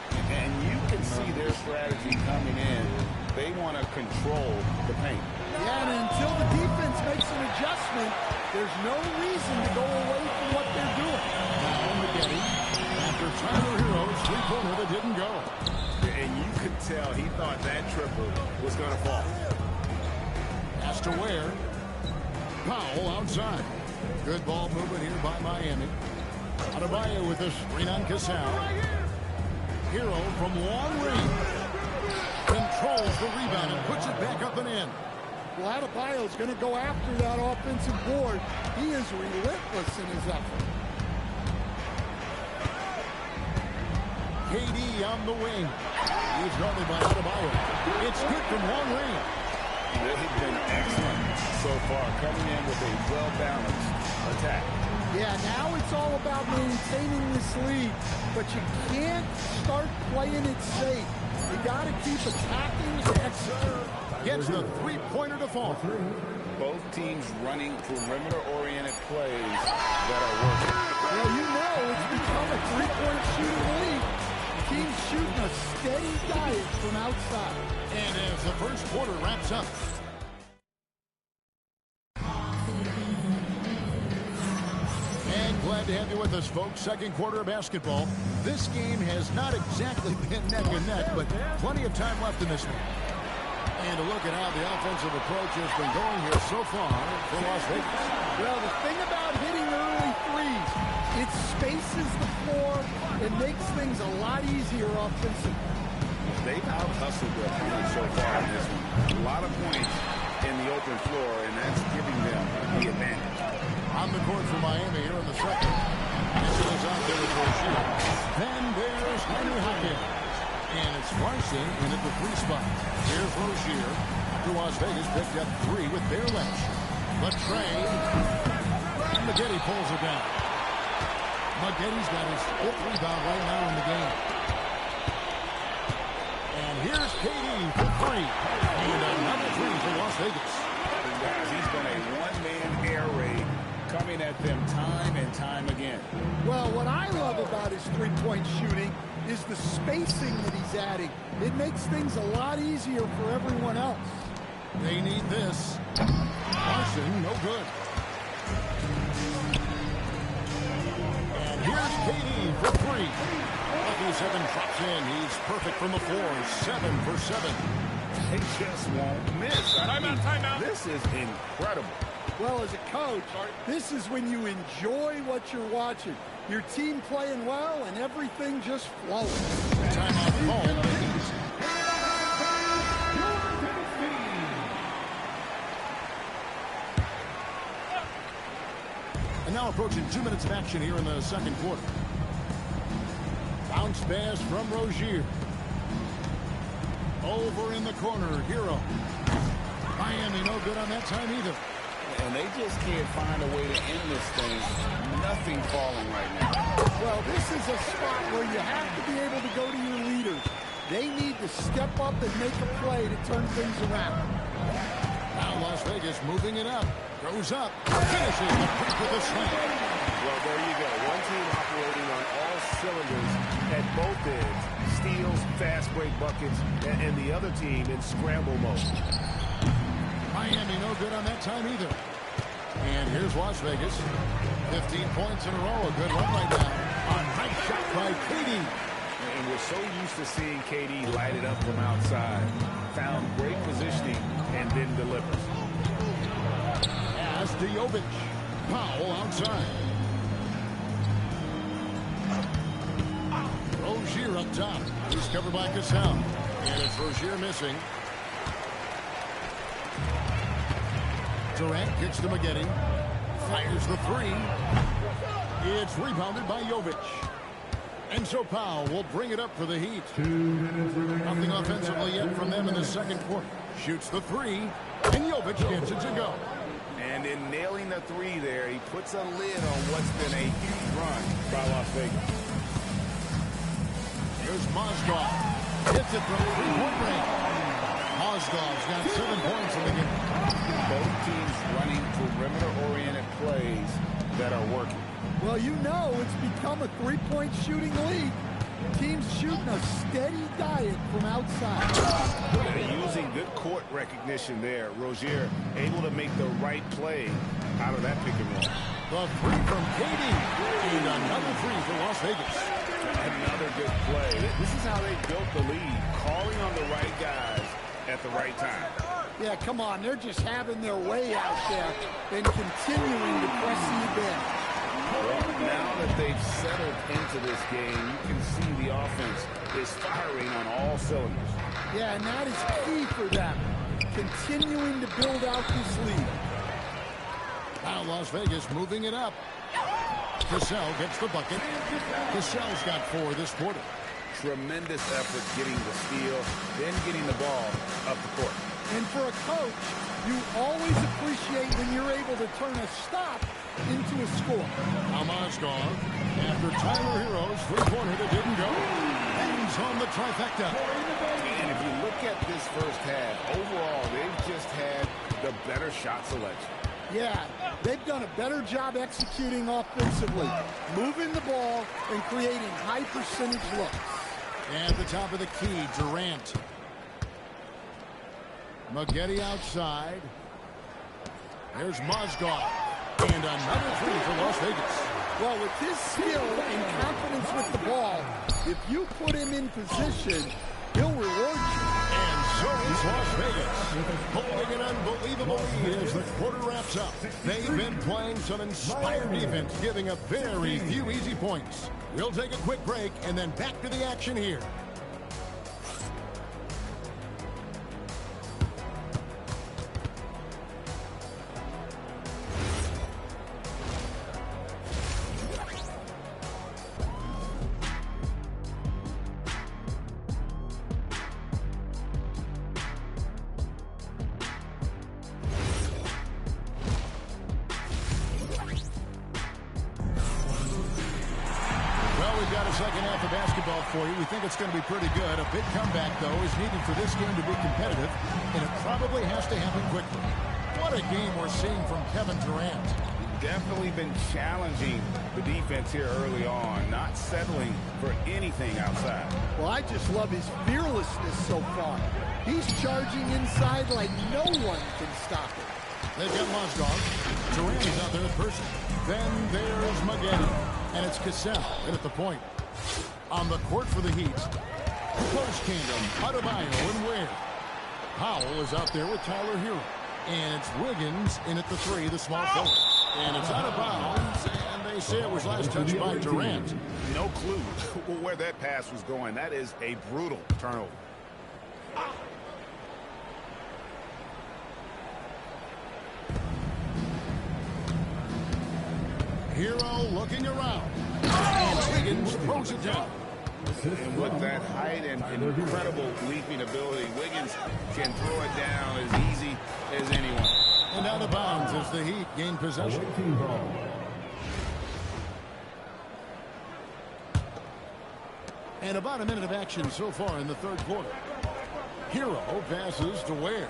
And you can see their strategy coming in. They want to control the paint. Yeah, and until the defense makes an adjustment, there's no reason to go away from what they're doing. Now Maggette, after Tyler Hero's 3-pointer that didn't go. And you could tell he thought that triple was going to fall. Pass to Ware. Powell outside. Good ball movement here by Miami. Adebayo with a screen on Cassell. Hero from long range controls the rebound and puts it back up and in. Well, Adebayo's going to go after that offensive board. He is relentless in his effort. KD on the wing. He's guarded by Adebayo. It's good from long range. They've been excellent so far, coming in with a well-balanced attack. Yeah, now it's all about maintaining this lead, but you can't start playing it safe. You got to keep attacking and executing. Gets the three-pointer to fall. Both teams running perimeter-oriented plays that are working. Well, you know it's become a three-point shooting league. Teams shooting a steady diet from outside. And as the first quarter wraps up. And glad to have you with us, folks. Second quarter of basketball. This game has not exactly been neck and neck, but plenty of time left in this one. And to look at how the offensive approach has been going here so far for Las Vegas. Well, the thing about hitting early threes, it spaces the floor. It makes things a lot easier offensively. They've out-hustled their opponents so far in this one. A lot of points in the open floor, and that's giving them the advantage. On the court for Miami here in the second. This is out there with Rozier. Then there's Henry Hopkins. And it's Larson in at the three spot. Here's Rozier. After Las Vegas picked up three with their left. The trade. Maggette pulls it down. Maggette's got his fifth rebound right now in the game. And here's KD for three. And another three for Las Vegas. Guys, he's been a one-man air raid coming at them time and time again. Well, what I love about his three-point shooting is the spacing that he's adding. It makes things a lot easier for everyone else. They need this. Larson, no good. And here's KD for three. Lucky 7 drops in. He's perfect from the floor. 7 for 7. They just won't miss. Timeout. This is incredible. Well, as a coach, this is when you enjoy what you're watching. Your team playing well and everything just flowing. Timeout call. And now approaching 2 minutes of action here in the second quarter. Bounce pass from Rozier. Over in the corner, Hero. Miami no good on that time either. And they just can't find a way to end this thing. Nothing falling right now. Well, this is a spot where you have to be able to go to your leaders. They need to step up and make a play to turn things around. Now Las Vegas moving it up. Goes up. Finishes the pick with a slam. Well, there you go. One team operating on all cylinders at both ends. Steals, fast break buckets, and the other team in scramble mode. Miami no good on that time either. And here's Las Vegas. 15 points in a row. A good run right now. A nice shot by KD. And we're so used to seeing KD light it up from outside. Found great positioning and then delivers. As to Jovic. Powell outside. Rozier up top. He's covered by Cassell. And it's Rozier missing. Durant kicks to Maggette. Fires the three. It's rebounded by Jovic. And so Powell will bring it up for the Heat. Nothing offensively yet from them in the second quarter. Shoots the three. And Jovic gets it to go. And in nailing the three there, he puts a lid on what's been a huge run by Las Vegas. Here's Mozgov. Hits it from three-point range. Mozgov's got 7 points in the game. Both teams running perimeter-oriented plays that are working. Well, you know it's become a three-point shooting league. Teams shooting a steady diet from outside. They're using good court recognition there. Rozier able to make the right play out of that pick and roll. The three from KD. And another three for Las Vegas. Another good play. This is how they built the lead. Calling on the right guys at the right time. Yeah, come on. They're just having their way out there and continuing to press the advantage. Well, now that they've settled into this game, you can see the offense is firing on all cylinders. Yeah, and that is key for them. Continuing to build out this lead. Now Las Vegas moving it up. Cassell gets the bucket. Cassell's got 4 this quarter. Tremendous effort getting the steal, then getting the ball up the court. And for a coach, you always appreciate when you're able to turn a stop into a score. Now Mozgov, after Tyler Hero's three-pointer that didn't go, hangs on the trifecta. And if you look at this first half, overall, they've just had the better shot selection. Yeah, they've done a better job executing offensively, moving the ball and creating high percentage looks. At the top of the key, Durant. Maggette outside. There's Mozgov. And another three for Las Vegas. Well, with his skill and confidence with the ball, if you put him in position, he'll reward you. And so is Las Vegas, holding an unbelievable lead as the quarter wraps up. They've been playing some inspired defense, giving up very few easy points. We'll take a quick break and then back to the action here. Second half of basketball for you. We think it's going to be pretty good. A big comeback, though, is needed for this game to be competitive, and it probably has to happen quickly. What a game we're seeing from Kevin Durant. Definitely been challenging the defense here early on, not settling for anything outside. Well, I just love his fearlessness so far. He's charging inside like no one can stop it. They've got Mozgov. Durant is out there in person. Then there's Maggette, and it's Cassell in at the point. On the court for the Heat, close tandem, Adebayo and Ware. Powell is out there with Tyler Hero. And it's Wiggins in at the three, the small forward. And it's out of bounds, and they say it was last touched by Durant. No clue where that pass was going. That is a brutal turnover. Hero looking around. And Wiggins throws it down. And with that height and incredible leaping ability, Wiggins can throw it down as easy as anyone. And out of bounds as the Heat gain possession. And about a minute of action so far in the third quarter. Hero passes to Ware.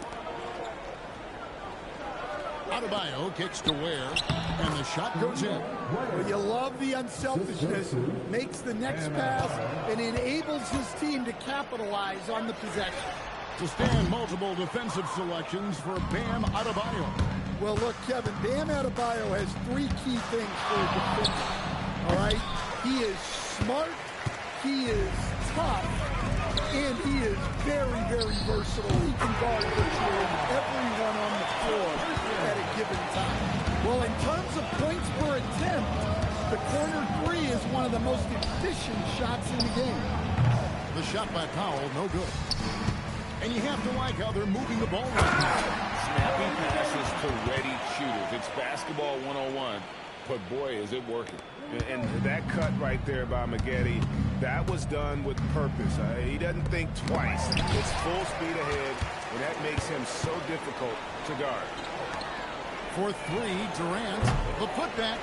Adebayo kicks to Ware, and the shot goes in. Well, you love the unselfishness, makes the next pass, and enables his team to capitalize on the possession. To stand multiple defensive selections for Bam Adebayo. Well, look, Kevin, Bam Adebayo has three key things for a defender. All right? He is smart, he is tough, and he is very, very versatile. He can guard virtually everyone on the floor at a given time. Well, in terms of points per attempt, the corner three is one of the most efficient shots in the game. The shot by Powell, no good. And you have to like how they're moving the ball right now. Snappy passes to ready shooters. It's basketball 101, but boy, is it working. And that cut right there by Maggette, that was done with purpose. He doesn't think twice. It's full speed ahead, and that makes him so difficult to guard. For three, Durant, the putback.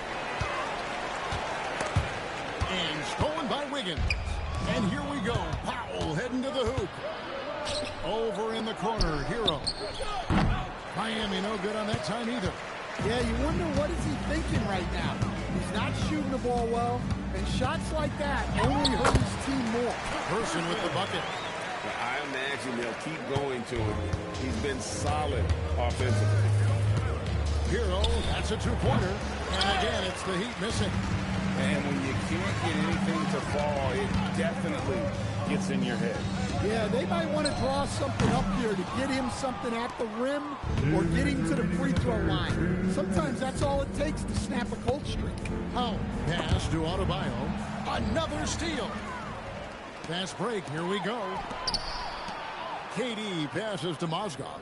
And stolen by Wiggins. And here we go. Powell heading to the hoop. Over in the corner, Hero. Miami no good on that time either. Yeah, you wonder what is he thinking right now. He's not shooting the ball well, and shots like that only hurt his team more. Person with the bucket. I imagine they'll keep going to it. He's been solid offensively. Hero, that's a two-pointer. And again, it's the Heat missing. And when you can't get anything to fall, it definitely gets in your head. Yeah, they might want to draw something up here to get him something at the rim or get him to the free throw line. Sometimes that's all it takes to snap a cold streak. Oh, pass to Adebayo. Another steal. Fast break, here we go. KD passes to Mozgov.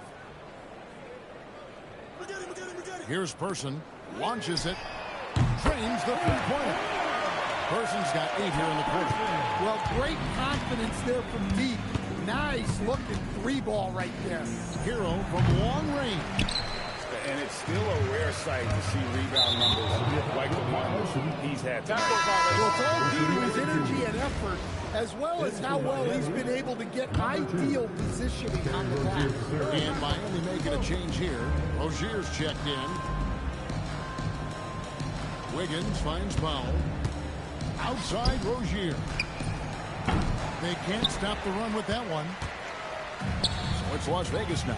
Here's Person, launches it, trains the three-pointer. Person's got 8 here in the quarter. Well, great confidence there from deep. Nice looking 3-ball right there. Hero from long range. And it's still a rare sight to see rebound numbers like the one he's had tonight. Well, it's all due to his energy and effort, as well as how well he's been able to get ideal positioning on the glass. And Miami making a change here. Rozier's checked in. Wiggins finds Powell. Outside Rozier. They can't stop the run with that one. So it's Las Vegas now.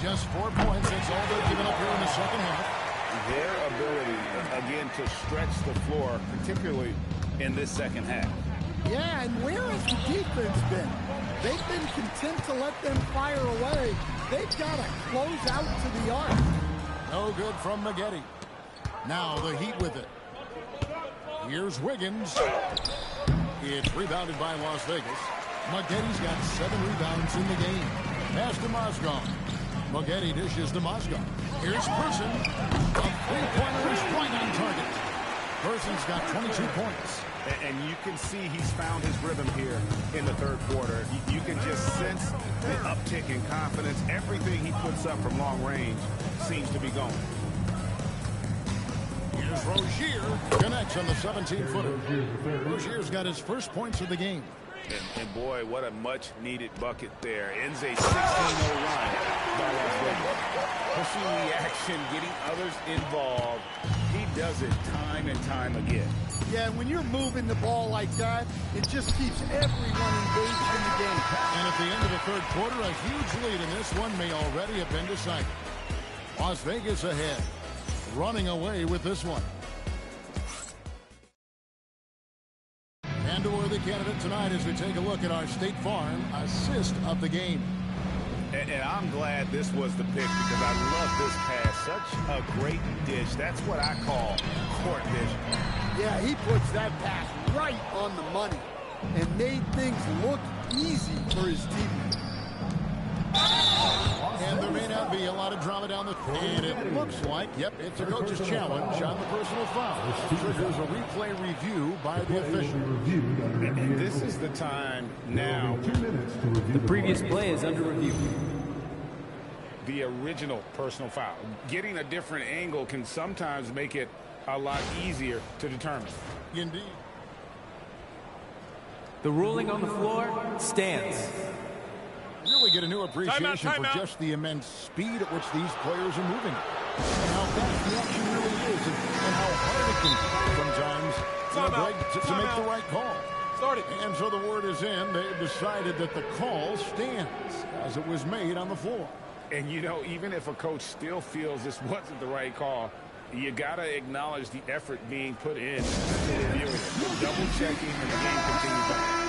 Just 4 points. That's all they've given up here in the second half. Their ability, again, to stretch the floor, particularly in this second half. Yeah, and where has the defense been? They've been content to let them fire away. They've got to close out to the arc. No good from Maggette. Now the Heat with it. Here's Wiggins. It's rebounded by Las Vegas. Maggette's got 7 rebounds in the game. Pass to Mozgov. Maggette dishes to Mozgov. Here's Person. A three-pointer is right on target. Person's got 22 points. And you can see he's found his rhythm here in the third quarter. You can just sense the uptick in confidence. Everything he puts up from long range seems to be going. Here's Rozier. Connects on the 17-footer. Rozier's got his first points of the game. And boy, what a much-needed bucket there. Ends a 16-0 run by Las Vegas. Pushing the action, getting others involved. He does it time and time again. Yeah, when you're moving the ball like that, it just keeps everyone engaged in the game. And at the end of the third quarter, a huge lead in this one may already have been decided. Las Vegas ahead, running away with this one. And a worthy candidate tonight as we take a look at our State Farm assist of the game. And I'm glad this was the pick because I love this pass. Such a great dish. That's what I call court vision. Yeah, he puts that pass right on the money and made things look easy for his teammates. And there may not be a lot of drama down the court. And it looks like, yep, it's a coach's challenge on the personal foul. Triggers a replay review by the official. And this is the time now. The previous play is under review. The original personal foul. Getting a different angle can sometimes make it a lot easier to determine. Indeed. The ruling on the floor stands. Really get a new appreciation for just the immense speed at which these players are moving. And how fast the action really is and how hard it can be sometimes to make the right call. And so the word is in. They've decided that the call stands as it was made on the floor. And, you know, even if a coach still feels this wasn't the right call, you got to acknowledge the effort being put in to review it. Double-checking, and the game continues on.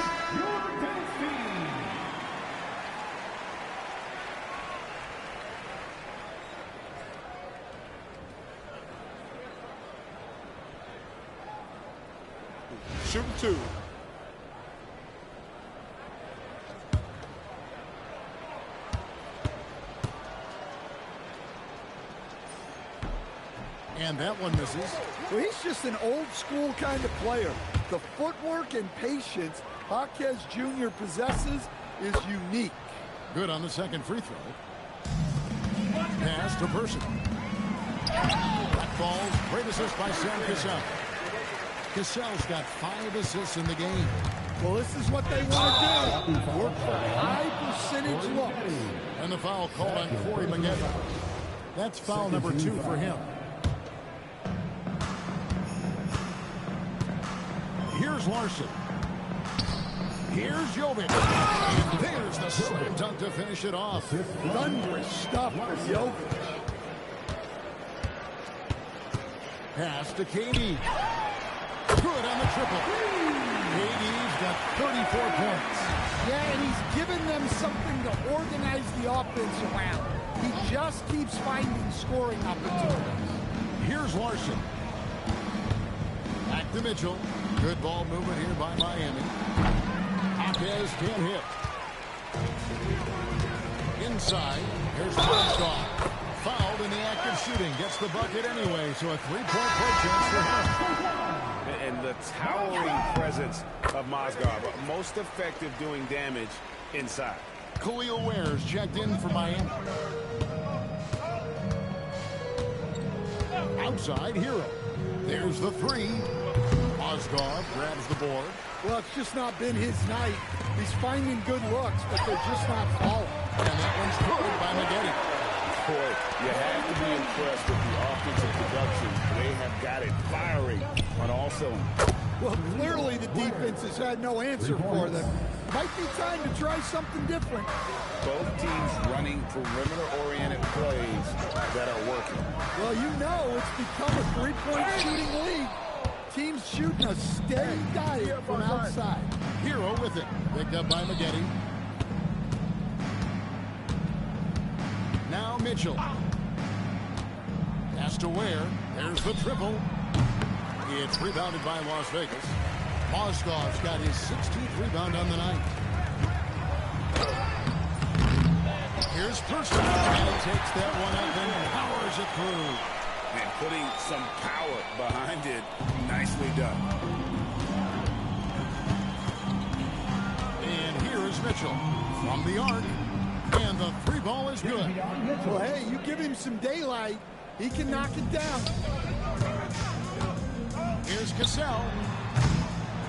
Shooting 2. And that one misses. Well, he's just an old school kind of player. The footwork and patience Jaquez Jr. possesses is unique. Good on the second free throw. Pass to Person. That falls. Great assist by Sam Cassell. Cassell's got 5 assists in the game. Well, this is what they want to do. Work for high percentage looks. And the foul called on Corey Maggette. That's foul number 2 for him. Here's Larson. Here's Jovic. And there's the slam dunk to finish it off. Thunderous stuff for Jovic. Pass to KD. Good on the triple. KD's got 34 points. Yeah, and he's given them something to organize the offense around. He just keeps finding scoring opportunities. Here's Larson. Back to Mitchell. Good ball movement here by Miami. Jaquez can't hit. Inside. Here's Mozgov. Fouled in the act of shooting. Gets the bucket anyway, so a 3-point play chance for him. And the towering presence of Mozgov, most effective doing damage inside. Khalil Ware's checked in for Miami. Outside, Hero. There's the three. Mozgov grabs the board. Well, it's just not been his night. He's finding good looks, but they're just not falling. And that one's good by Maggette. Boy, you have to be impressed with the offensive production. They have got it firing on all cylinders. Well, clearly the defense has had no answer for them. Might be time to try something different. Both teams running perimeter-oriented plays that are working. Well, you know it's become a three-point shooting league. Teams shooting a steady diet from outside. Hero with it. Picked up by Maggette. Now Mitchell. Pass to Ware. There's the triple. It's rebounded by Las Vegas. Mozgov's got his 16th rebound on the night. Here's Thurston. And he takes that one up and powers it through. And putting some power behind it. Nicely done. And here is Mitchell from the arc. And the three ball is good. Well, hey, you give him some daylight, he can knock it down. Here's Cassell.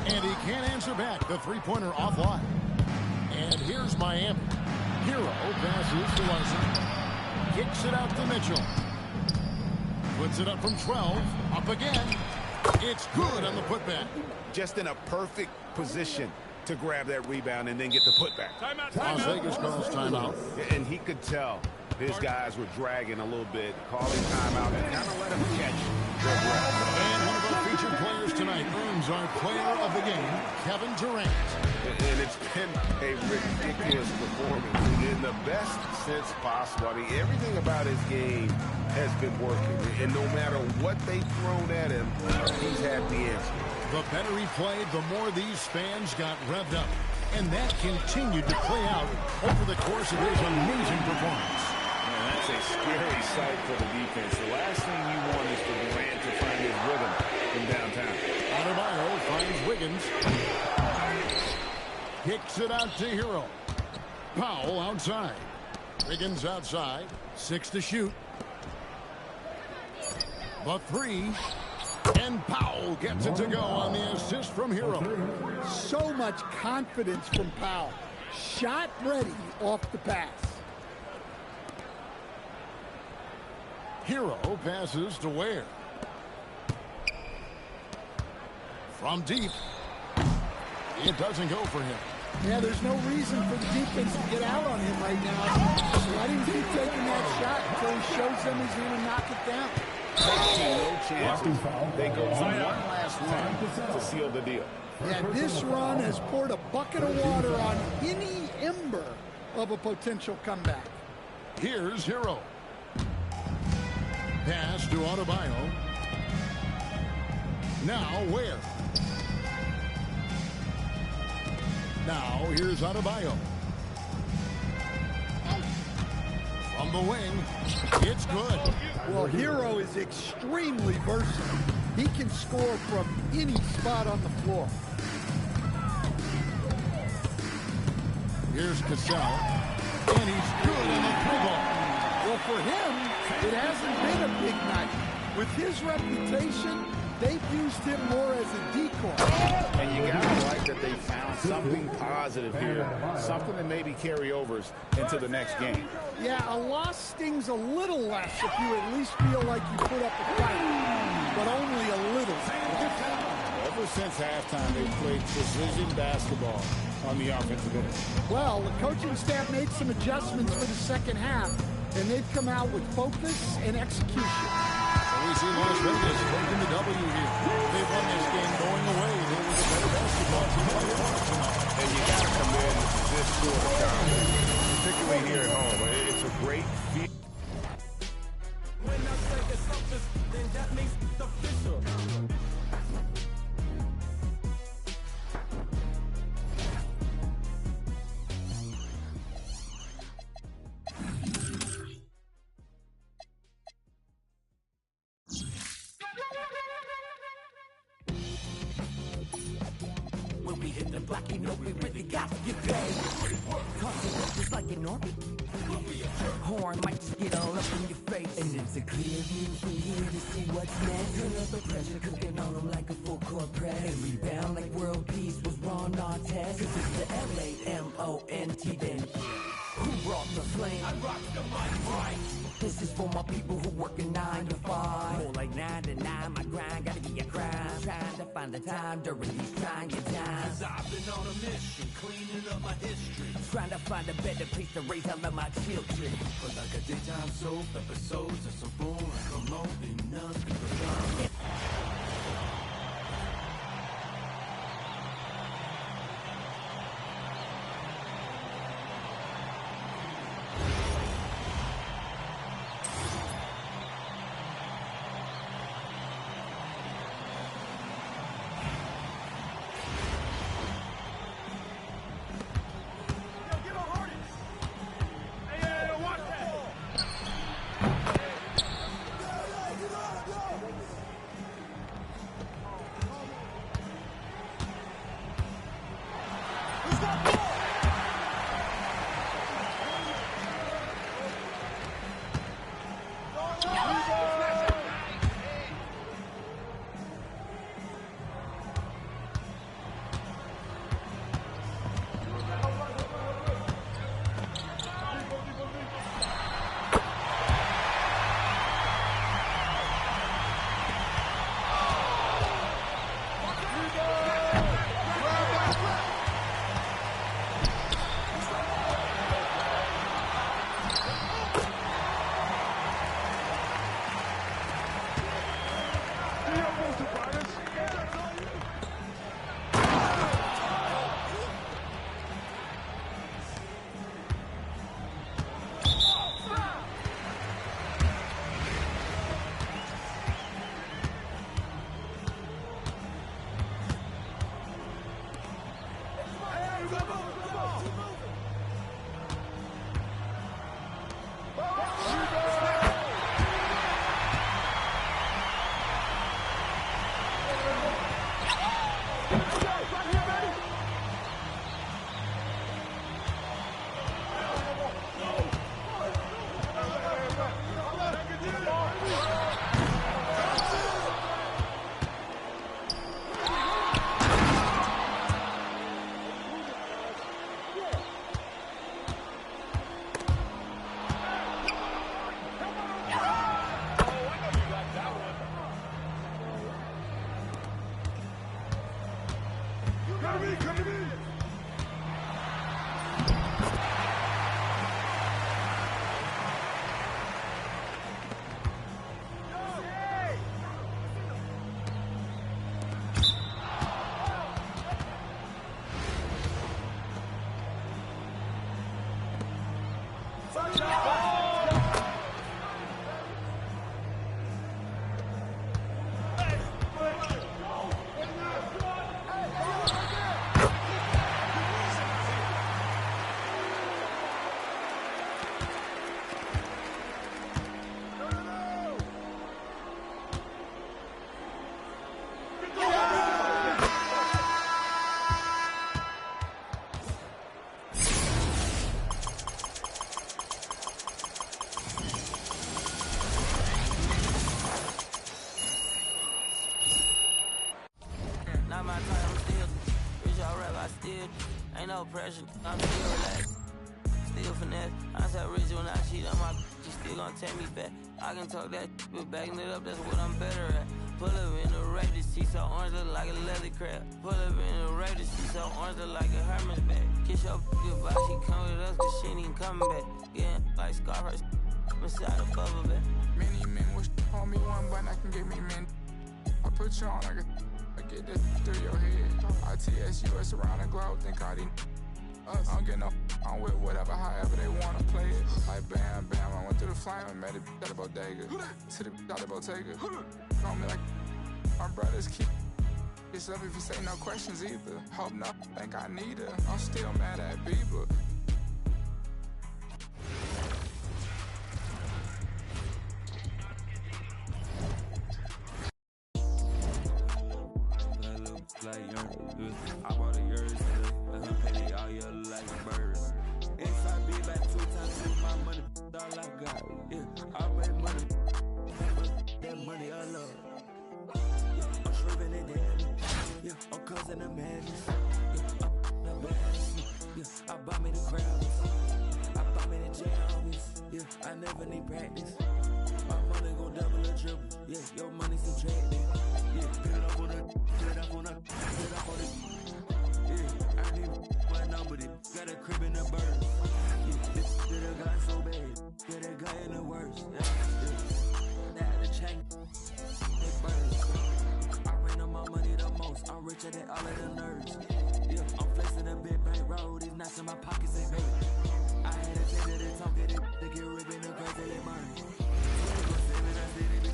And he can't answer back. The three-pointer offline. And here's Miami. Hero passes to Larson. Kicks it out to Mitchell. Puts it up from 12. Up again. It's good on the putback. Just in a perfect position to grab that rebound and then get the putback. Las Vegas calls timeout. And he could tell his guys were dragging a little bit, calling timeout and kind of let him catch their breath. And one of our featured players tonight earns our player of the game, Kevin Durant. And it's been a ridiculous performance in the best sense possible. I mean, everything about his game has been working. And no matter what they've thrown at him, he's had the answer. The better he played, the more these fans got revved up. And that continued to play out over the course of his amazing performance. Man, that's a scary sight for the defense. The last thing you want is for Durant to find his rhythm from downtown. Adebayo finds Wiggins. Kicks it out to Hero. Powell outside. Wiggins outside. 6 to shoot. The three. And Powell gets it to go on the assist from Hero. So much confidence from Powell. Shot ready off the pass. Hero passes to Ware. From deep. It doesn't go for him. Yeah, there's no reason for the defense to get out on him right now. Just let him keep taking that shot until he shows them he's going to knock it down. No chances. They go for one last run to seal the deal. Yeah, this run has poured a bucket of water on any ember of a potential comeback. Here's Hero. Pass to Adebayo. Now Ware. Now here's Adebayo. From the wing, it's good. Well, Hero is extremely versatile. He can score from any spot on the floor. Here's Cassell. And he's good in the three ball. Well, for him, it hasn't been a big night. With his reputation, they've used him more as a decoy. And you gotta like that they found something positive here, something that maybe carry overs into the next game. Yeah, a loss stings a little less if you at least feel like you put up a fight, but only a little. Ever since halftime, they've played precision basketball on the offensive end. Well, the coaching staff made some adjustments for the second half, and they've come out with focus and execution. So we see Las Vegas taking the W here. They won this game going away. They were the better basketball team by the tonight. And you got to commend this sort of confidence, particularly here at home. It's a great feat. When I say it's something, then that means it's official. like you know we really got to get paid. Talking up just like an army. Horn might just get all up in your face. And it's a clear view from here to see what's next. Turn up the pressure, cooking on them like a full court press. And rebound like world peace was Ron Artest. Cause it's the LAMONT then. Who brought the flame? I rock the mic right. This is for my people who working 9 to 5. More like 9 to 9, my grind gotta be a crime. Trying to find the time during these trying times. Cause I've been on a mission, cleaning up my history. Trying to find a better place to raise all of my children. But like a daytime soap, episodes of some boring, promoting none to the Ain't no pressure, I'm still relaxed. Still finesse. I said rich when I cheat on my she still gonna take me back. I can talk that but backing it up, that's what I'm better at. Pull up in the Raiders, she so orange look like a leather crab. Pull up in the Raiders, she so orange look like a Hermes bag. Kiss your goodbye, she come with us cause she ain't even coming back. Yeah, like Scarface, inside the bubble back. Many men wish on me one button, I can get me men. I put you on like a get this through your head. ITS around the globe, think all these us. I don't get no on with whatever, however they wanna play it. Like bam, bam, I went through the flame and met it at the bodega. To the out the Bottega. Call me like my brothers keep this up if you say no questions either. Hope not think I need her. I'm still mad at Bieber. Like young, I bought a yours and all I got. Yeah, I made money. That money I love. Yeah, I'm shriving it down. Yeah, I'm causing a madness. Yeah, I'm the best. Yeah, I buy me the crowds. I buy me the jammies. Yeah, I never need practice. My money go double or triple. Yeah, your money subtracted. Yeah, put it up on the, put it up on the, put it up on the. Yeah, I need my number. Got a crib in the bird. Yeah, this little guy so bad. Yeah, that guy in the worst. Yeah, that the chain. It burns. I ran on my money the most. I'm richer than all of the nerds. Yeah, I'm flexing a big bank road. These nuts in my pockets ain't hurt. I had a tender to talk it to get ripping the grass till it burns. 24/7, I did it.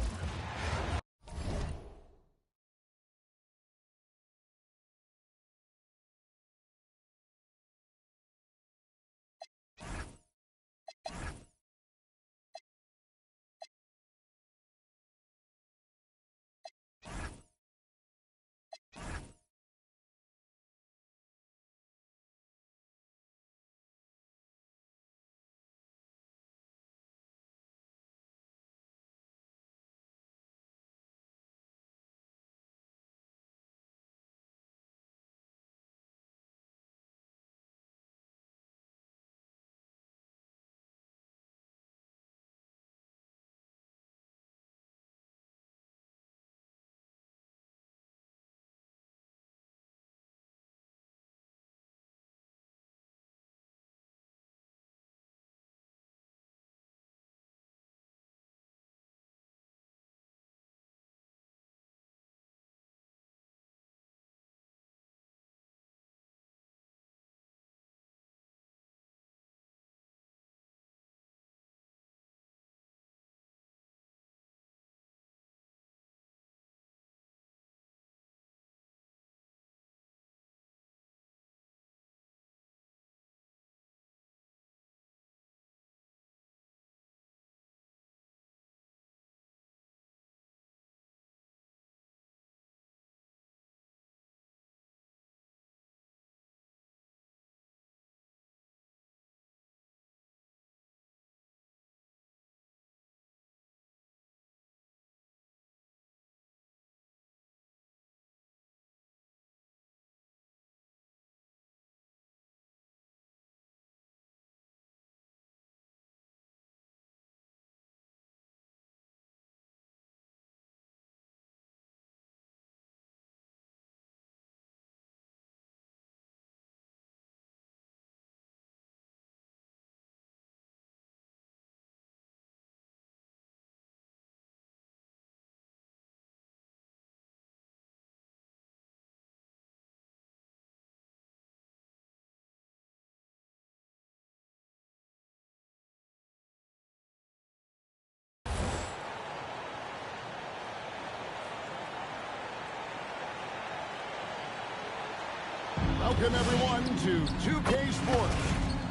Welcome, everyone, to 2K Sports.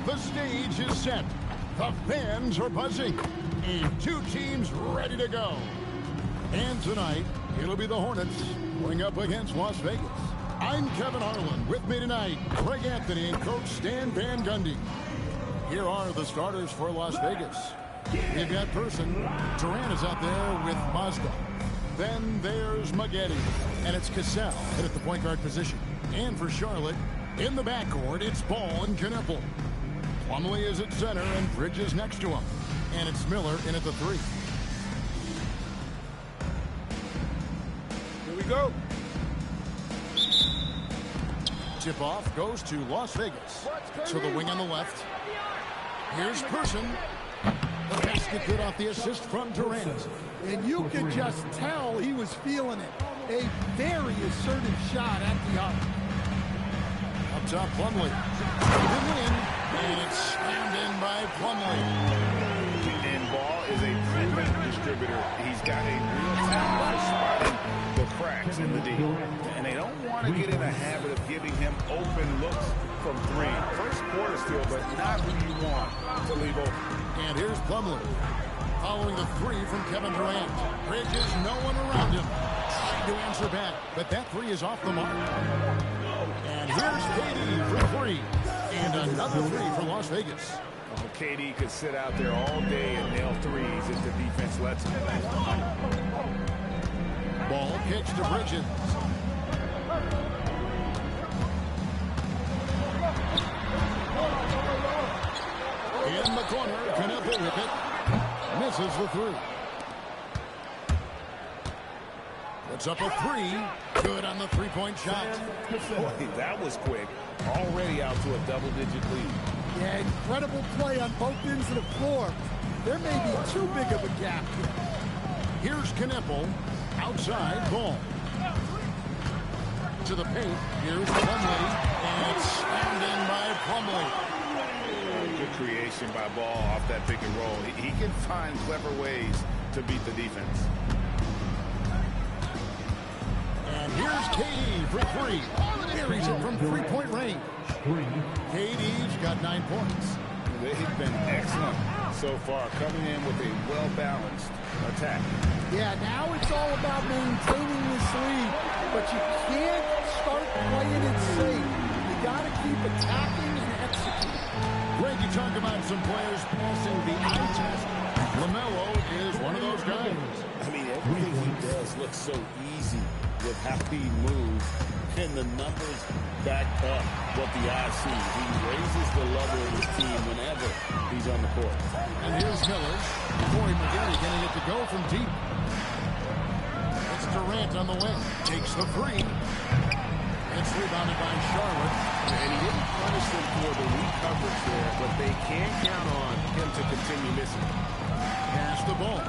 The stage is set. The fans are buzzing. And two teams ready to go. And tonight, it'll be the Hornets going up against Las Vegas. I'm Kevin Harlan. With me tonight, Greg Anthony and Coach Stan Van Gundy. Here are the starters for Las Vegas. We've got Person. Durant is out there with Mazda. Then there's Maggette. And it's Cassell at the point guard position. And for Charlotte, in the backcourt, it's Ball and Knueppel. Plumlee is at center and Bridges next to him. And it's Miller in at the three. Here we go. Tip-off goes to Las Vegas. To the wing on the left. Here's Person. The basket good off the assist from Durant. And you could just tell he was feeling it. A very assertive shot at the arc. Up top, Plumlee. Even in, and it's slammed in by Plumlee. And Ball is a proven distributor. He's got a real talent for spotting the cracks in the D. And they don't want to get in a habit of giving him open looks from three. First quarter still, but not who you want to leave open. And here's Plumlee. Following the three from Kevin Durant. Bridges, no one around him. Trying to answer back, but that three is off the mark. And here's KD for three. And another three for Las Vegas. Well, KD could sit out there all day and nail threes if the defense lets him. Ball kicks to Bridges. In the corner, Knueppel with it. Misses the three. Puts up a three. Good on the three-point shot. Boy, that was quick. Already out to a double-digit lead. Yeah, incredible play on both ends of the floor. There may be too big of a gap here. Here's Knueppel. Outside, ball. To the paint. Here's Plumlee. And it's slammed in by Plumlee. Good creation by Ball off that pick and roll. He can find clever ways to beat the defense. And here's KD for three. Buries it from three-point range. KD's got 9 points. They've been excellent so far, coming in with a well-balanced attack. Yeah, now it's all about maintaining this lead, but you can't start playing it safe. You got to keep attacking and executing. Greg, you talk about some players passing the eye test. LaMelo is one of those guys. I mean, everything he does looks so easy with how he moves, and the numbers back up what the eye sees. He raises the level of his team whenever he's on the court. And here's Miller. Corey Maggette getting it to go from deep. It's Durant on the wing. Takes the three. It's rebounded by Charlotte. And he didn't punish them for the weak coverage there, but they can count on him to continue missing. Pass the ball.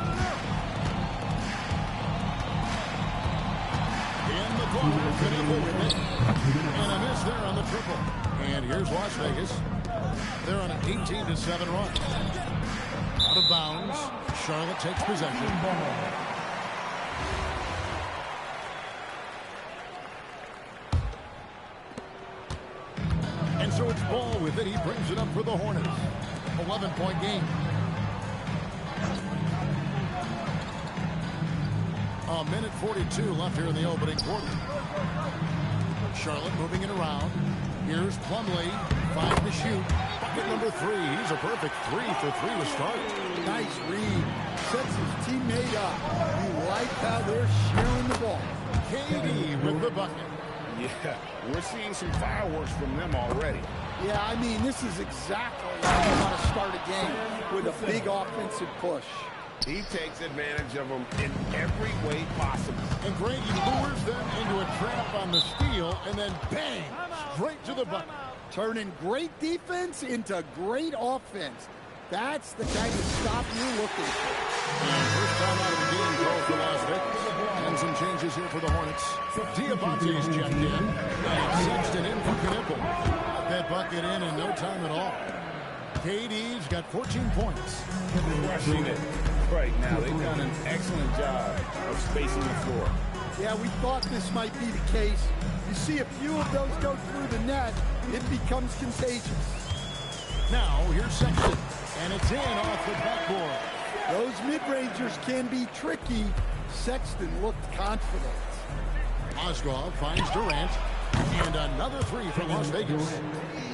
In the corner, Knueppel with it. And a miss there on the triple. And here's Las Vegas. They're on an 18-7 run. Out of bounds. Charlotte takes possession. And so it's Ball with it. He brings it up for the Hornets. 11-point game. A minute 42 left here in the opening quarter. Charlotte moving it around. Here's Plumlee. 5 to shoot. Bucket number 3. He's a perfect 3 for 3 to start. Nice read. Sets his teammate up. You like how they're sharing the ball. KD with the bucket. Yeah, we're seeing some fireworks from them already. Yeah, I mean, this is exactly how you want to start a game, with a big offensive push. He takes advantage of them in every way possible. And Greg, he lures them into a trap on the steal, and then bang, straight to the bucket. Turning great defense into great offense. That's the kind of stop you're looking for. And first time out of the game call for Las Vegas. And some changes here for the Hornets. Diabante's checked in. And Sexton in for Knueppel. Got that bucket in no time at all. KD's got 14 points. Rushing it right now. They've done an excellent job of spacing the floor. Yeah, we thought this might be the case. You see a few of those go through the net, it becomes contagious. Now, here's Sexton. And it's in off the backboard. Those mid-rangers can be tricky. Sexton looked confident. Osgood finds Durant. And another 3 for Las Vegas.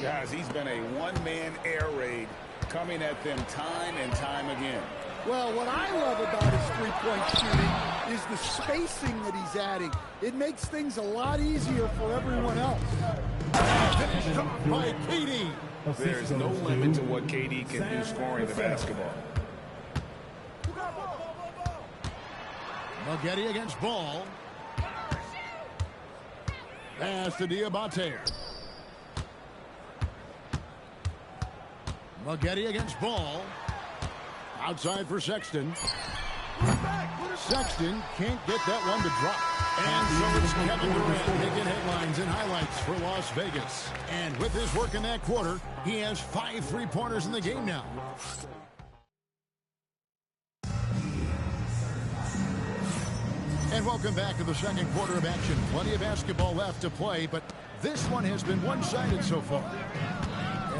Guys, he's been a one-man air raid coming at them time and time again. Well, what I love about his three-point shooting is the spacing that he's adding. It makes things a lot easier for everyone else. Finished up by KD. There's no limit to what KD can do scoring the basketball. Maggette against Ball. Pass to Diabate. Maggette against Ball. Outside for Sexton. Sexton can't get that one to drop. And so it's Kevin Durant making headlines and highlights for Las Vegas. And with his work in that quarter, he has 5 3-pointers in the game now. And welcome back to the second quarter of action. Plenty of basketball left to play, but this one has been one-sided so far.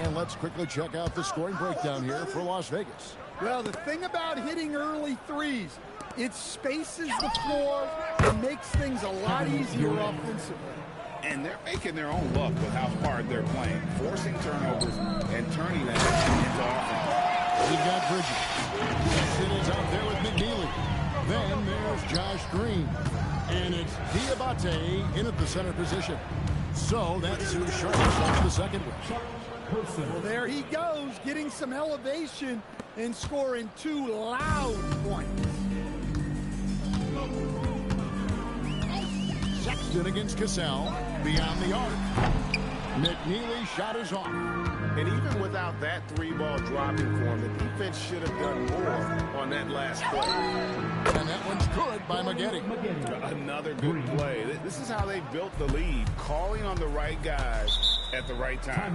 And let's quickly check out the scoring breakdown here for Las Vegas. Well, the thing about hitting early threes, it spaces the floor and makes things a lot easier offensively. And they're making their own luck with how hard they're playing, forcing turnovers and turning that into offense. We've got Bridges. Jackson is out there with McNeely. Then there's Josh Green. And it's Diabate in at the center position. So that's who Charlotte starts the second with. Well, there he goes, getting some elevation and scoring 2 loud points. Sexton against Cassell, beyond the arc. McNeely shot is off. And even without that 3-ball dropping for him, the defense should have done more on that last play. And that one's good by Maggette. Another good play. This is how they built the lead, calling on the right guys at the right time.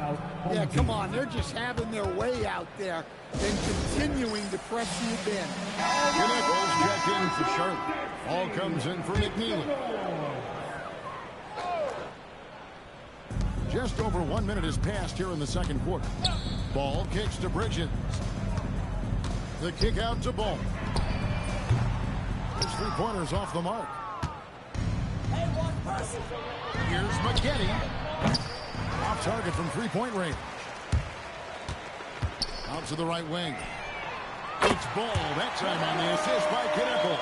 Yeah, come on. They're just having their way out there and continuing to press the advantage. Knipples checked in for Charlotte. All comes in for McNeely. Just over 1 minute has passed here in the second quarter. Ball kicks to Bridges. The kick out to Ball. His 3-pointers off the mark. Here's Maggette. Off target from 3-point range. Out to the right wing. It's Ball. That time on the assist by Knippel.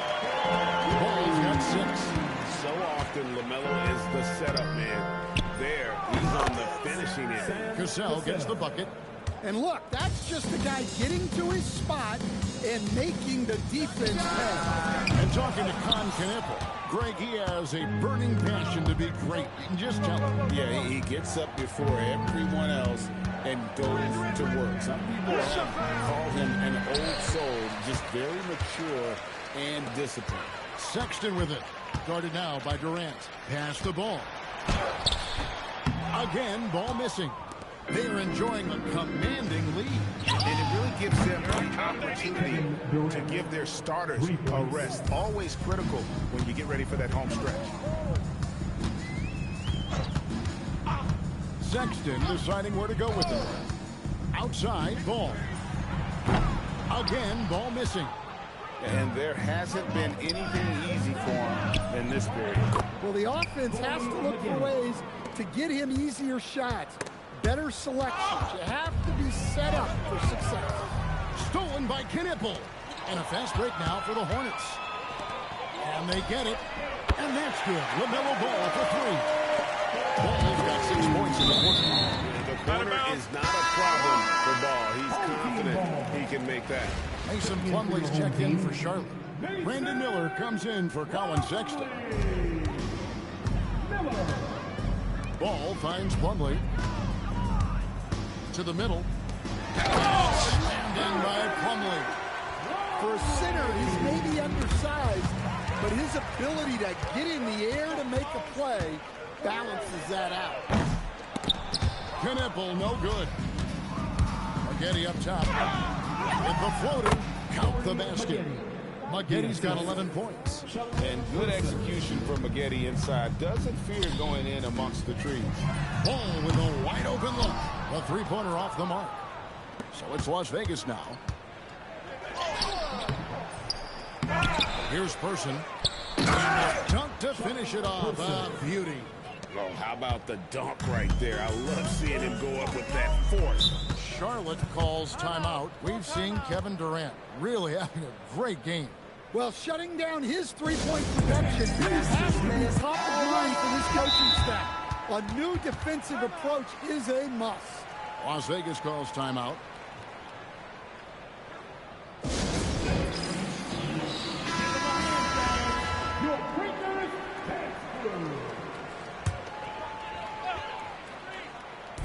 Ball's got 6. So often, LaMelo is the setup man. There, he's on the finishing end. Cassell gets the bucket. And look, that's just the guy getting to his spot and making the defense pay. And talking to Con Knippel, Greg, he has a burning passion to be great. You can just tell him. Yeah, he gets up before everyone else and goes to work. Some people call him an old soul, just very mature and disciplined. Sexton with it. Guarded now by Durant. Pass the ball. Again, ball missing. They're enjoying a commanding lead. And it really gives them an opportunity to give their starters a rest. Always critical when you get ready for that home stretch. Sexton deciding where to go with it. Outside, ball. Again, ball missing. And there hasn't been anything easy for him in this period. Well, the offense has to look for ways to get him easier shots, better selections. You have to be set up for success. Stolen by Knippel. And a fast break now for the Hornets. And they get it. And that's good. LaMelo Ball for 3. Ball's got 6 points in the quarter. The corner is not a problem for Ball. He's confident he can make that. Mason Plumlee's checked in for Charlotte. Brandon Miller comes in for Colin Sexton. Ball finds Plumlee. To the middle. Slammed in by Plumlee. For a center, he's maybe undersized, but his ability to get in the air to make a play balances that out. Knippel, no good. Maggette up top. With the floater, count the basket. Maggette's got 11 points. And good execution from Maggette inside. Doesn't fear going in amongst the trees. Ball with a wide open look. A 3-pointer off the mark. So it's Las Vegas now. Here's Person. Dunk to finish it off. Beauty. Oh, how about the dunk right there? I love seeing him go up with that force. Charlotte calls timeout. We've seen Kevin Durant really having a great game. Well, shutting down his 3-point production has to be top of mind for this coaching staff. A new defensive approach is a must. Las Vegas calls timeout.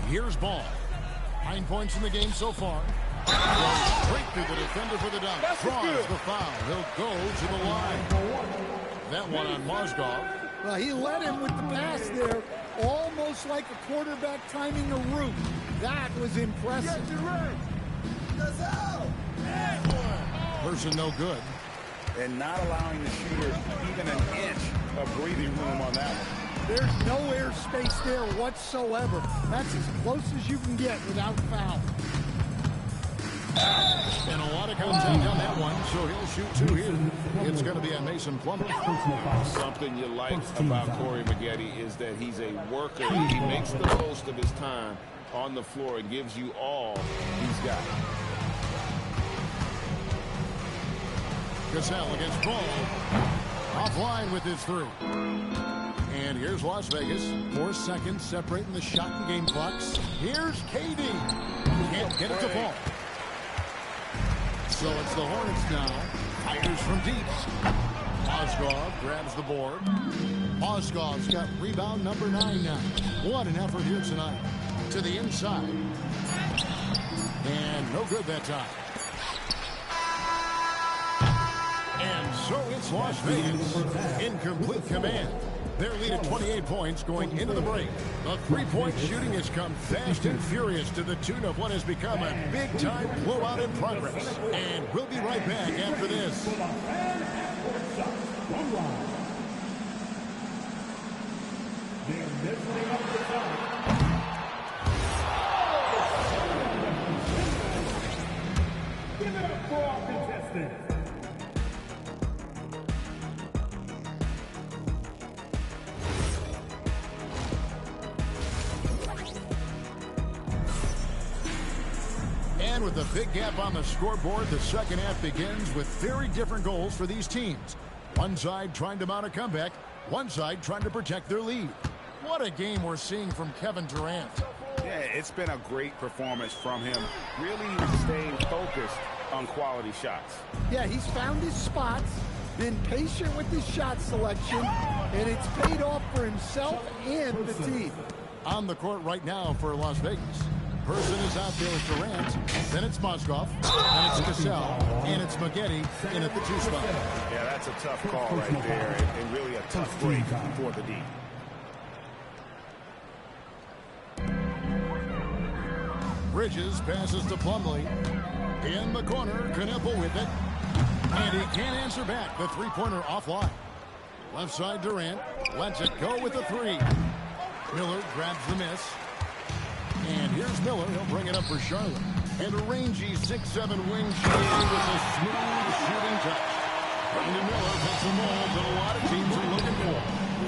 Here's Ball. 9 points in the game so far. Goes straight through the defender for the dunk. Draws the foul. He'll go to the line. That one on Mozgov. Well, he led him with the pass there, almost like a quarterback timing a route. That was impressive. Person no good. And not allowing the shooter even an inch of breathing room on that one. There's no airspace there whatsoever. That's as close as you can get without foul. And a lot of contact on that one, so he'll shoot 2 here. It's going to be on Mason Plumlee. Something you like about Corey Maggette is that he's a worker. He makes the most of his time on the floor and gives you all he's got. Cassell against Ball. Offline with his through. And here's Las Vegas. 4 seconds separating the shot and game clocks. Here's KD. Can't get it to fall. So it's the Hornets now. Fires from deep. Mozgov grabs the board. Mozgov's got rebound number 9 now. What an effort here tonight. To the inside. And no good that time. And so it's Las Vegas in complete command. Their lead at 28 points going into the break. The three-point shooting has come fast and furious to the tune of what has become a big-time blowout in progress. And we'll be right back after this. Give it up for our contestants. And with a big gap on the scoreboard, the second half begins with very different goals for these teams. One side trying to mount a comeback, one side trying to protect their lead. What a game we're seeing from Kevin Durant. Yeah, it's been a great performance from him. Really staying focused on quality shots. Yeah, he's found his spots, been patient with his shot selection, and it's paid off for himself and the team. On the court right now for Las Vegas. Person is out there with Durant, then it's Mozgov, then it's Cassell, and it's Maggette in at the 2 spot. Yeah, that's a tough call right there, and really a tough break for the D. Bridges passes to Plumlee. In the corner, Knueppel with it. And he can't answer back. The three-pointer offline. Left side Durant lets it go with the 3. Miller grabs the miss. And here's Miller. He'll bring it up for Charlotte. And a rangy 6'7" wing shot with a smooth shooting touch. Brandon Miller puts the mold that a lot of teams are looking for.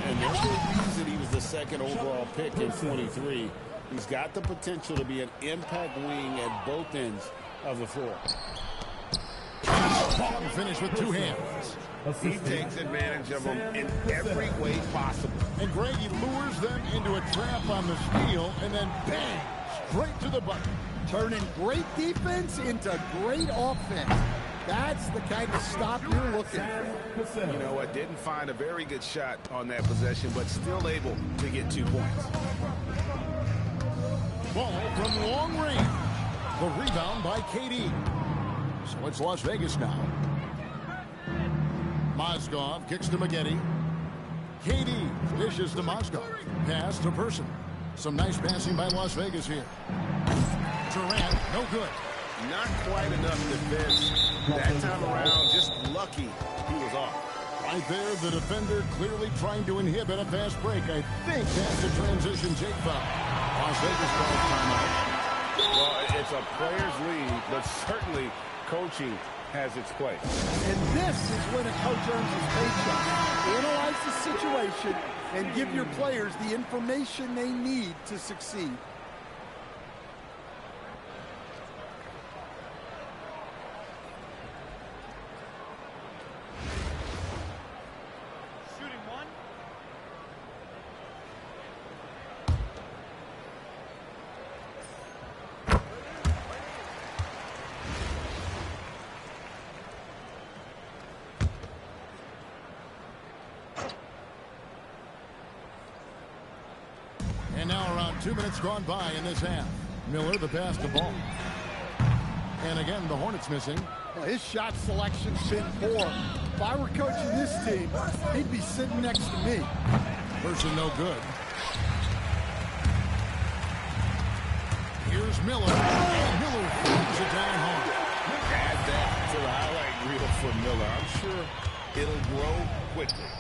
And there's a reason he was the second overall pick in 23. He's got the potential to be an impact wing at both ends of the floor. Finish with 2 hands. He takes advantage of them in every way possible. And Greg, he lures them into a trap on the steal, and then bang, straight to the bucket. Turning great defense into great offense. That's the kind of stop you're looking for. You know what? Didn't find a very good shot on that possession, but still able to get 2 points. Ball from long range. The rebound by KD. So it's Las Vegas now. Mozgov kicks to Maggette. KD dishes to Mozgov. Pass to Person. Some nice passing by Las Vegas here. Durant, no good. Not quite enough defense. That time around, just lucky he was off. Right there, the defender clearly trying to inhibit a fast break. I think that's a transition take foul. Las Vegas calls timeout. Well, it's a player's lead, but certainly coaching has its place. And this is when a coach earns his paycheck. Analyze the situation and give your players the information they need to succeed. And now around 2 minutes gone by in this half. Miller the pass to Ball. And again, the Hornets missing. Well, his shot selection's been poor. If I were coaching this team, he'd be sitting next to me. Person no good. Here's Miller. And Miller throws it down hard. Add that to the highlight reel for Miller. I'm sure it'll grow quickly.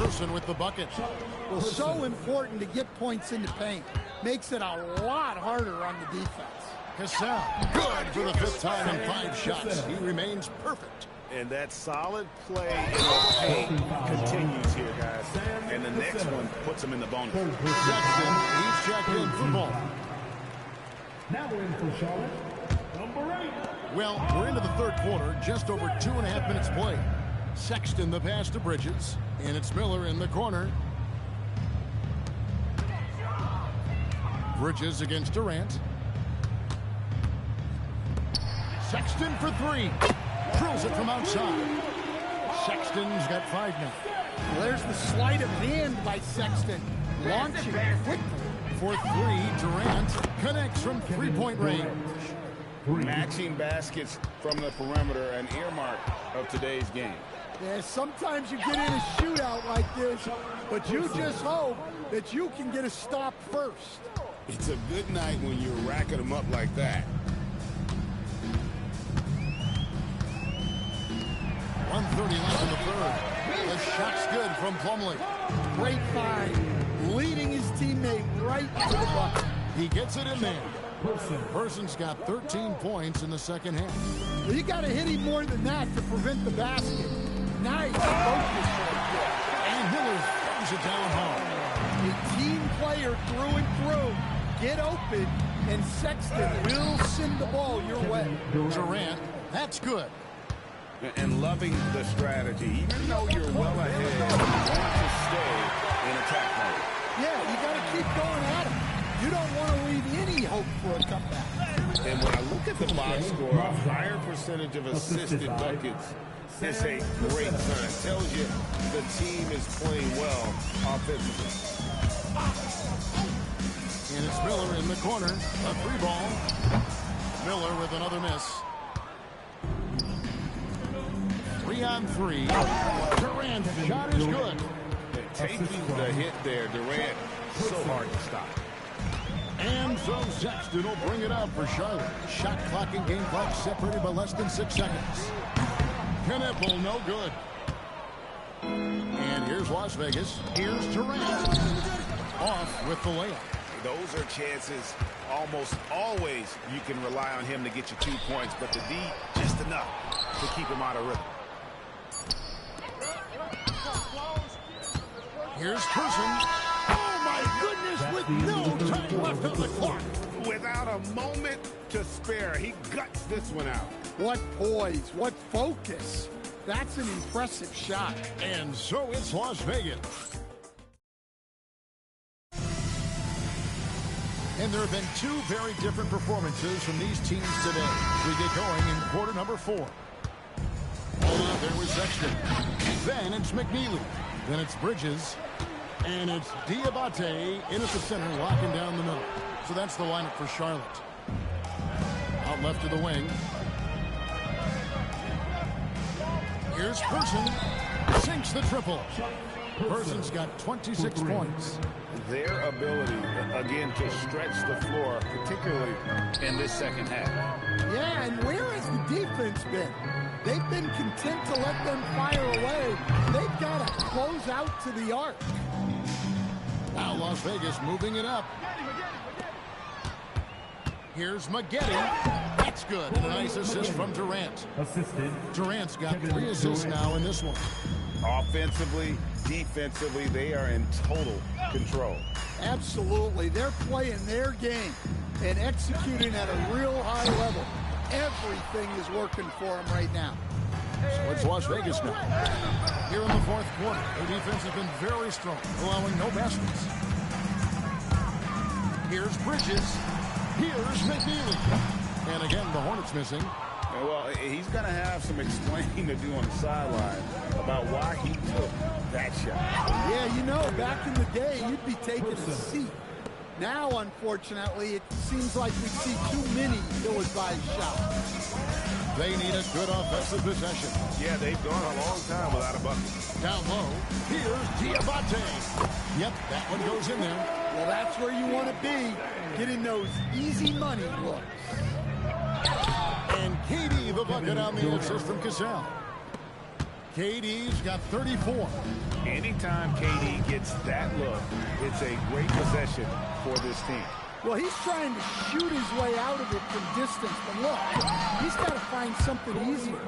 Person with the bucket. Well, so important to get points in the paint. Makes it a lot harder on the defense. Cassell, good for the 5th time in 5 shots. He remains perfect. And that solid play in the paint continues here, guys. And the next one puts him in the bonus. Sexton, he's checked in for ball. Now we're in for Charlotte, number 8. Well, we're into the 3rd quarter, just over 2.5 minutes played. Sexton the pass to Bridges, and it's Miller in the corner. Bridges against Durant. Sexton for 3. Drills it from outside. Sexton's got 5 now. Well, there's the sleight of hand by Sexton. Launching quickly. For 3, Durant connects from 3-point range. Matching baskets from the perimeter, an earmark of today's game. Yeah, sometimes you get in a shootout like this, but you just hope that you can get a stop first. It's a good night when you're racking them up like that. 1:30 left in the 3rd. The shot's good from Plumlee. Great find. Leading his teammate right to the bucket. He gets it in there. Person's got 13 points in the 2nd half. Well, you got to hit him more than that to prevent the basket. Nice focus right there. And Miller throws it down home. A team player through and through. Get open, and Sexton will send the ball your way. Durant, that's good. And loving the strategy. Even though you're well ahead, you want to stay in attack mode. Yeah, you got to keep going at him. You don't want to leave any hope for a comeback. And when I look at the box score, a higher percentage of assisted buckets is a great sign. It tells you the team is playing well offensively. And it's Miller in the corner. A 3 ball. Miller with another miss. 3 on 3. Durant's shot is good. Taking the hit there, Durant, so hard to stop. And so Sexton will bring it out for Charlotte. Shot clock and game clock separated by less than 6 seconds. Knipple, no good. And here's Las Vegas. Here's Durant. Off with the layup. Those are chances almost always you can rely on him to get you 2 points, but the D just enough to keep him out of rhythm. Here's Person. Oh, my goodness, with no time left on the clock. Without a moment to spare, he guts this one out. What poise, what focus. That's an impressive shot. And so it's Las Vegas. And there have been 2 very different performances from these teams today. We get going in quarter number 4. Hold on, there was Sexton. Then it's McNeely. Then it's Bridges. And it's Diabate in at the center, locking down the middle. So that's the lineup for Charlotte. Out left to the wing. Here's Person. Sinks the triple. Person's got 26 points. Their ability, again, to stretch the floor, particularly in this 2nd half. Yeah, and where has the defense been? They've been content to let them fire away. They've got to close out to the arc. Now Las Vegas moving it up. Here's Maggette. That's good. And a nice assist from Durant. Durant's got 3 assists now in this one. Offensively, defensively, they are in total control. Absolutely. They're playing their game and executing at a real high level. Everything is working for them right now. So it's Las Vegas now. Here in the 4th quarter, their defense has been very strong, allowing no baskets. Here's Bridges. Here's McNeely. And again, the Hornets missing. Well, he's going to have some explaining to do on the sideline about why he took that shot. Yeah, you know, back in the day, you'd be taking a seat. Now, unfortunately, it seems like we see too many ill-advised shots. They need a good offensive possession. Yeah, they've gone a long time without a bucket. Down low, here's Diabate. Yep, that one goes in there. Well, that's where you want to be, getting those easy money looks. And KD the bucket on the assist from Cassell. KD's got 34. Anytime KD gets that look, it's a great possession for this team. Well, he's trying to shoot his way out of it from distance, but look, he's got to find something easier.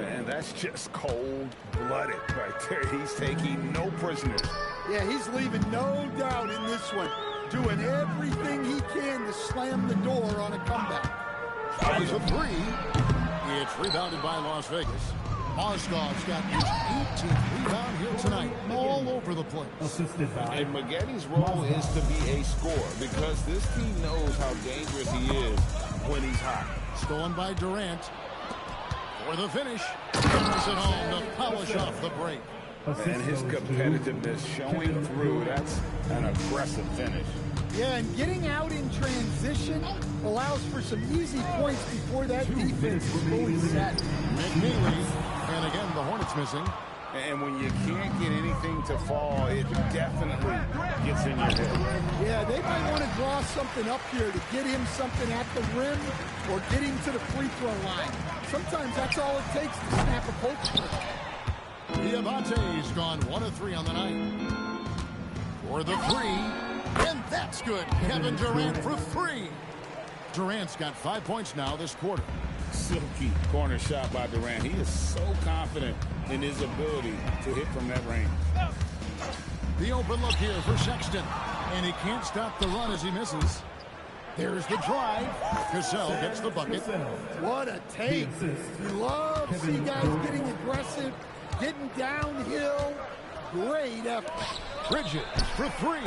And that's just cold-blooded right there. He's taking no prisoners. Yeah, he's leaving no doubt in this one, doing everything he can to slam the door on a comeback. Tries a three. It's rebounded by Las Vegas. Mozgov's got his 18th rebound here tonight, all over the place. And Maggotti's role is to be a scorer because this team knows how dangerous he is when he's hot. Stolen by Durant. For the finish. Brings it home to polish off the break. And his competitiveness showing through. That's an aggressive finish. Yeah, and getting out in transition allows for some easy points before that defense is fully set. McNeely, and again, the Hornets missing. And when you can't get anything to fall, it definitely gets in your head. Yeah, they might want to draw something up here to get him something at the rim or get him to the free throw line. Sometimes that's all it takes to snap a poker. Diabate's gone 1 of 3 on the night. For the three, and that's good. Kevin Durant for 3. Durant's got 5 points now this quarter. Silky corner shot by Durant. He is so confident in his ability to hit from that range. The open look here for Sexton, and he can't stop the run as he misses. There's the drive. Cassell gets the bucket. What a take. You love to see guys getting aggressive, getting downhill. Great effort. Bridges for 3.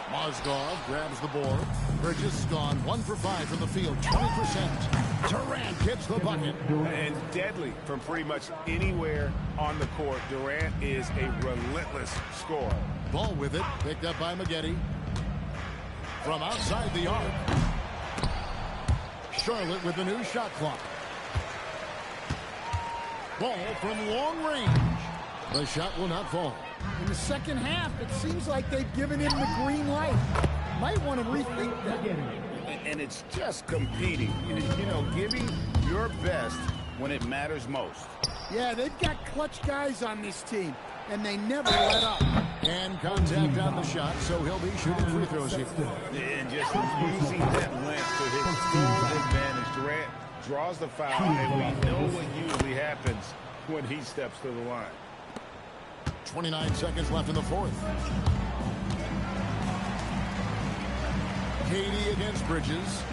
Mozgov grabs the board. Bridges gone 1 for 5 from the field, 20%. Durant gets the bucket. And deadly from pretty much anywhere on the court. Durant is a relentless scorer. Ball with it, picked up by Maggotti. From outside the arc. Charlotte with the new shot clock. Ball from long range. The shot will not fall. In the second half, it seems like they've given him the green light. Might want to rethink that. And it's just competing. You know, giving your best when it matters most. Yeah, they've got clutch guys on this team, and they never let up. And contact on the shot, so he'll be shooting free throws here. And just using that length to his full advantage. Durant draws the foul, and we know what usually happens when he steps to the line. 29 seconds left in the fourth. Katie against Bridges.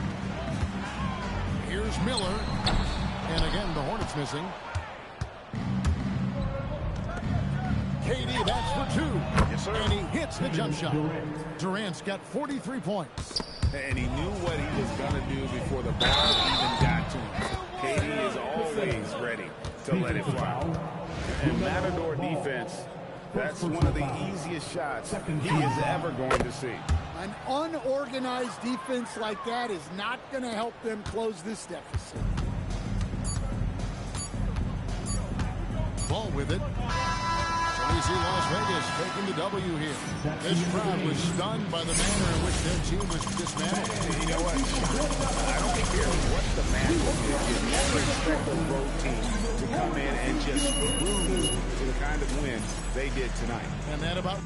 Here's Miller. And again, the Hornets missing. Katie, that's for 2. Yes, sir. And he hits the jump shot. Durant's got 43 points. And he knew what he was going to do before the ball even got to him. Katie is always ready to let it fly. And Matador defense, that's one of the easiest shots he is ever going to see. An unorganized defense like that is not going to help them close this deficit. Ball with it. So we see Las Vegas taking the W here. This crowd was stunned by the manner in which their team was dismantled. You know what? I don't care what the matchup is. You never expect a road team to come in and just cruise to the kind of win they did tonight. And that about...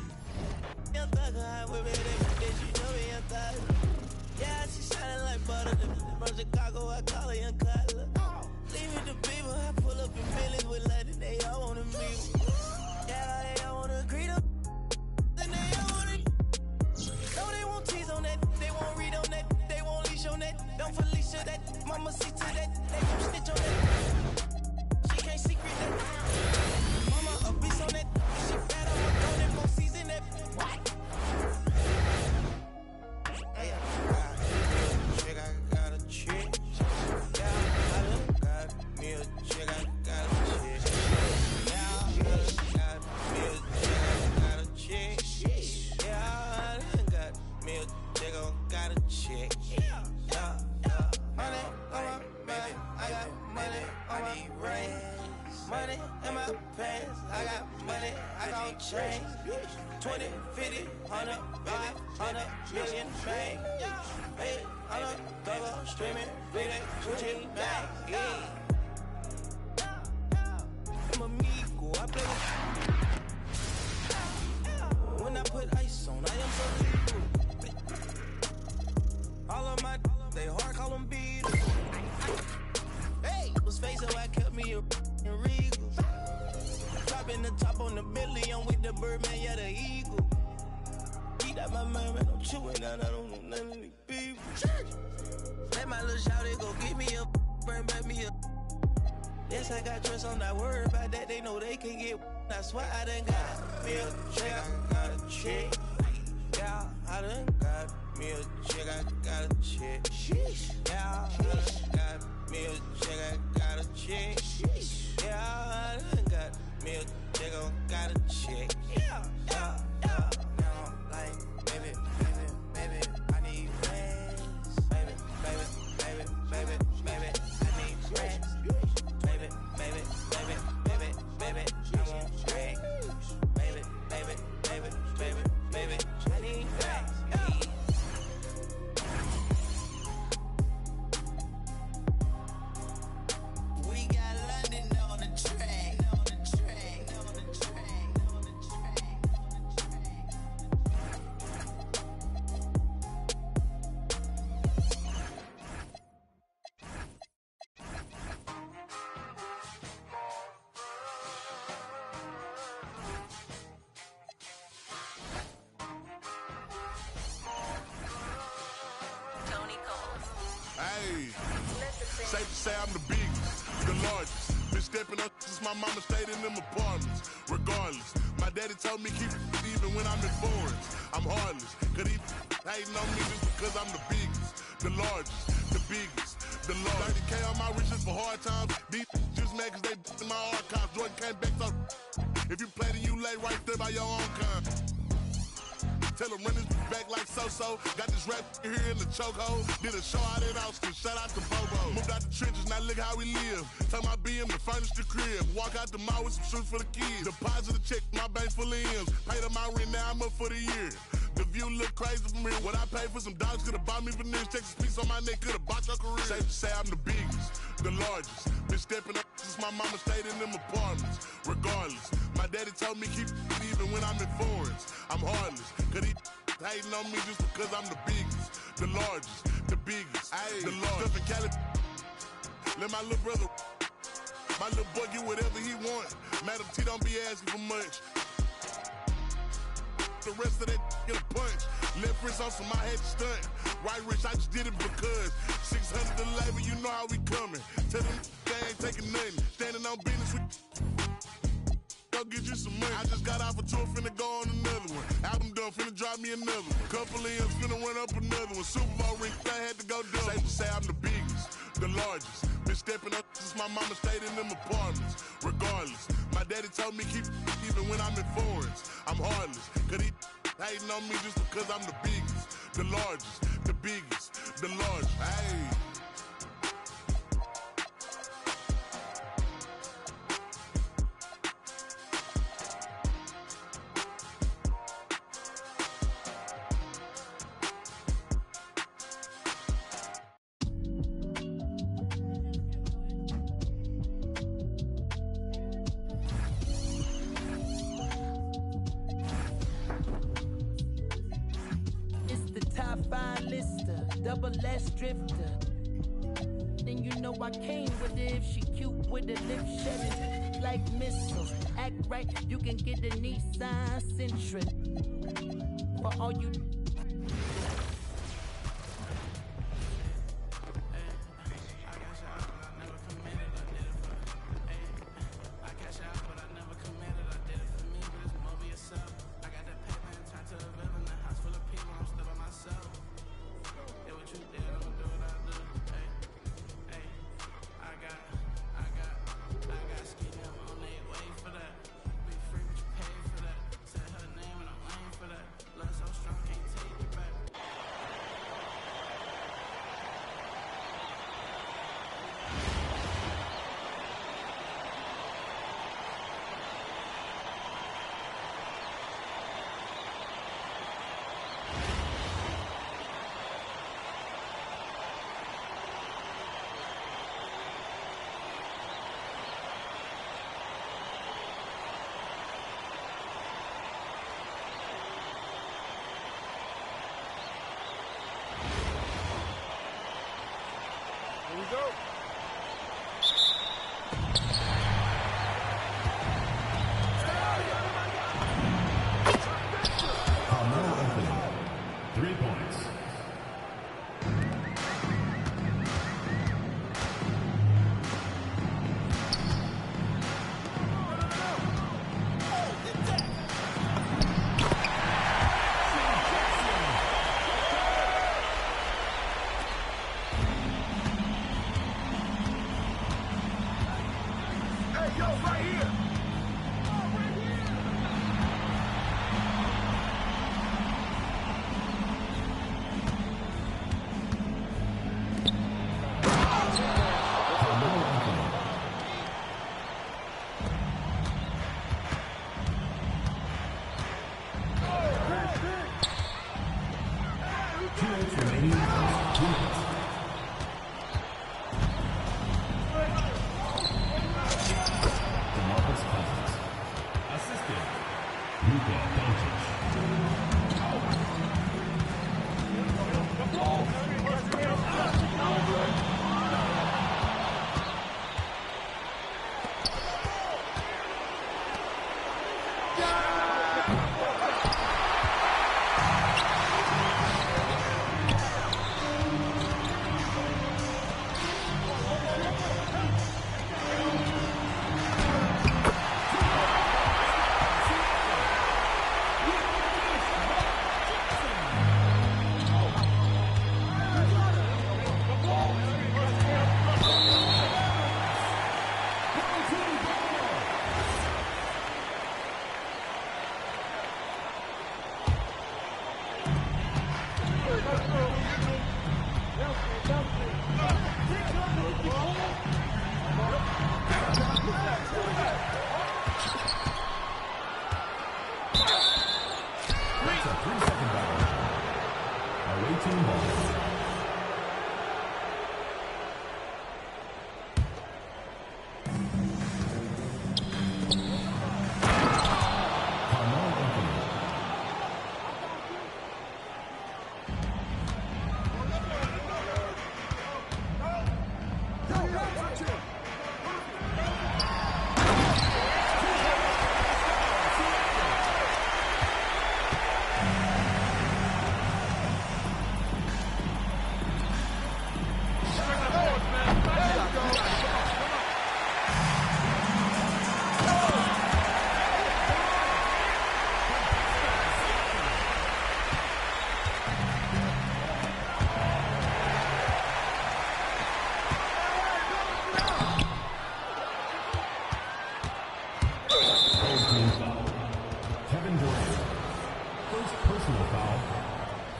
Yeah, she shining like butter. From Chicago, I call her Young Cutler. Leave it to people, I pull up in millions with London. They all wanna meet. Yeah, they all wanna agree to. Then they all wanna. No, they won't tease on that. They won't read on that. They won't leash on that. Don't Felicia that. Mama see to that. They gon' snitch on that. She can't secret that. Mama a bitch on that. She fat on her phone and more season that. What? Hey, chick, I got a chick. Yeah, I done got me a chick. I got a chick. Yeah, I done got me a chick. I got a chick. Yeah, I done got me a chick. I got a chick. Yeah. Money on my back. I got money on my brain. Money in my pants. I got money. I got change. 20, 50, 100, 500 million bang. Hey, I'm a double streaming, bleeding, switching back. I'm amigo, I play with. When I put ice on, I am so cool. All of spin the top on the Bentley, I'm with the Birdman, yeah, the Eagle. Eat out my mind, man, I'm chewing out, I don't know none of these people. Let my little shawty go get me a bring back me a. Yes, I got trust, I'm not worried about that, they know they can get. I swear I done got me a check, I got a check. Yeah, I done got me a check, I got a check. Sheesh. Yeah, I done got me a check, I got a check. Sheesh. Yeah, I done got me a check, I got a check. Yeah, yeah, yeah. Now I'm like, baby, baby, baby, I need rest. Baby, baby, baby, baby, baby, I need rest. Baby, baby, baby, baby, baby, I want rest. Baby, baby, baby, baby, baby, I need rest. We got London on the track, on the track, on the track, on the track. Hey, safe to say I'm the biggest, the largest. Been stepping up since my mama stayed in them apartments. Regardless, my daddy told me keep it even when I'm in foreigns. I'm heartless, cause he hating on me just because I'm the biggest, the largest, the biggest, the largest. 30K on my riches for hard times. These just mad cause they in my archives. Jordan came back so if you play then you lay right there by your own kind. Tell him run his back like so-so. Got this rap here in the chokehold. Did a show out in Austin, shout out to Bobo. Moved out the trenches, now look how we live. Tell my BM to furnish the crib. Walk out the mall with some shoes for the kids. Deposit a check, my bank full of M's. Paid up my rent, now I'm up for the year. The view look crazy from here. What I paid for some dogs could've bought me veneers. Texas piece on my neck could've bought your career. Safe to say I'm the biggest, the largest. Been stepping up since my mama stayed in them apartments. Regardless, my daddy told me keep it even when I'm in foreigns. I'm heartless, cause he hating on me just because I'm the biggest, the largest, the biggest, the largest. Stuff in Cali, let my little brother, my little boy get whatever he want. Madam T don't be asking for much. The rest of that get a punch. Left wrist on some I had to stunt. Right wrist, I just did it because 600 the labor, you know how we coming. Tell them they ain't taking nothing. Standing on business with. Go get you some money. I just got off a tour, finna go on another one. Album done, finna drop me another one. Couple of M's, finna run up another one. Super Bowl ring, I had to go double. Safe to say I'm the biggest, the largest. Been stepping up since my mama stayed in them apartments. Regardless, my daddy told me keep it even when I'm in foreigns. I'm heartless, cause he hating on me just because I'm the biggest, the largest, the biggest, the largest. Hey. Double S drifter. Then you know I came with it. If she cute with the lip shedding like missiles. Act right, you can get a Nissan Sentra. For all you. Love so strong, can't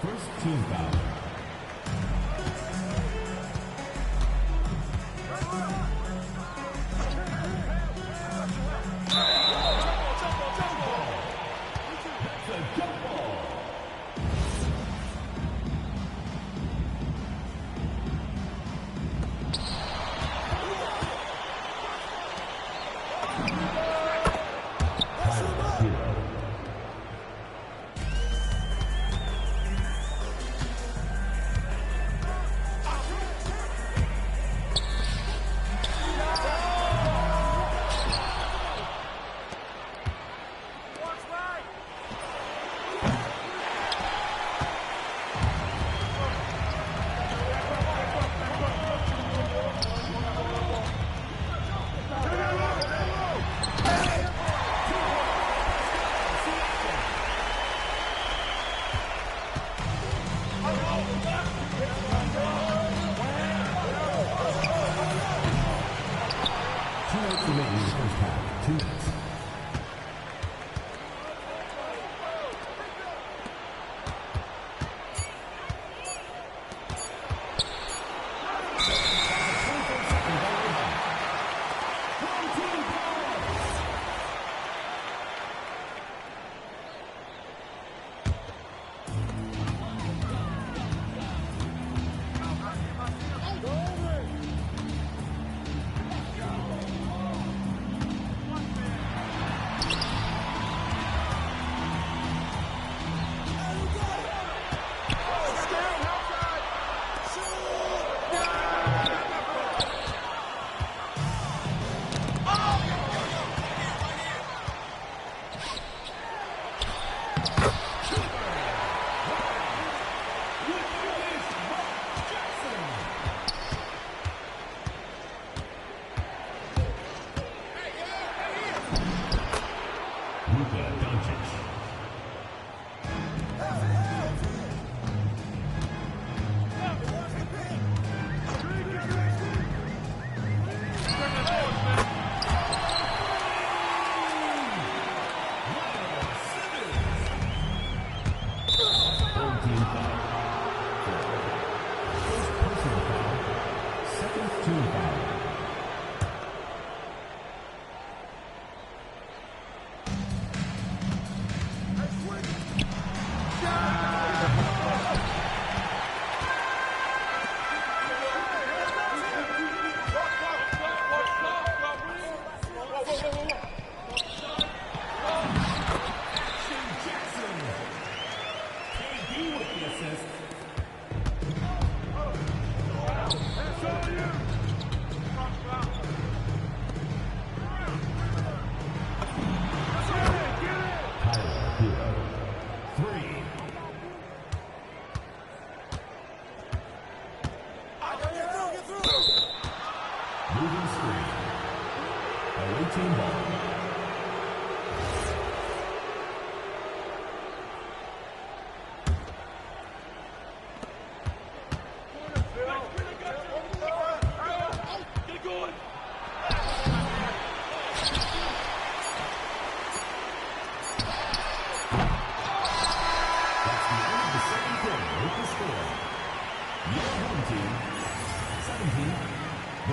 First team foul.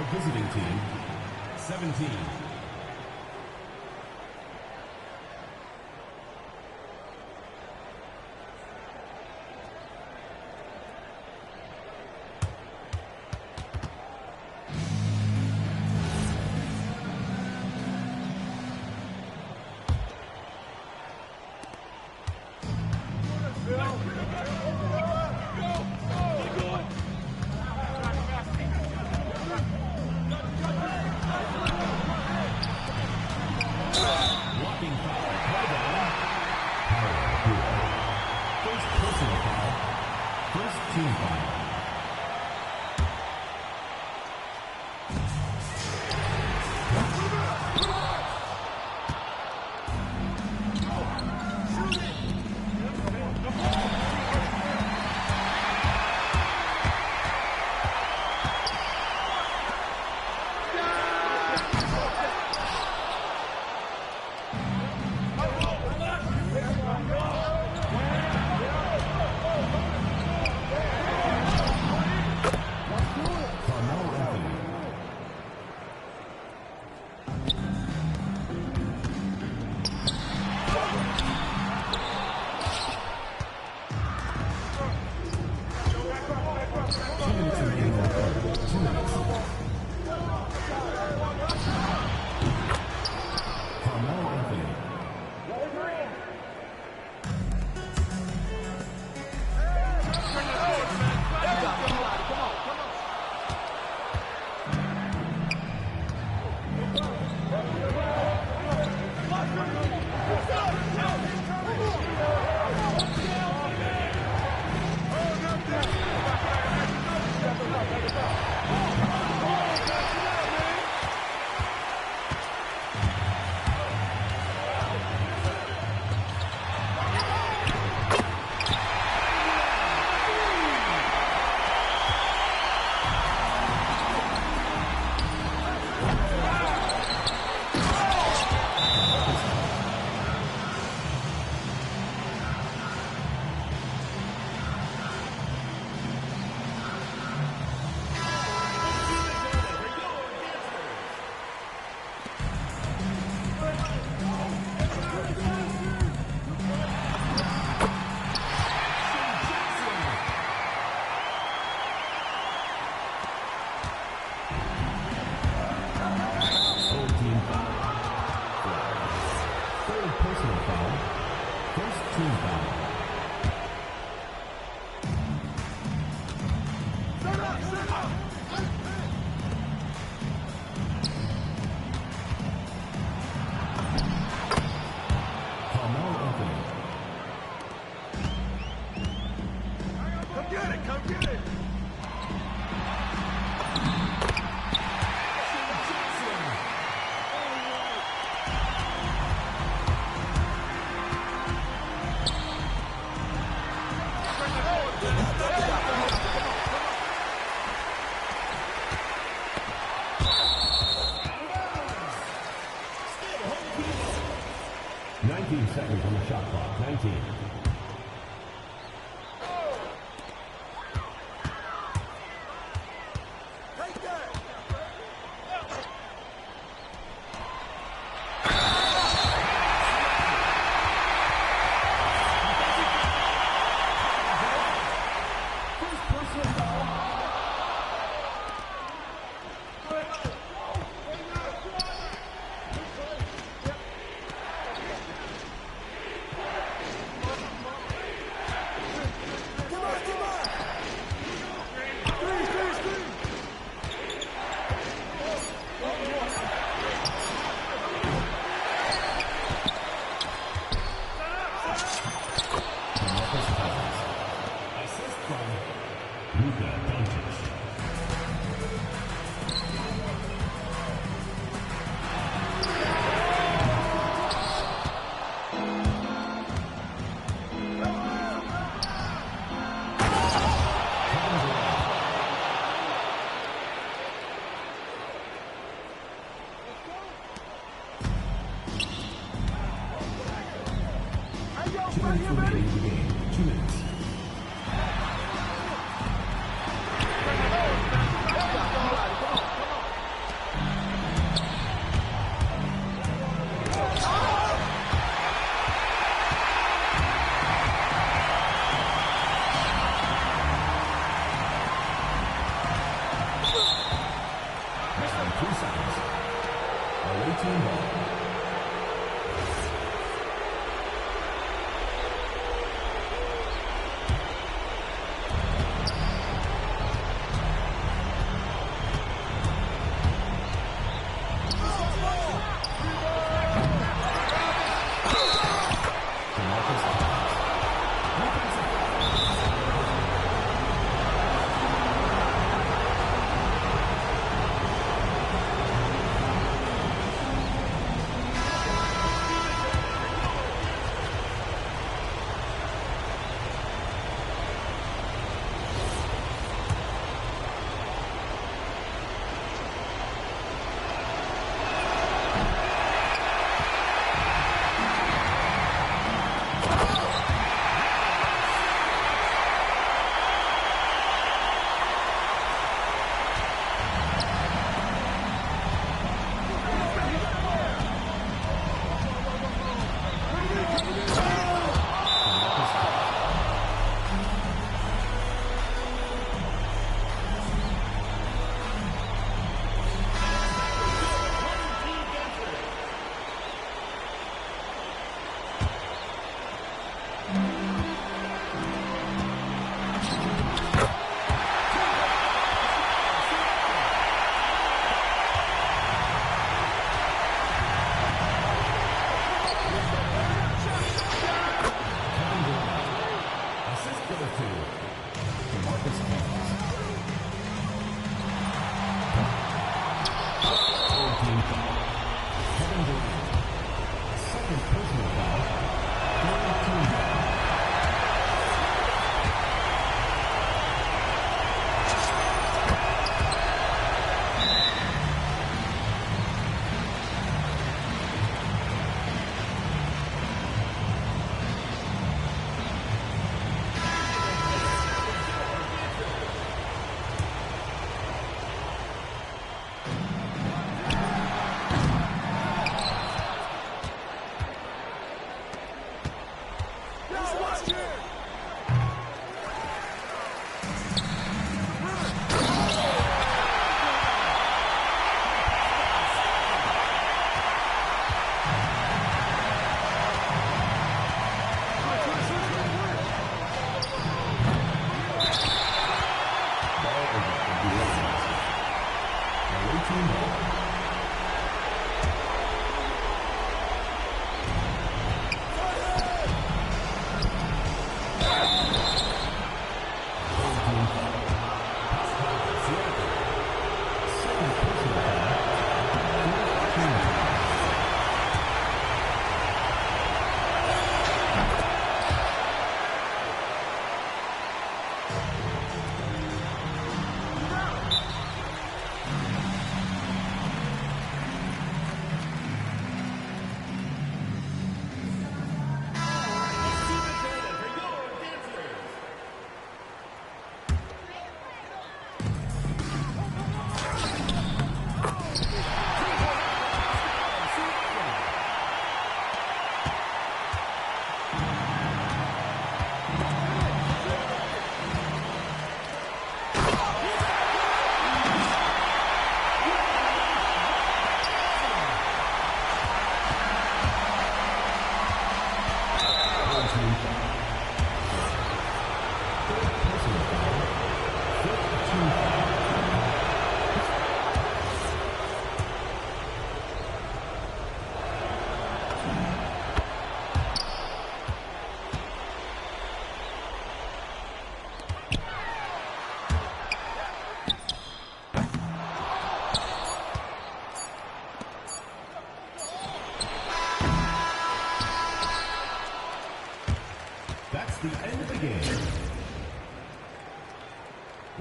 Visiting team, 17. Third personal foul. First team foul. Seconds on the shot clock. 19.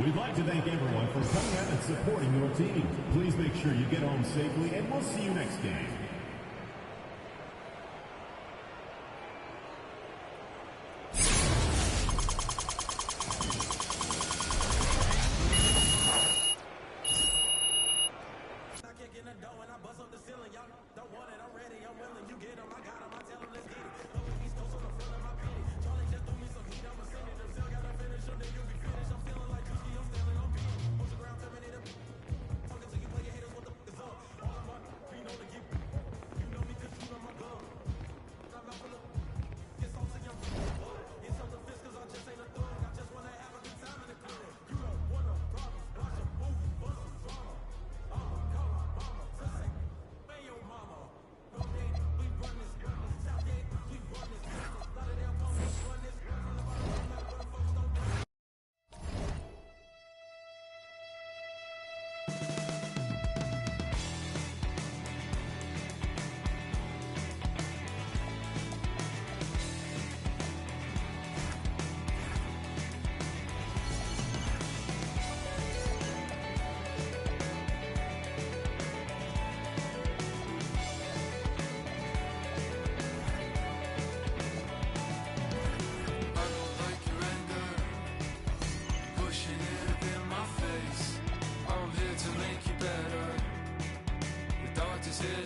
We'd like to thank everyone for coming out and supporting your team. Please make sure you get home safely, and we'll see you next game.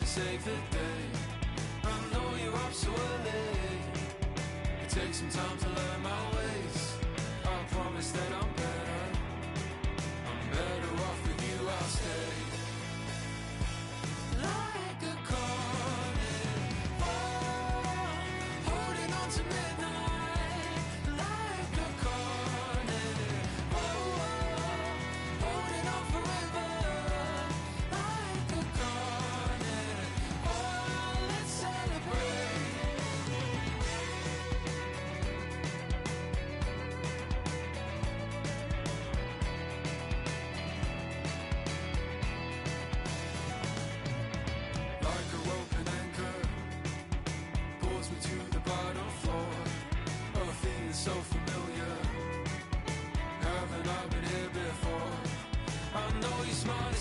Save the day. I know you're up so early. It takes some time to learn my ways. I promise that I'm better off with you, I'll stay. Like a carnival, holding on to midnight. Like a carnival, holding on forever. Like a carnival, let's celebrate. Like a rope and anchor, pulls me to the bottom floor. A feeling so familiar. Haven't I been here before? I know you're smart.